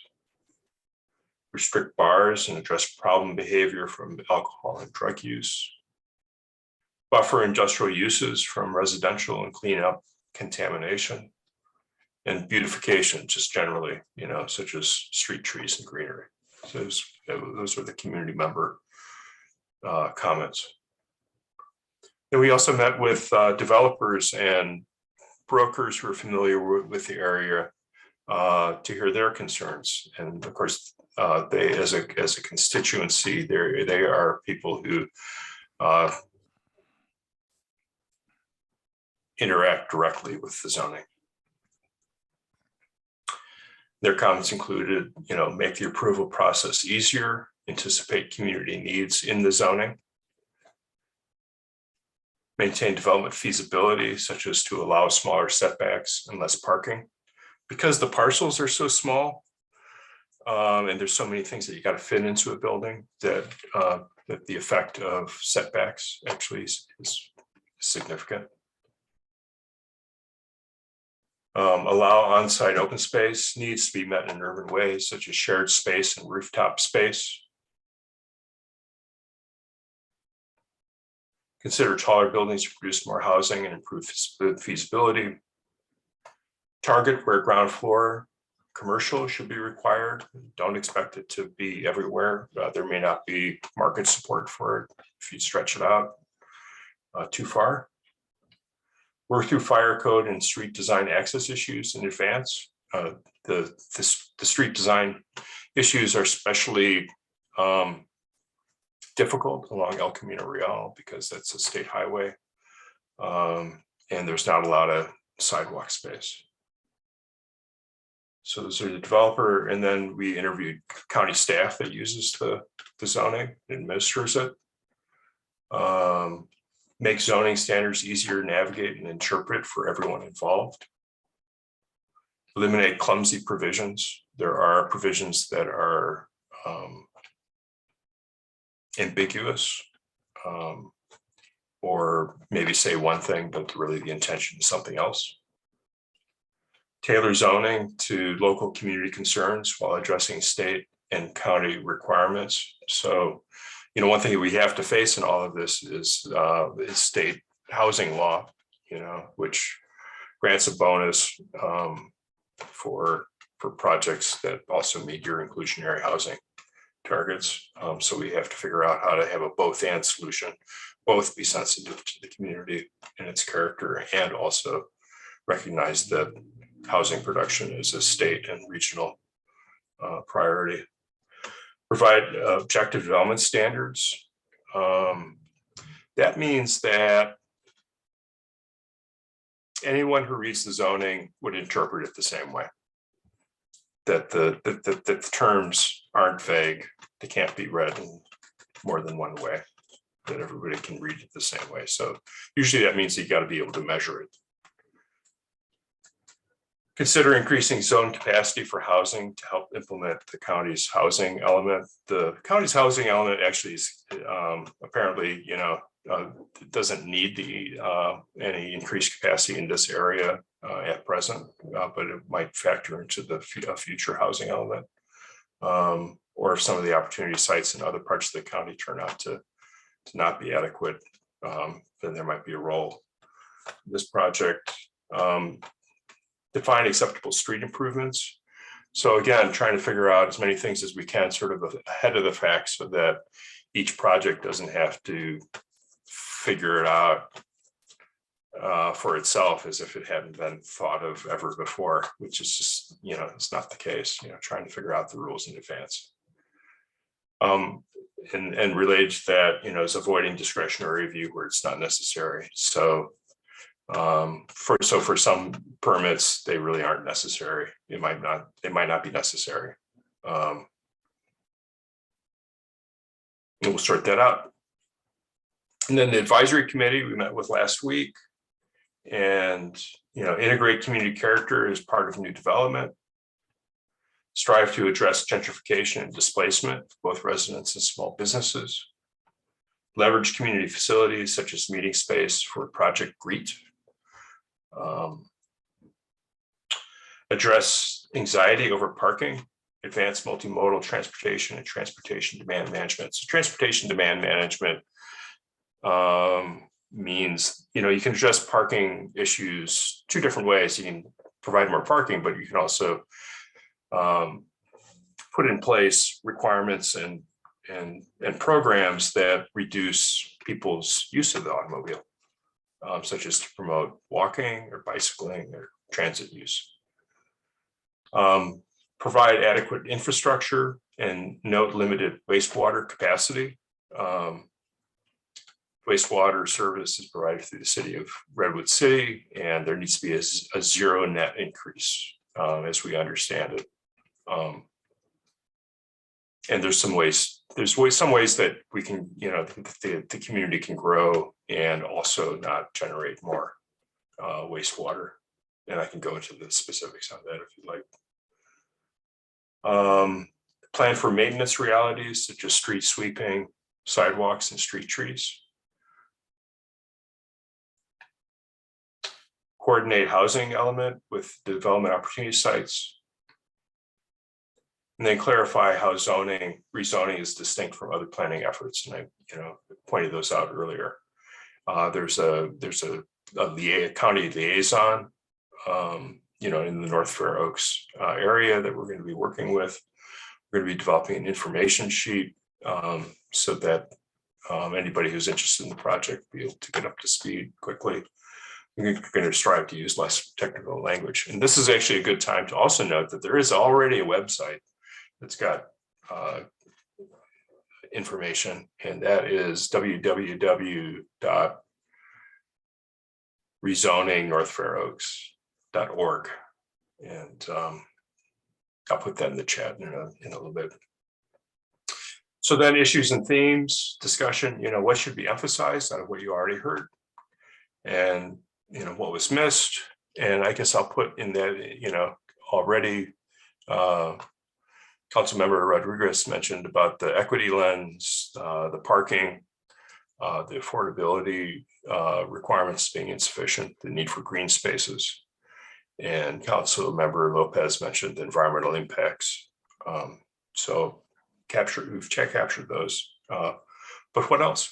restrict bars and address problem behavior from alcohol and drug use, buffer industrial uses from residential and clean up contamination, and beautification just generally, such as street trees and greenery. So those are the community member comments. Then we also met with developers and brokers who are familiar with the area to hear their concerns. And of course, they, as a constituency, they are people who interact directly with the zoning. Their comments included, make the approval process easier, anticipate community needs in the zoning, maintain development feasibility, such as to allow smaller setbacks and less parking. Because the parcels are so small, and there's so many things that you got to fit into a building, that the effect of setbacks actually is significant. Allow on-site open space needs to be met in urban ways, such as shared space and rooftop space. Consider taller buildings to produce more housing and improve feasibility. Target where ground floor commercial should be required. Don't expect it to be everywhere. There may not be market support for it if you stretch it out too far. Work through fire code and street design access issues in advance. The street design issues are especially difficult along El Camino Real because that's a state highway, and there's not a lot of sidewalk space. So those are the developer, and then we interviewed county staff that uses the zoning, administers it. Make zoning standards easier to navigate and interpret for everyone involved. Eliminate clumsy provisions. There are provisions that are ambiguous, or maybe say one thing, but really the intention is something else. Tailor zoning to local community concerns while addressing state and county requirements. So, one thing that we have to face in all of this is state housing law, which grants a bonus for projects that also meet your inclusionary housing targets. So we have to figure out how to have a both-and solution, both be sensitive to the community and its character, and also recognize that housing production is a state and regional priority. Provide objective development standards. That means that anyone who reads the zoning would interpret it the same way. That the terms aren't vague. They can't be read in more than one way. That everybody can read it the same way. So usually that means you got to be able to measure it. Consider increasing zone capacity for housing to help implement the county's housing element. The county's housing element actually is apparently, doesn't need any increased capacity in this area at present, but it might factor into the future housing element. Or if some of the opportunity sites in other parts of the county turn out to not be adequate, then there might be a role in this project. Define acceptable street improvements. So again, trying to figure out as many things as we can sort of ahead of the fact so that each project doesn't have to figure it out for itself as if it hadn't been thought of ever before, which is just, it's not the case, trying to figure out the rules in advance. And related to that, is avoiding discretionary review where it's not necessary. So for some permits, they really aren't necessary. They might not be necessary. And we'll sort that out. And then the advisory committee we met with last week, and integrate community character as part of new development. Strive to address gentrification and displacement for both residents and small businesses. Leverage community facilities such as meeting space for Project GREET. Address anxiety over parking, advance multimodal transportation and transportation demand management. So transportation demand management means, you can address parking issues two different ways. You can provide more parking, but you can also put in place requirements and programs that reduce people's use of the automobile, such as to promote walking or bicycling or transit use. Provide adequate infrastructure and note limited wastewater capacity. Wastewater service is provided through the city of Redwood City, and there needs to be a zero net increase as we understand it. And there's some ways that we can, the community can grow and also not generate more wastewater. And I can go into the specifics on that if you'd like. Plan for maintenance realities such as street sweeping, sidewalks, and street trees. Coordinate housing element with the development opportunity sites. And then clarify how rezoning is distinct from other planning efforts. And I, pointed those out earlier. There's a county liaison, in the North Fair Oaks area that we're going to be working with. We're going to be developing an information sheet so that anybody who's interested in the project will be able to get up to speed quickly. We're going to strive to use less technical language. And this is actually a good time to also note that there is already a website that's got information, and that is www.rezoningnorthfairoaks.org. And I'll put that in the chat in a little bit. So then issues and themes, discussion, what should be emphasized out of what you already heard, and what was missed. And I guess I'll put in that, already Councilmember Rodriguez mentioned about the equity lens, the parking, the affordability requirements being insufficient, the need for green spaces. And Councilmember Lopez mentioned the environmental impacts. So we've captured those. But what else?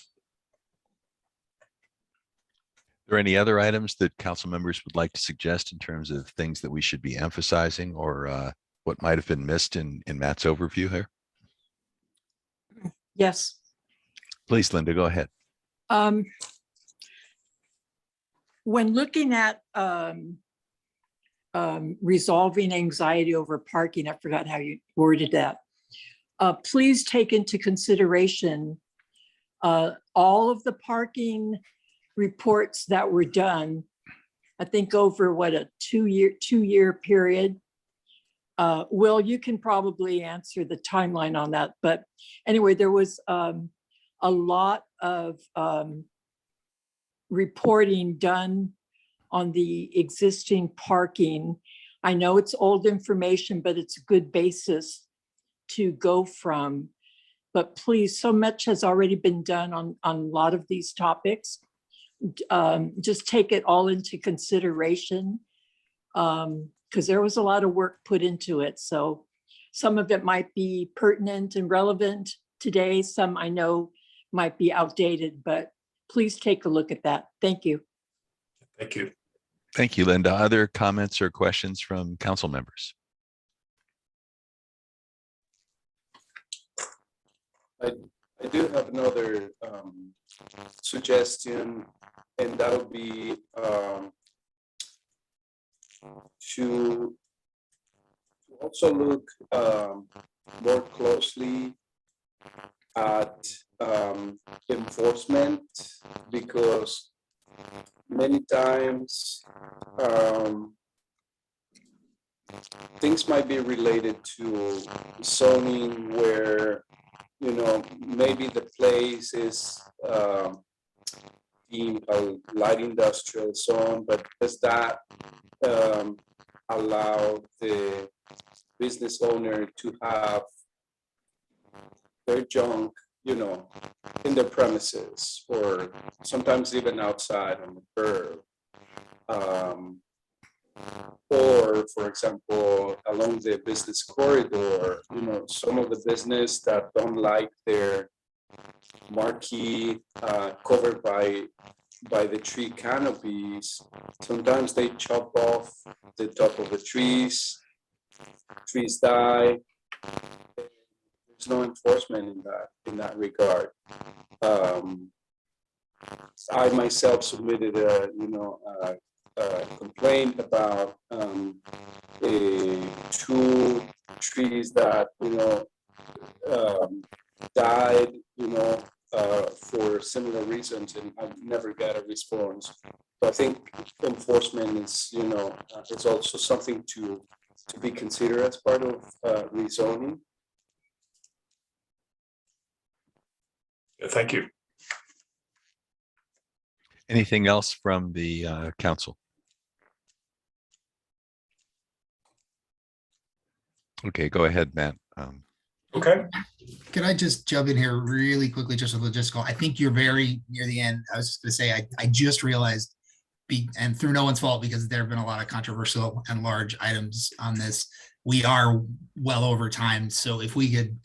Are there any other items that council members would like to suggest in terms of things that we should be emphasizing, or what might have been missed in Matt's overview here? Yes. Please, Linda, go ahead. When looking at resolving anxiety over parking, I forgot how you worded that. Please take into consideration all of the parking reports that were done, I think over a two-year period. Will, you can probably answer the timeline on that, but anyway, there was a lot of reporting done on the existing parking. I know it's old information, but it's a good basis to go from. But please, so much has already been done on a lot of these topics. Just take it all into consideration, because there was a lot of work put into it. So some of it might be pertinent and relevant today. Some I know might be outdated, but please take a look at that. Thank you. Thank you. Thank you, Linda. Other comments or questions from council members? I do have another suggestion, and that'll be to also look more closely at enforcement, because many times things might be related to zoning where, you know, maybe the place is being a light industrial zone, but does that allow the business owner to have their junk, you know, in their premises, or sometimes even outside on the curb? Or, for example, along the business corridor, you know, some of the business that don't like their marquee covered by the tree canopies, sometimes they chop off the top of the trees die. There's no enforcement in that regard. I myself submitted a complaint about two trees that died, for similar reasons, and I never got a response. So I think enforcement is, it's also something to be considered as part of rezoning. Yeah, thank you. Anything else from the council? Okay, go ahead, Matt. Okay. Could I just jump in here really quickly, just a logistical? I think you're very near the end. I was just going to say, I just realized, and through no one's fault, because there have been a lot of controversial and large items on this, we are well over time. So if we could,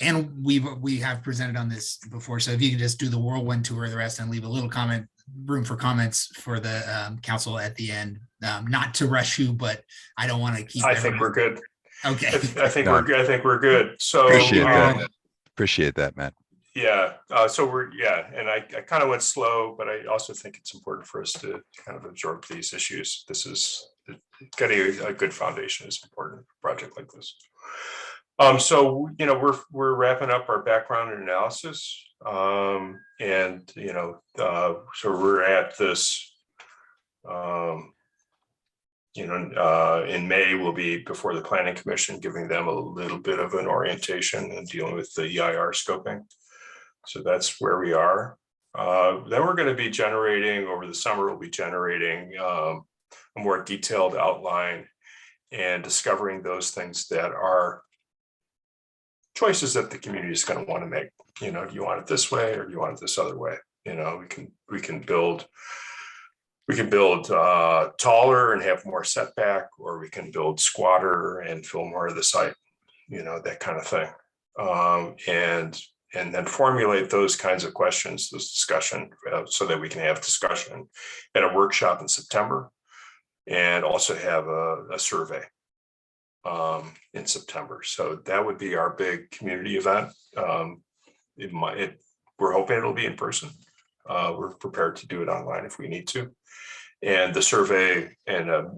and we have presented on this before, so if you could just do the whirlwind tour of the rest and leave a little room for comments for the council at the end. Not to rush you, but I don't want to keep. I think we're good. Okay. I think we're good. I think we're good. So appreciate that, Matt. Yeah. So and I kind of went slow, but I also think it's important for us to kind of absorb these issues. This is getting a good foundation is important for a project like this. So we're wrapping up our background and analysis, and so we're at this. In May, we'll be before the Planning Commission, giving them a little bit of an orientation and dealing with the EIR scoping. So that's where we are. Then we're going to be generating, over the summer, we'll be generating a more detailed outline and discovering those things that are choices that the community is going to want to make. Do you want it this way or do you want it this other way? We can build taller and have more setback, or we can build squatter and fill more of the site, that kind of thing. And then formulate those kinds of questions, this discussion, so that we can have discussion at a workshop in September, and also have a survey in September. So that would be our big community event. We're hoping it'll be in person. We're prepared to do it online if we need to. And the survey and a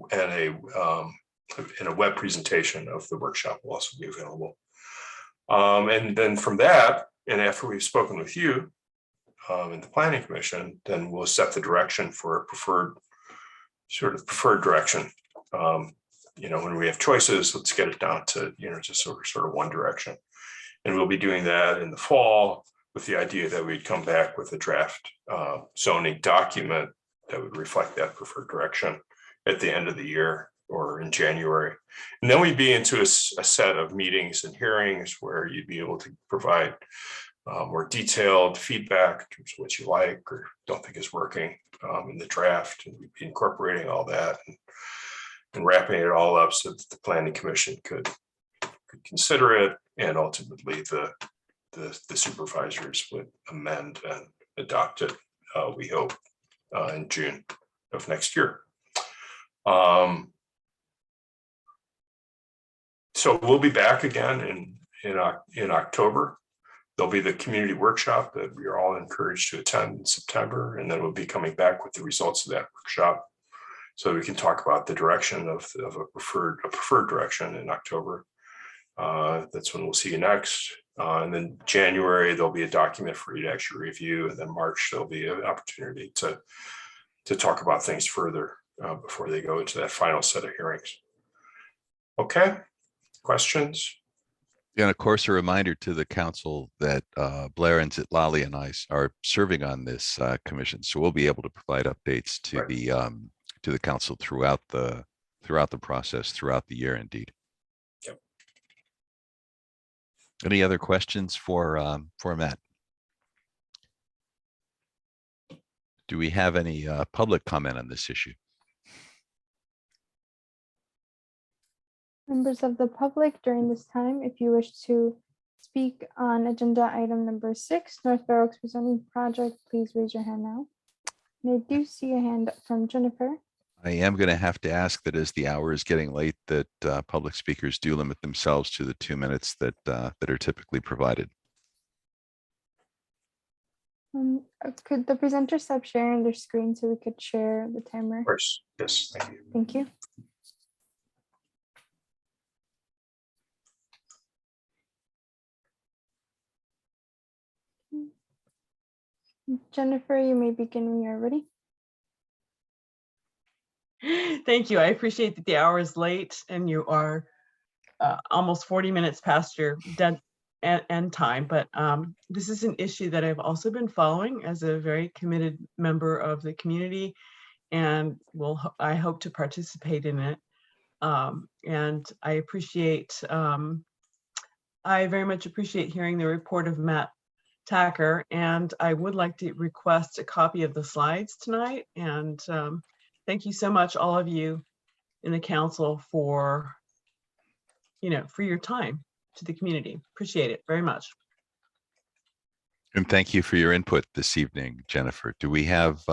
web presentation of the workshop will also be available. And then from that, and after we've spoken with you in the Planning Commission, then we'll set the direction for a preferred direction. When we have choices, let's get it down to just sort of one direction. And we'll be doing that in the fall, with the idea that we'd come back with a draft zoning document that would reflect that preferred direction at the end of the year, or in January. And then we'd be into a set of meetings and hearings where you'd be able to provide more detailed feedback in terms of what you like or don't think is working in the draft, and we'd be incorporating all that and wrapping it all up so that the Planning Commission could consider it, and ultimately the supervisors would amend and adopt it, we hope, in June of next year. So we'll be back again in October. There'll be the community workshop that we are all encouraged to attend in September, and then we'll be coming back with the results of that workshop, so we can talk about the direction of a preferred direction in October. That's when we'll see you next. And then January, there'll be a document for you to actually review, and then March, there'll be an opportunity to talk about things further before they go into that final set of hearings. Okay, questions? And of course, a reminder to the council that Blair and Zitlali and I are serving on this commission, so we'll be able to provide updates to the council throughout the process, throughout the year. Indeed. Yep. Any other questions for Matt? Do we have any public comment on this issue? Members of the public, during this time, if you wish to speak on agenda item number 6, North Fair Oaks rezoning project, please raise your hand now. And I do see a hand from Jennifer. I am going to have to ask that as the hour is getting late, that public speakers do limit themselves to the 2 minutes that are typically provided. Could the presenter stop sharing their screen so we could share the timer? Of course, yes, thank you. Thank you. Jennifer, you may begin when you're ready. Thank you. I appreciate that the hour is late and you are almost 40 minutes past your dead end time, but this is an issue that I've also been following as a very committed member of the community, and I hope to participate in it. And I very much appreciate hearing the report of Matt Tacker, and I would like to request a copy of the slides tonight. And thank you so much, all of you in the council, for your time to the community. Appreciate it very much. And thank you for your input this evening, Jennifer. Do we have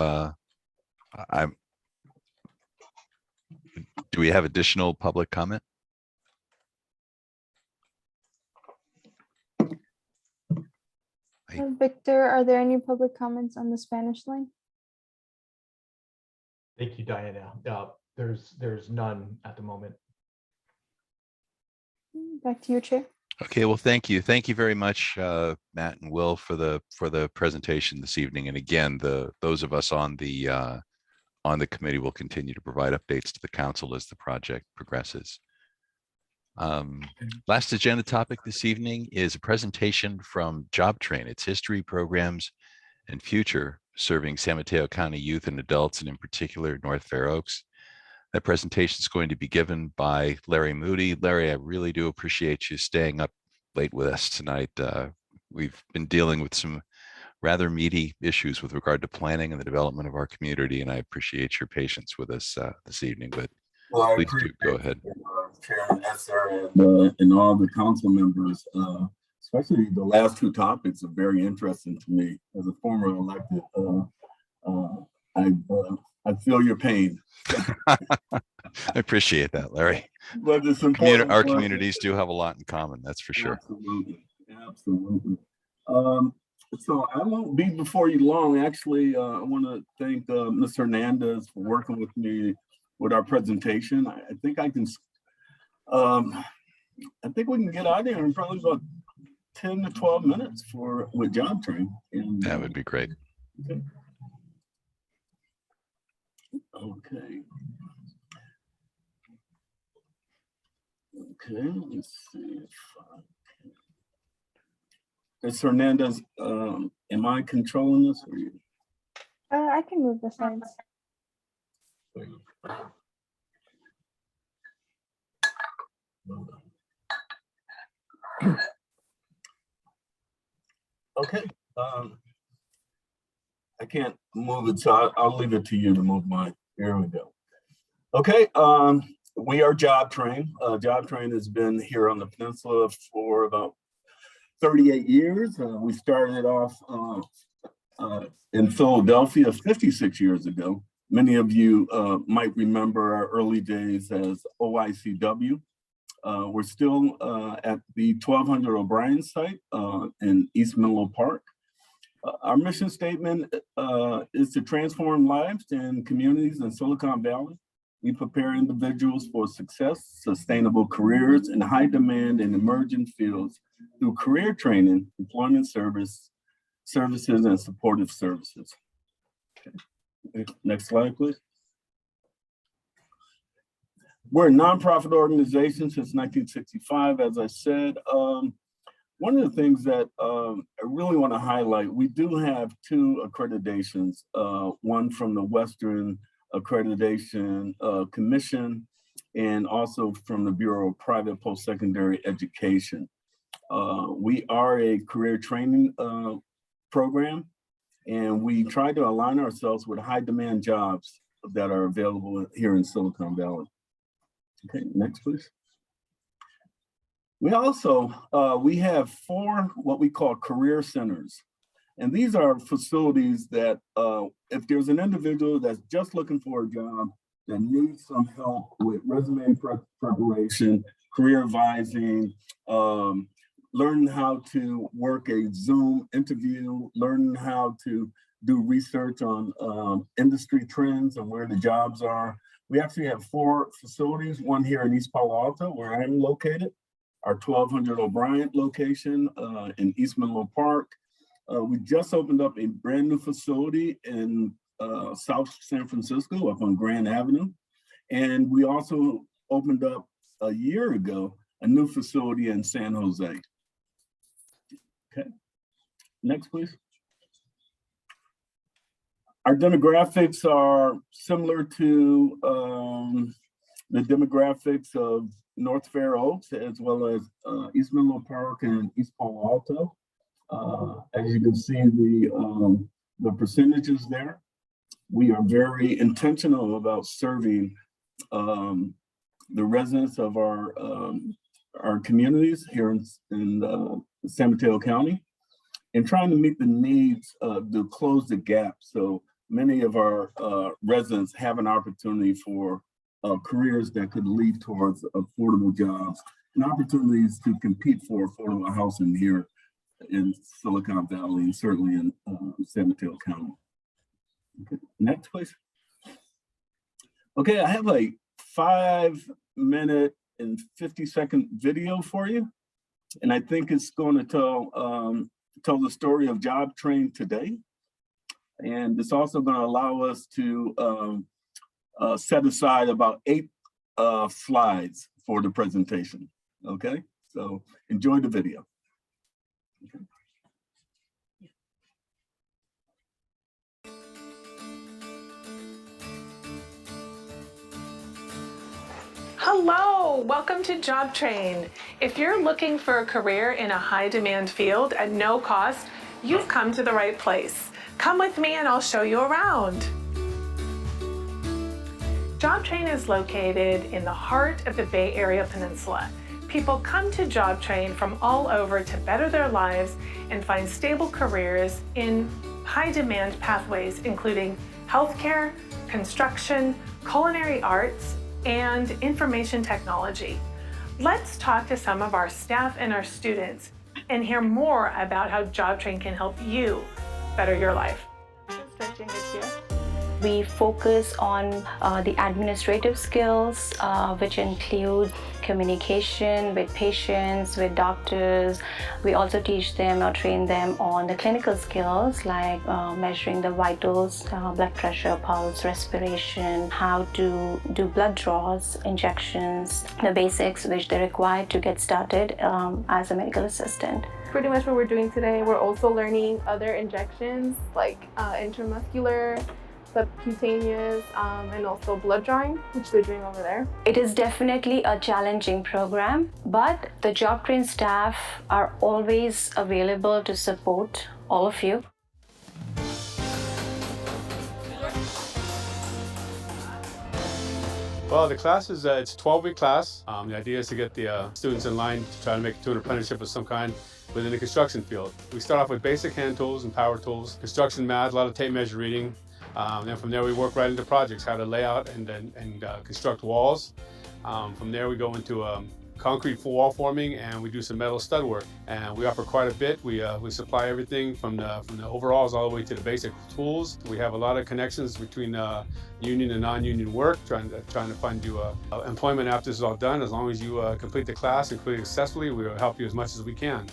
additional public comment? Victor, are there any public comments on the Spanish line? Thank you, Diana. There's none at the moment. Back to you, Chair. Okay, well, thank you. Thank you very much, Matt and Will, for the presentation this evening. And again, those of us on the committee will continue to provide updates to the council as the project progresses. Last agenda topic this evening is a presentation from Job Train, its history, programs, and future, serving San Mateo County youth and adults, and in particular, North Fair Oaks. That presentation is going to be given by Larry Moody. Larry, I really do appreciate you staying up late with us tonight. We've been dealing with some rather meaty issues with regard to planning and the development of our community, and I appreciate your patience with us this evening, but please do go ahead. Chairman Esser and all the council members, especially the last two topics are very interesting to me. As a former elected, I feel your pain. I appreciate that, Larry. But it's important. Our communities do have a lot in common, that's for sure. Absolutely, absolutely. So I won't be before you long. Actually, I want to thank Ms. Hernandez for working with me with our presentation. I think I can. I think we can get out there in probably about 10 to 12 minutes with Job Train. And, that would be great. Okay. Okay. Okay, let's see if Ms. Hernandez, am I controlling this or you? I can move the slides. Okay. I can't move it, so I'll leave it to you to move mine. Here we go. Okay. We are Job Train. Job Train has been here on the peninsula for about 38 years. We started off in Philadelphia 56 years ago. Many of you might remember our early days as OICW. We're still at the 1200 O'Brien site in East Menlo Park. Our mission statement is to transform lives and communities in Silicon Valley. We prepare individuals for success, sustainable careers in high demand and emerging fields through career training, employment services, and supportive services. Okay. Next slide, please. We're a nonprofit organization since 1965, as I said. One of the things that I really want to highlight, we do have 2 accreditations, one from the Western Accreditation Commission and also from the Bureau of Private Post-Secondary Education. We are a career training program, and we try to align ourselves with high demand jobs that are available here in Silicon Valley. Okay, next please. We also, we have 4 what we call career centers. And these are facilities that if there's an individual that's just looking for a job that needs some help with resume preparation, career advising, learning how to work a Zoom interview, learning how to do research on industry trends and where the jobs are. We actually have 4 facilities, one here in East Palo Alto, where I am located, our 1200 O'Brien location in East Menlo Park. We just opened up a brand new facility in South San Francisco up on Grand Avenue. And we also opened up a year ago, a new facility in San Jose. Okay, next please. Our demographics are similar to the demographics of North Fair Oaks, as well as East Menlo Park and East Palo Alto. As you can see, the percentages there. We are very intentional about serving the residents of our communities here in San Mateo County, and trying to meet the needs to close the gap. So many of our residents have an opportunity for careers that could lead towards affordable jobs and opportunities to compete for affordable housing here in Silicon Valley and certainly in San Mateo County. Okay, next please. Okay, I have a 5-minute and 50-second video for you, and I think it's going to tell the story of Job Train today, and it's also going to allow us to set aside about 8 slides for the presentation. Okay, so enjoy the video. Okay. Hello, welcome to Job Train. If you're looking for a career in a high demand field at no cost, you've come to the right place. Come with me and I'll show you around. Job Train is located in the heart of the Bay Area Peninsula. People come to Job Train from all over to better their lives and find stable careers in high demand pathways, including healthcare, construction, culinary arts, and information technology. Let's talk to some of our staff and our students and hear more about how Job Train can help you better your life. Stretching it here. We focus on the administrative skills, which include communication with patients, with doctors. We also teach them or train them on the clinical skills like measuring the vitals, blood pressure, pulse, respiration, how to do blood draws, injections, the basics which they require to get started as a medical assistant. Pretty much what we're doing today, we're also learning other injections like intramuscular subcutaneous, and also blood drawing, which they're doing over there. It is definitely a challenging program, but the job trained staff are always available to support all of you. Well, the class is it's a 12-week class. The idea is to get the students in line to try to make it to an apprenticeship of some kind within the construction field. We start off with basic hand tools and power tools, construction math, a lot of tape measure reading. Then from there we work right into projects, how to lay out and construct walls. From there we go into concrete wall forming, and we do some metal stud work. And we offer quite a bit. We supply everything from the overalls all the way to the basic tools. We have a lot of connections between union and non-union work, trying to find you employment after this is all done. As long as you complete the class and complete it successfully, we will help you as much as we can.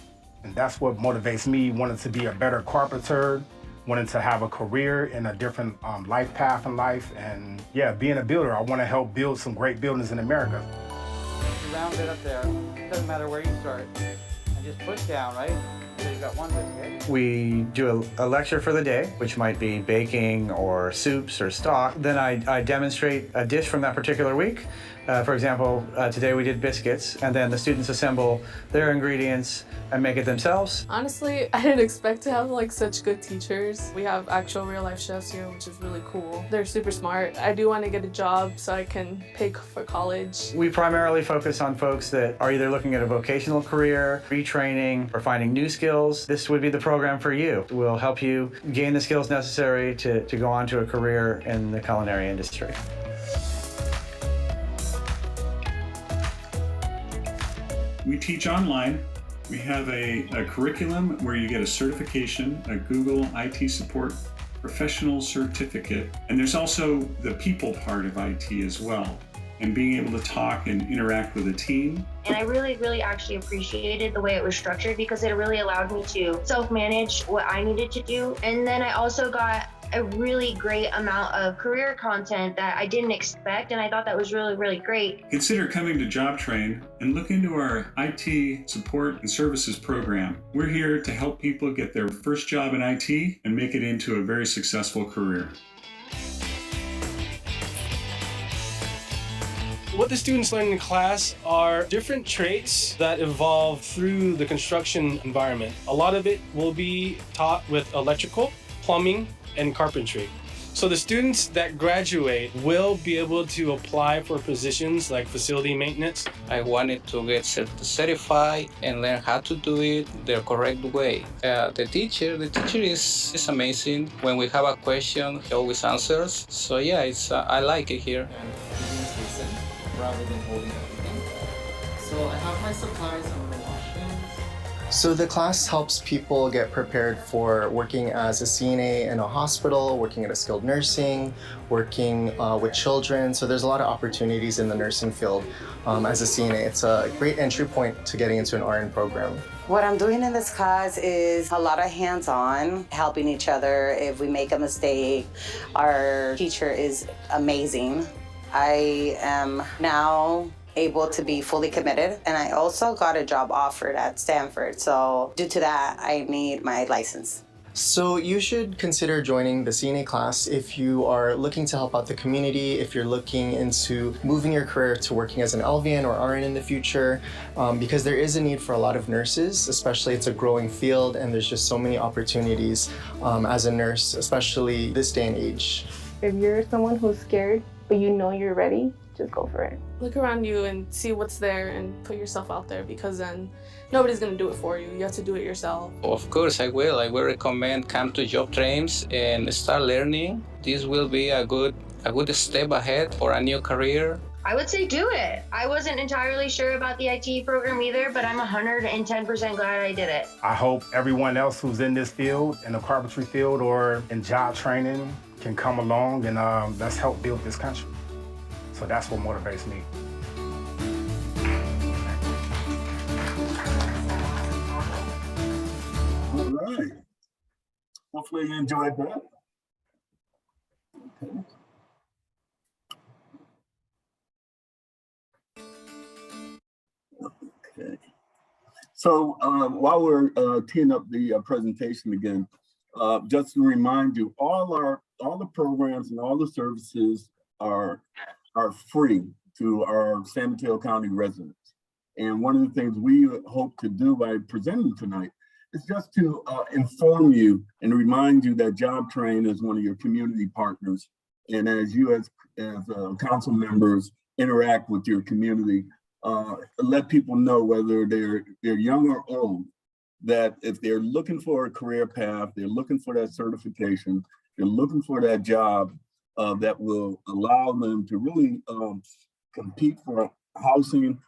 And that's what motivates me, wanting to be a better carpenter, wanting to have a career in a different life path in life. And yeah, being a builder, I want to help build some great buildings in America. Round it up there, doesn't matter where you start, and just push down, right? So you got one bit. We do a lecture for the day, which might be baking or soups or stock. Then I demonstrate a dish from that particular week. For example, today we did biscuits, and then the students assemble their ingredients and make it themselves. Honestly, I didn't expect to have like such good teachers. We have actual real life chefs here, which is really cool. They're super smart. I do want to get a job so I can pay for college. We primarily focus on folks that are either looking at a vocational career, retraining, or finding new skills. This would be the program for you. We'll help you gain the skills necessary to go on to a career in the culinary industry. We teach online. We have a curriculum where you get a certification, a Google IT support professional certificate. And there's also the people part of IT as well, and being able to talk and interact with a team. And I really actually appreciated the way it was structured, because it really allowed me to self-manage what I needed to do. And then I also got a really great amount of career content that I didn't expect, and I thought that was really great. Consider coming to Job Train and look into our IT support and services program. We're here to help people get their first job in IT and make it into a very successful career. What the students learn in class are different traits that evolve through the construction environment. A lot of it will be taught with electrical, plumbing, and carpentry. So the students that graduate will be able to apply for positions like facility maintenance. I wanted to get certified and learn how to do it the correct way. The teacher is amazing. When we have a question, he always answers. So yeah, I like it here. Rather than holding everything. So I have my supplies on the washings. So the class helps people get prepared for working as a CNA in a hospital, working at a skilled nursing, working with children. So there's a lot of opportunities in the nursing field as a CNA. It's a great entry point to getting into an RN program. What I'm doing in this class is a lot of hands-on, helping each other if we make a mistake. Our teacher is amazing. I am now able to be fully committed, and I also got a job offered at Stanford. So due to that, I need my license. So you should consider joining the CNA class if you are looking to help out the community, if you're looking into moving your career to working as an LVN or RN in the future, because there is a need for a lot of nurses, especially it's a growing field, and there's just so many opportunities as a nurse, especially this day and age. If you're someone who's scared, but you know you're ready, just go for it. Look around you and see what's there and put yourself out there, because then nobody's gonna do it for you. You have to do it yourself. Of course, I will. I will recommend come to Job Trains and start learning. This will be a good step ahead for a new career. I would say do it. I wasn't entirely sure about the IT program either, but I'm 110% glad I did it. I hope everyone else who's in this field, in the carpentry field or in job training, can come along and let's help build this country. So that's what motivates me. All right. Hopefully you enjoyed that. Okay. So while we're teeing up the presentation again, just to remind you, all our all the programs and all the services are free to our San Mateo County residents. And one of the things we hope to do by presenting tonight is just to inform you and remind you that Job Train is one of your community partners. And as you as council members interact with your community, let people know whether they're young or old, that if they're looking for a career path, they're looking for that certification, they're looking for that job that will allow them to really compete for housing,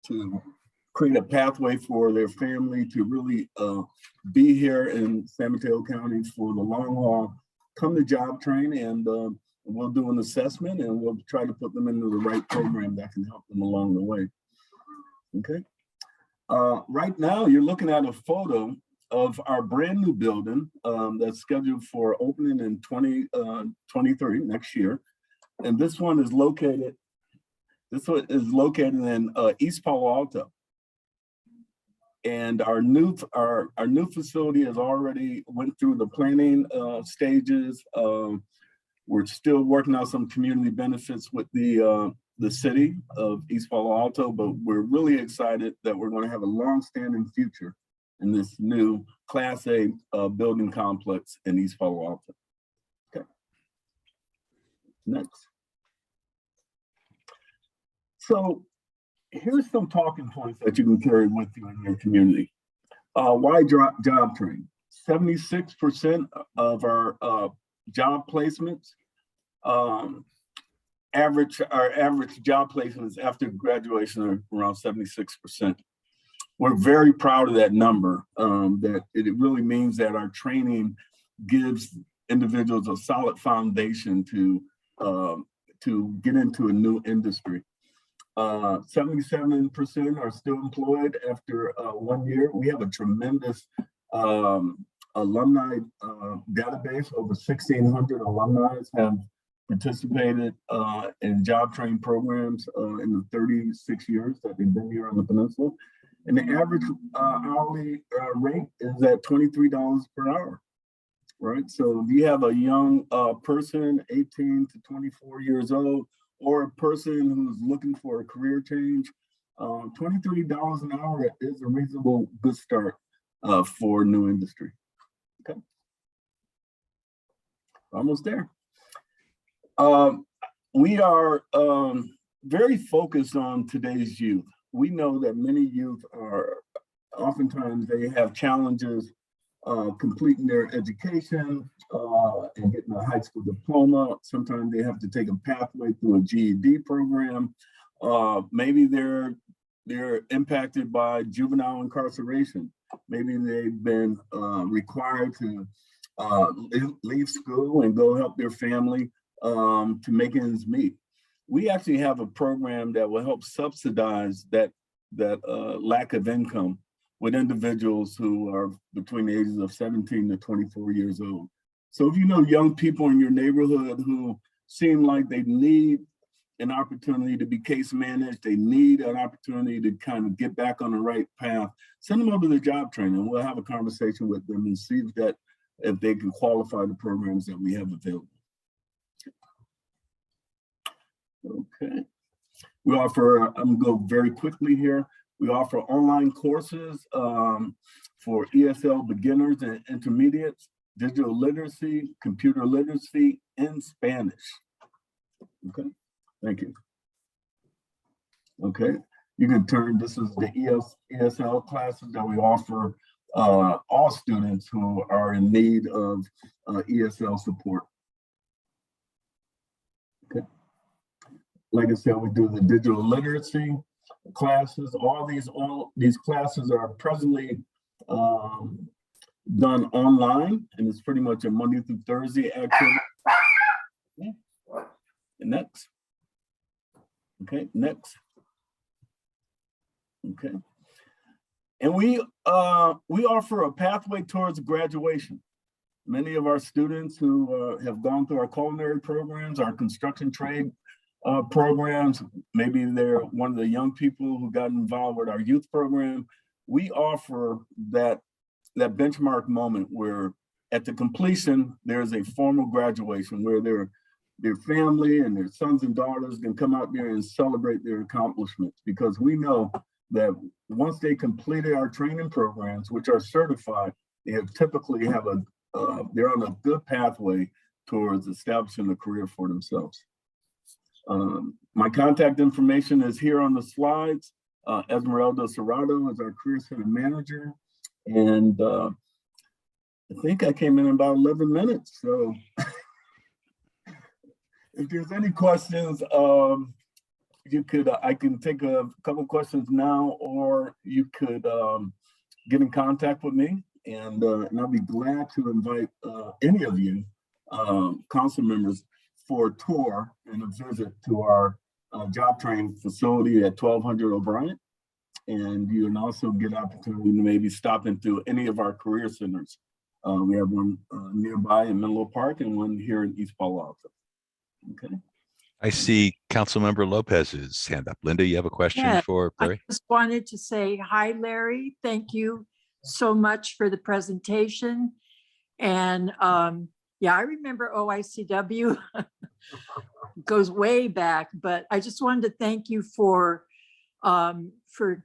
to create a pathway for their family to really be here in San Mateo County for the long haul. Come to Job Train and we'll do an assessment and we'll try to put them into the right program that can help them along the way. Okay. Right now, you're looking at a photo of our brand new building that's scheduled for opening in 2023, next year. And this one is located in East Palo Alto. And our new facility has already went through the planning stages. We're still working out some community benefits with the city of East Palo Alto, but we're really excited that we're going to have a long-standing future in this new Class A building complex in East Palo Alto. Okay. Next. So here's some talking points that you can carry with you in your community. Why Job Train? 76% of our job placements, our average job placements after graduation are around 76%. We're very proud of that number, that it really means that our training gives individuals a solid foundation to get into a new industry. 77% are still employed after 1 year. We have a tremendous alumni database. Over 1,600 alumni have participated in job training programs in the 36 years that they've been here on the peninsula. And the average hourly rate is at $23 per hour, right? So if you have a young person, 18 to 24 years old, or a person who's looking for a career change, $23 an hour is a reasonable good start for new industry. Okay, almost there. We are very focused on today's youth. We know that many youth are, oftentimes they have challenges completing their education and getting a high school diploma. Sometimes they have to take a pathway through a GED program. Maybe they're impacted by juvenile incarceration. Maybe they've been required to leave school and go help their family to make ends meet. We actually have a program that will help subsidize that lack of income with individuals who are between the ages of 17 to 24 years old. So if you know young people in your neighborhood who seem like they need an opportunity to be case managed, they need an opportunity to kind of get back on the right path, send them over to the job training. We'll have a conversation with them and see if they can qualify the programs that we have available. Okay. We offer, I'm gonna go very quickly here. We offer online courses for ESL beginners and intermediates, digital literacy, computer literacy, and Spanish. Okay, thank you. Okay, you can turn, this is the ESL classes that we offer all students who are in need of ESL support. Okay. Like I said, we do the digital literacy classes. All these classes are presently done online, and it's pretty much a Monday through Thursday activity. Okay. And next. Okay, next. Okay. And we offer a pathway towards graduation. Many of our students who have gone through our culinary programs, our construction trade programs, maybe they're one of the young people who got involved with our youth program. We offer that benchmark moment where at the completion, there's a formal graduation where their family and their sons and daughters can come out there and celebrate their accomplishments, because we know that once they completed our training programs, which are certified, they have typically have they're on a good pathway towards establishing a career for themselves. My contact information is here on the slides. Esmeralda Serrato is our Career Center Manager. And I think I came in about 11 minutes. So if there's any questions, you could, I can take a couple questions now, or you could get in contact with me, and I'll be glad to invite any of you council members for a tour and a visit to our job training facility at 1200 O'Brien. And you can also get an opportunity to maybe stop into any of our career centers. We have one nearby in Menlo Park and one here in East Palo Alto. Okay. I see Councilmember Lopez's hand up. Linda, you have a question for Larry? I just wanted to say hi, Larry. Thank you so much for the presentation. And yeah, I remember OICW. Goes way back, but I just wanted to thank you for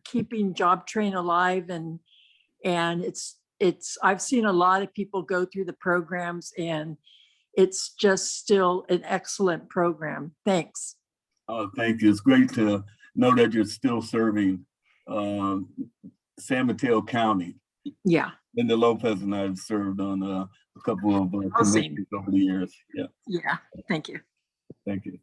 keeping Job Train alive, and I've seen a lot of people go through the programs, and it's just still an excellent program. Thanks. Oh, thank you. It's great to know that you're still serving San Mateo County. Yeah. Linda Lopez and I have served on a couple of committees over the years. Yeah. Yeah. Thank you. Thank you.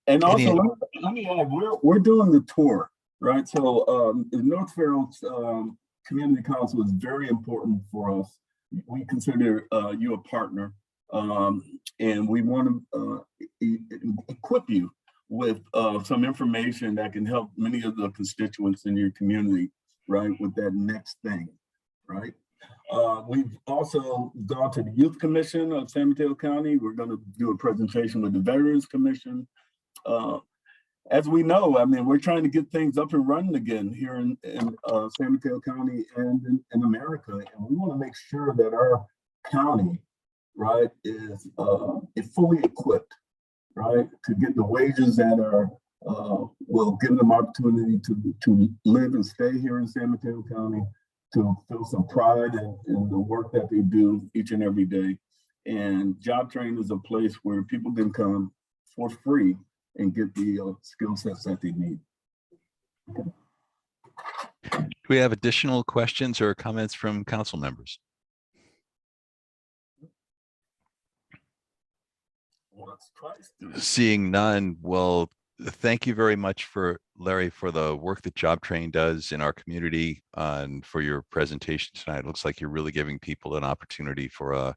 And also, let me add, we're doing the tour, right? So the North Fairhope Community Council is very important for us. We consider you a partner, and we want to equip you with some information that can help many of the constituents in your community, right, with that next thing, right? We've also gone to the Youth Commission of San Mateo County. We're going to do a presentation with the Veterans Commission. As we know, I mean, we're trying to get things up and running again here in San Mateo County and in America. And we want to make sure that our county, right, is fully equipped, right, to get the wages that are, will give them opportunity to live and stay here in San Mateo County, to feel some pride in the work that they do each and every day. And job training is a place where people can come for free and get the skill sets that they need. Okay. Do we have additional questions or comments from council members? Seeing none, well, thank you very much for Larry for the work that Job Train does in our community and for your presentation tonight. It looks like you're really giving people an opportunity for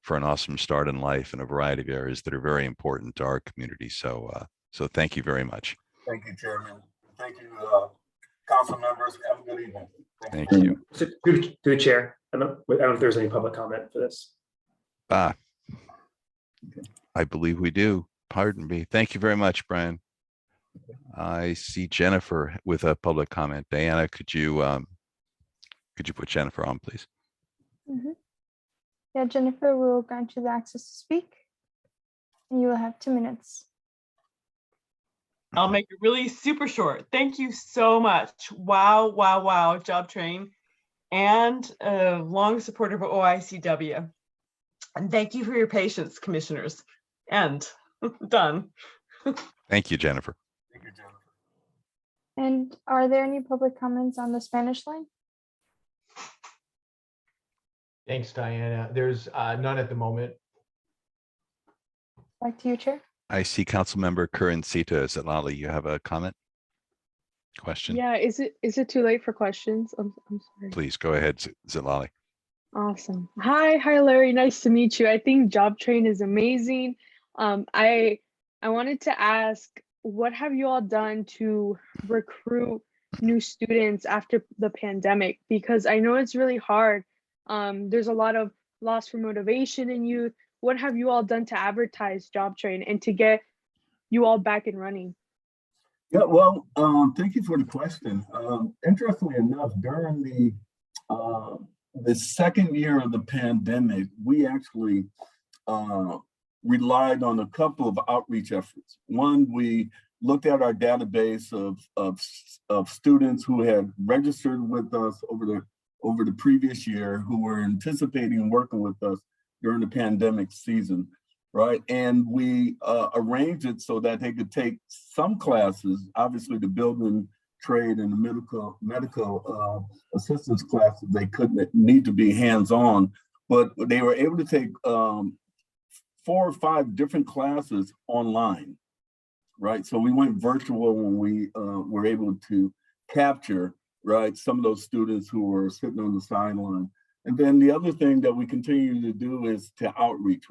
an awesome start in life in a variety of areas that are very important to our community. So so thank you very much. Thank you, Chairman. Thank you, council members. Have a good evening. Thank you. So, through the chair, I don't know if there's any public comment for this. I believe we do. Pardon me. Thank you very much, Brian. I see Jennifer with a public comment. Diana, could you put Jennifer on, please? Mm-hmm. Yeah, Jennifer, we will grant you the access to speak, and you will have 2 minutes. I'll make it really super short. Thank you so much. Wow, wow, wow, Job Train, and a long supporter of OICW. And thank you for your patience, commissioners. And done. Thank you, Jennifer. Thank you, Jennifer. And are there any public comments on the Spanish line? Thanks, Diana. There's none at the moment. Back to you, Chair. I see Councilmember Curran-Cita. Is it Lali? You have a comment? Question? Yeah, is it too late for questions? I'm sorry. Please go ahead, Zitlali. Awesome. Hi, Larry. Nice to meet you. I think Job Train is amazing. I wanted to ask, what have you all done to recruit new students after the pandemic? Because I know it's really hard. There's a lot of loss for motivation in youth. What have you all done to advertise Job Train and to get you all back and running? Yeah, well, thank you for the question. Interestingly enough, during the the second year of the pandemic, we actually relied on a couple of outreach efforts. One, we looked at our database of students who had registered with us over the previous year, who were anticipating working with us during the pandemic season, right? And we arranged it so that they could take some classes, obviously the building trade and the medical assistance classes, they couldn't need to be hands-on, but they were able to take 4 or 5 different classes online, right? So we went virtual when we were able to capture, right, some of those students who were sitting on the sideline. And then the other thing that we continue to do is to outreach.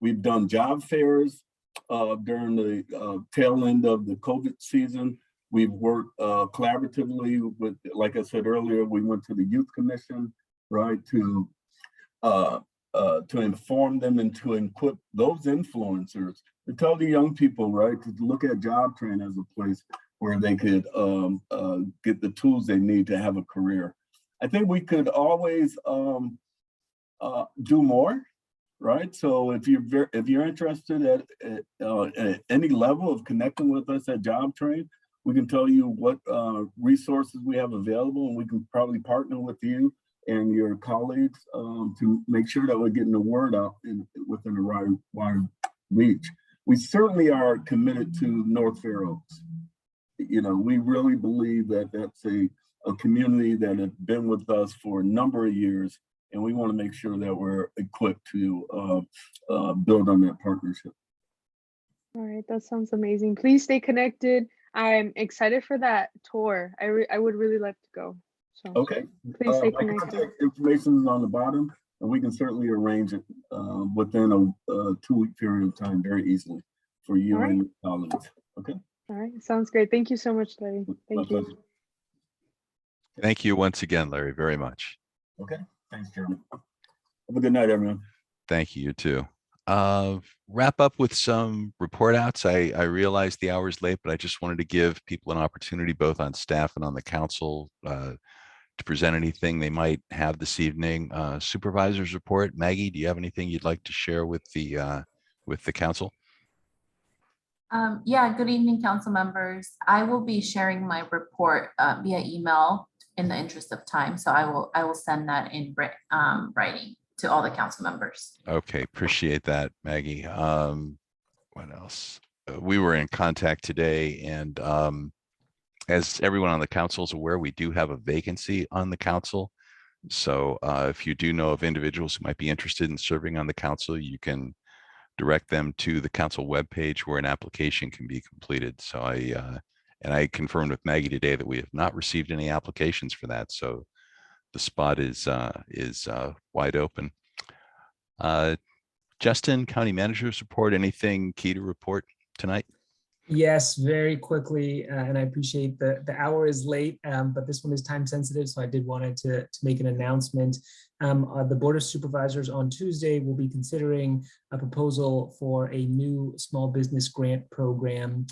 We've done job fairs during the tail end of the COVID season. We've worked collaboratively with, like I said earlier, we went to the Youth Commission, right, to inform them and to equip those influencers to tell the young people, right, to look at job training as a place where they could get the tools they need to have a career. I think we could always do more, right? So if you're interested at any level of connecting with us at Job Train, we can tell you what resources we have available, and we can probably partner with you and your colleagues to make sure that we're getting the word out within a wide reach. We certainly are committed to North Fair Oaks. You know, we really believe that that's a community that has been with us for a number of years, and we want to make sure that we're equipped to build on that partnership. All right, that sounds amazing. Please stay connected. I'm excited for that tour. I would really like to go. So okay. Please stay My connected. contact information is on the bottom, and we can certainly arrange it within a 2-week period of time very easily for you and your colleagues. Okay. All right, sounds great. Thank you so much, Larry. Thank you. Pleasure. Thank you once again, Larry, very much. Okay, thanks, Jeremy. Have a good night, everyone. Thank you, you too. Wrap up with some report outs. I realize the hour is late, but I just wanted to give people an opportunity, both on staff and on the council, to present anything they might have this evening. Supervisor's report. Maggie, do you have anything you'd like to share with the council? Yeah, good evening, council members. I will be sharing my report via email in the interest of time. So I will send that in writing to all the council members. Okay, appreciate that, Maggie. What else? We were in contact today, and as everyone on the council is aware, we do have a vacancy on the council. So if you do know of individuals who might be interested in serving on the council, you can direct them to the council webpage where an application can be completed. So I confirmed with Maggie today that we have not received any applications for that. So the spot is wide open. Justin, County Manager's report, anything key to report tonight? Yes, very quickly, and I appreciate the hour is late, but this one is time sensitive, so I did wanted to make an announcement. The Board of Supervisors on Tuesday will be considering a proposal for a new small business grant program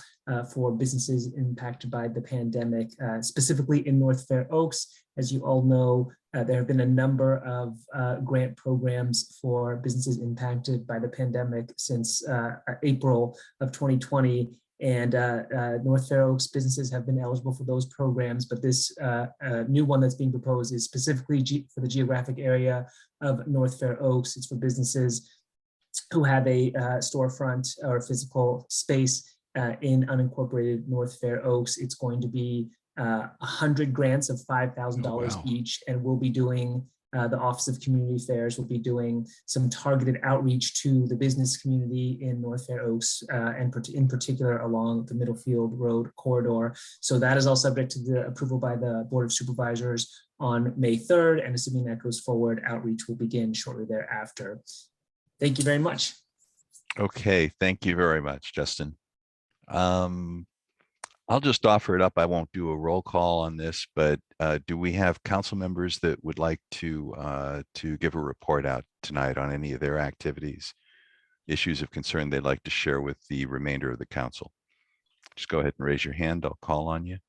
for businesses impacted by the pandemic, specifically in North Fair Oaks. As you all know, there have been a number of grant programs for businesses impacted by the pandemic since April of 2020. And North Fair Oaks businesses have been eligible for those programs, but this new one that's being proposed is specifically for the geographic area of North Fair Oaks. It's for businesses who have a storefront or physical space in unincorporated North Fair Oaks. It's going to be 100 grants of $5,000 each, and we'll be doing the Office of Community Affairs will be doing some targeted outreach to the business community in North Fair Oaks, and in particular along the Middlefield Road corridor. So that is all subject to the approval by the Board of Supervisors on May 3rd, and assuming that goes forward, outreach will begin shortly thereafter. Thank you very much. Okay, thank you very much, Justin. I'll just offer it up. I won't do a roll call on this, but do we have council members that would like to give a report out tonight on any of their activities, issues of concern they'd like to share with the remainder of the council? Just go ahead and raise your hand. I'll call on you.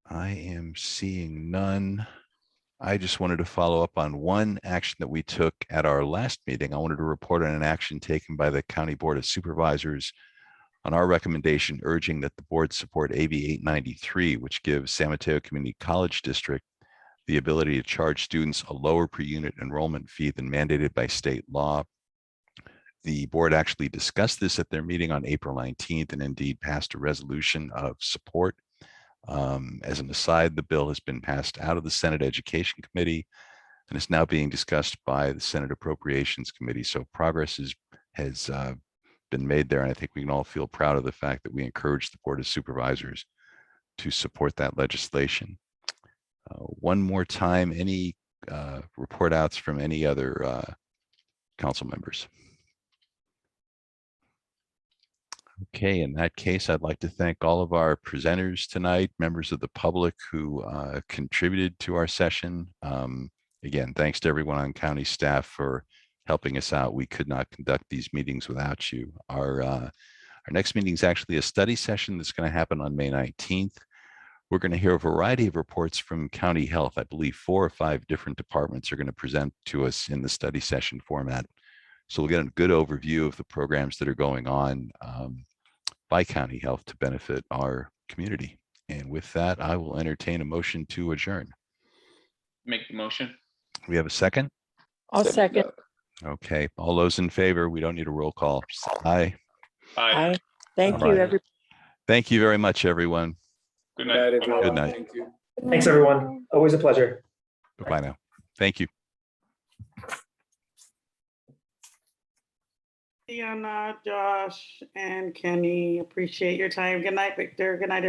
I am seeing none. I just wanted to follow up on one action that we took at our last meeting. I wanted to report on an action taken by the County Board of Supervisors on our recommendation urging that the board support AB 893, which gives San Mateo Community College District the ability to charge students a lower per unit enrollment fee than mandated by state law. The board actually discussed this at their meeting on April 19th and indeed passed a resolution of support. As an aside, the bill has been passed out of the Senate Education Committee and is now being discussed by the Senate Appropriations Committee. So progress has been made there. And I think we can all feel proud of the fact that we encourage the Board of Supervisors to support that legislation. One more time, any report outs from any other council members? Okay, in that case, I'd like to thank all of our presenters tonight, members of the public who contributed to our session. Again, thanks to everyone on county staff for helping us out. We could not conduct these meetings without you. Our next meeting is actually a study session that's going to happen on May 19th. We're going to hear a variety of reports from county health. I believe 4 or 5 different departments are going to present to us in the study session format. So we'll get a good overview of the programs that are going on by county health to benefit our community. And with that, I will entertain a motion to adjourn. Make the motion. We have a second? I'll second. Okay, all those in favor, we don't need a roll call. Aye. Aye. Thank All you, right. everybody. Thank you very much, everyone. Good night. Good night. Thank you. Thanks, everyone. Always a pleasure. Bye now. Thank you. Diana, Josh, and Kenny, appreciate your time. Good night, Victor. Good night,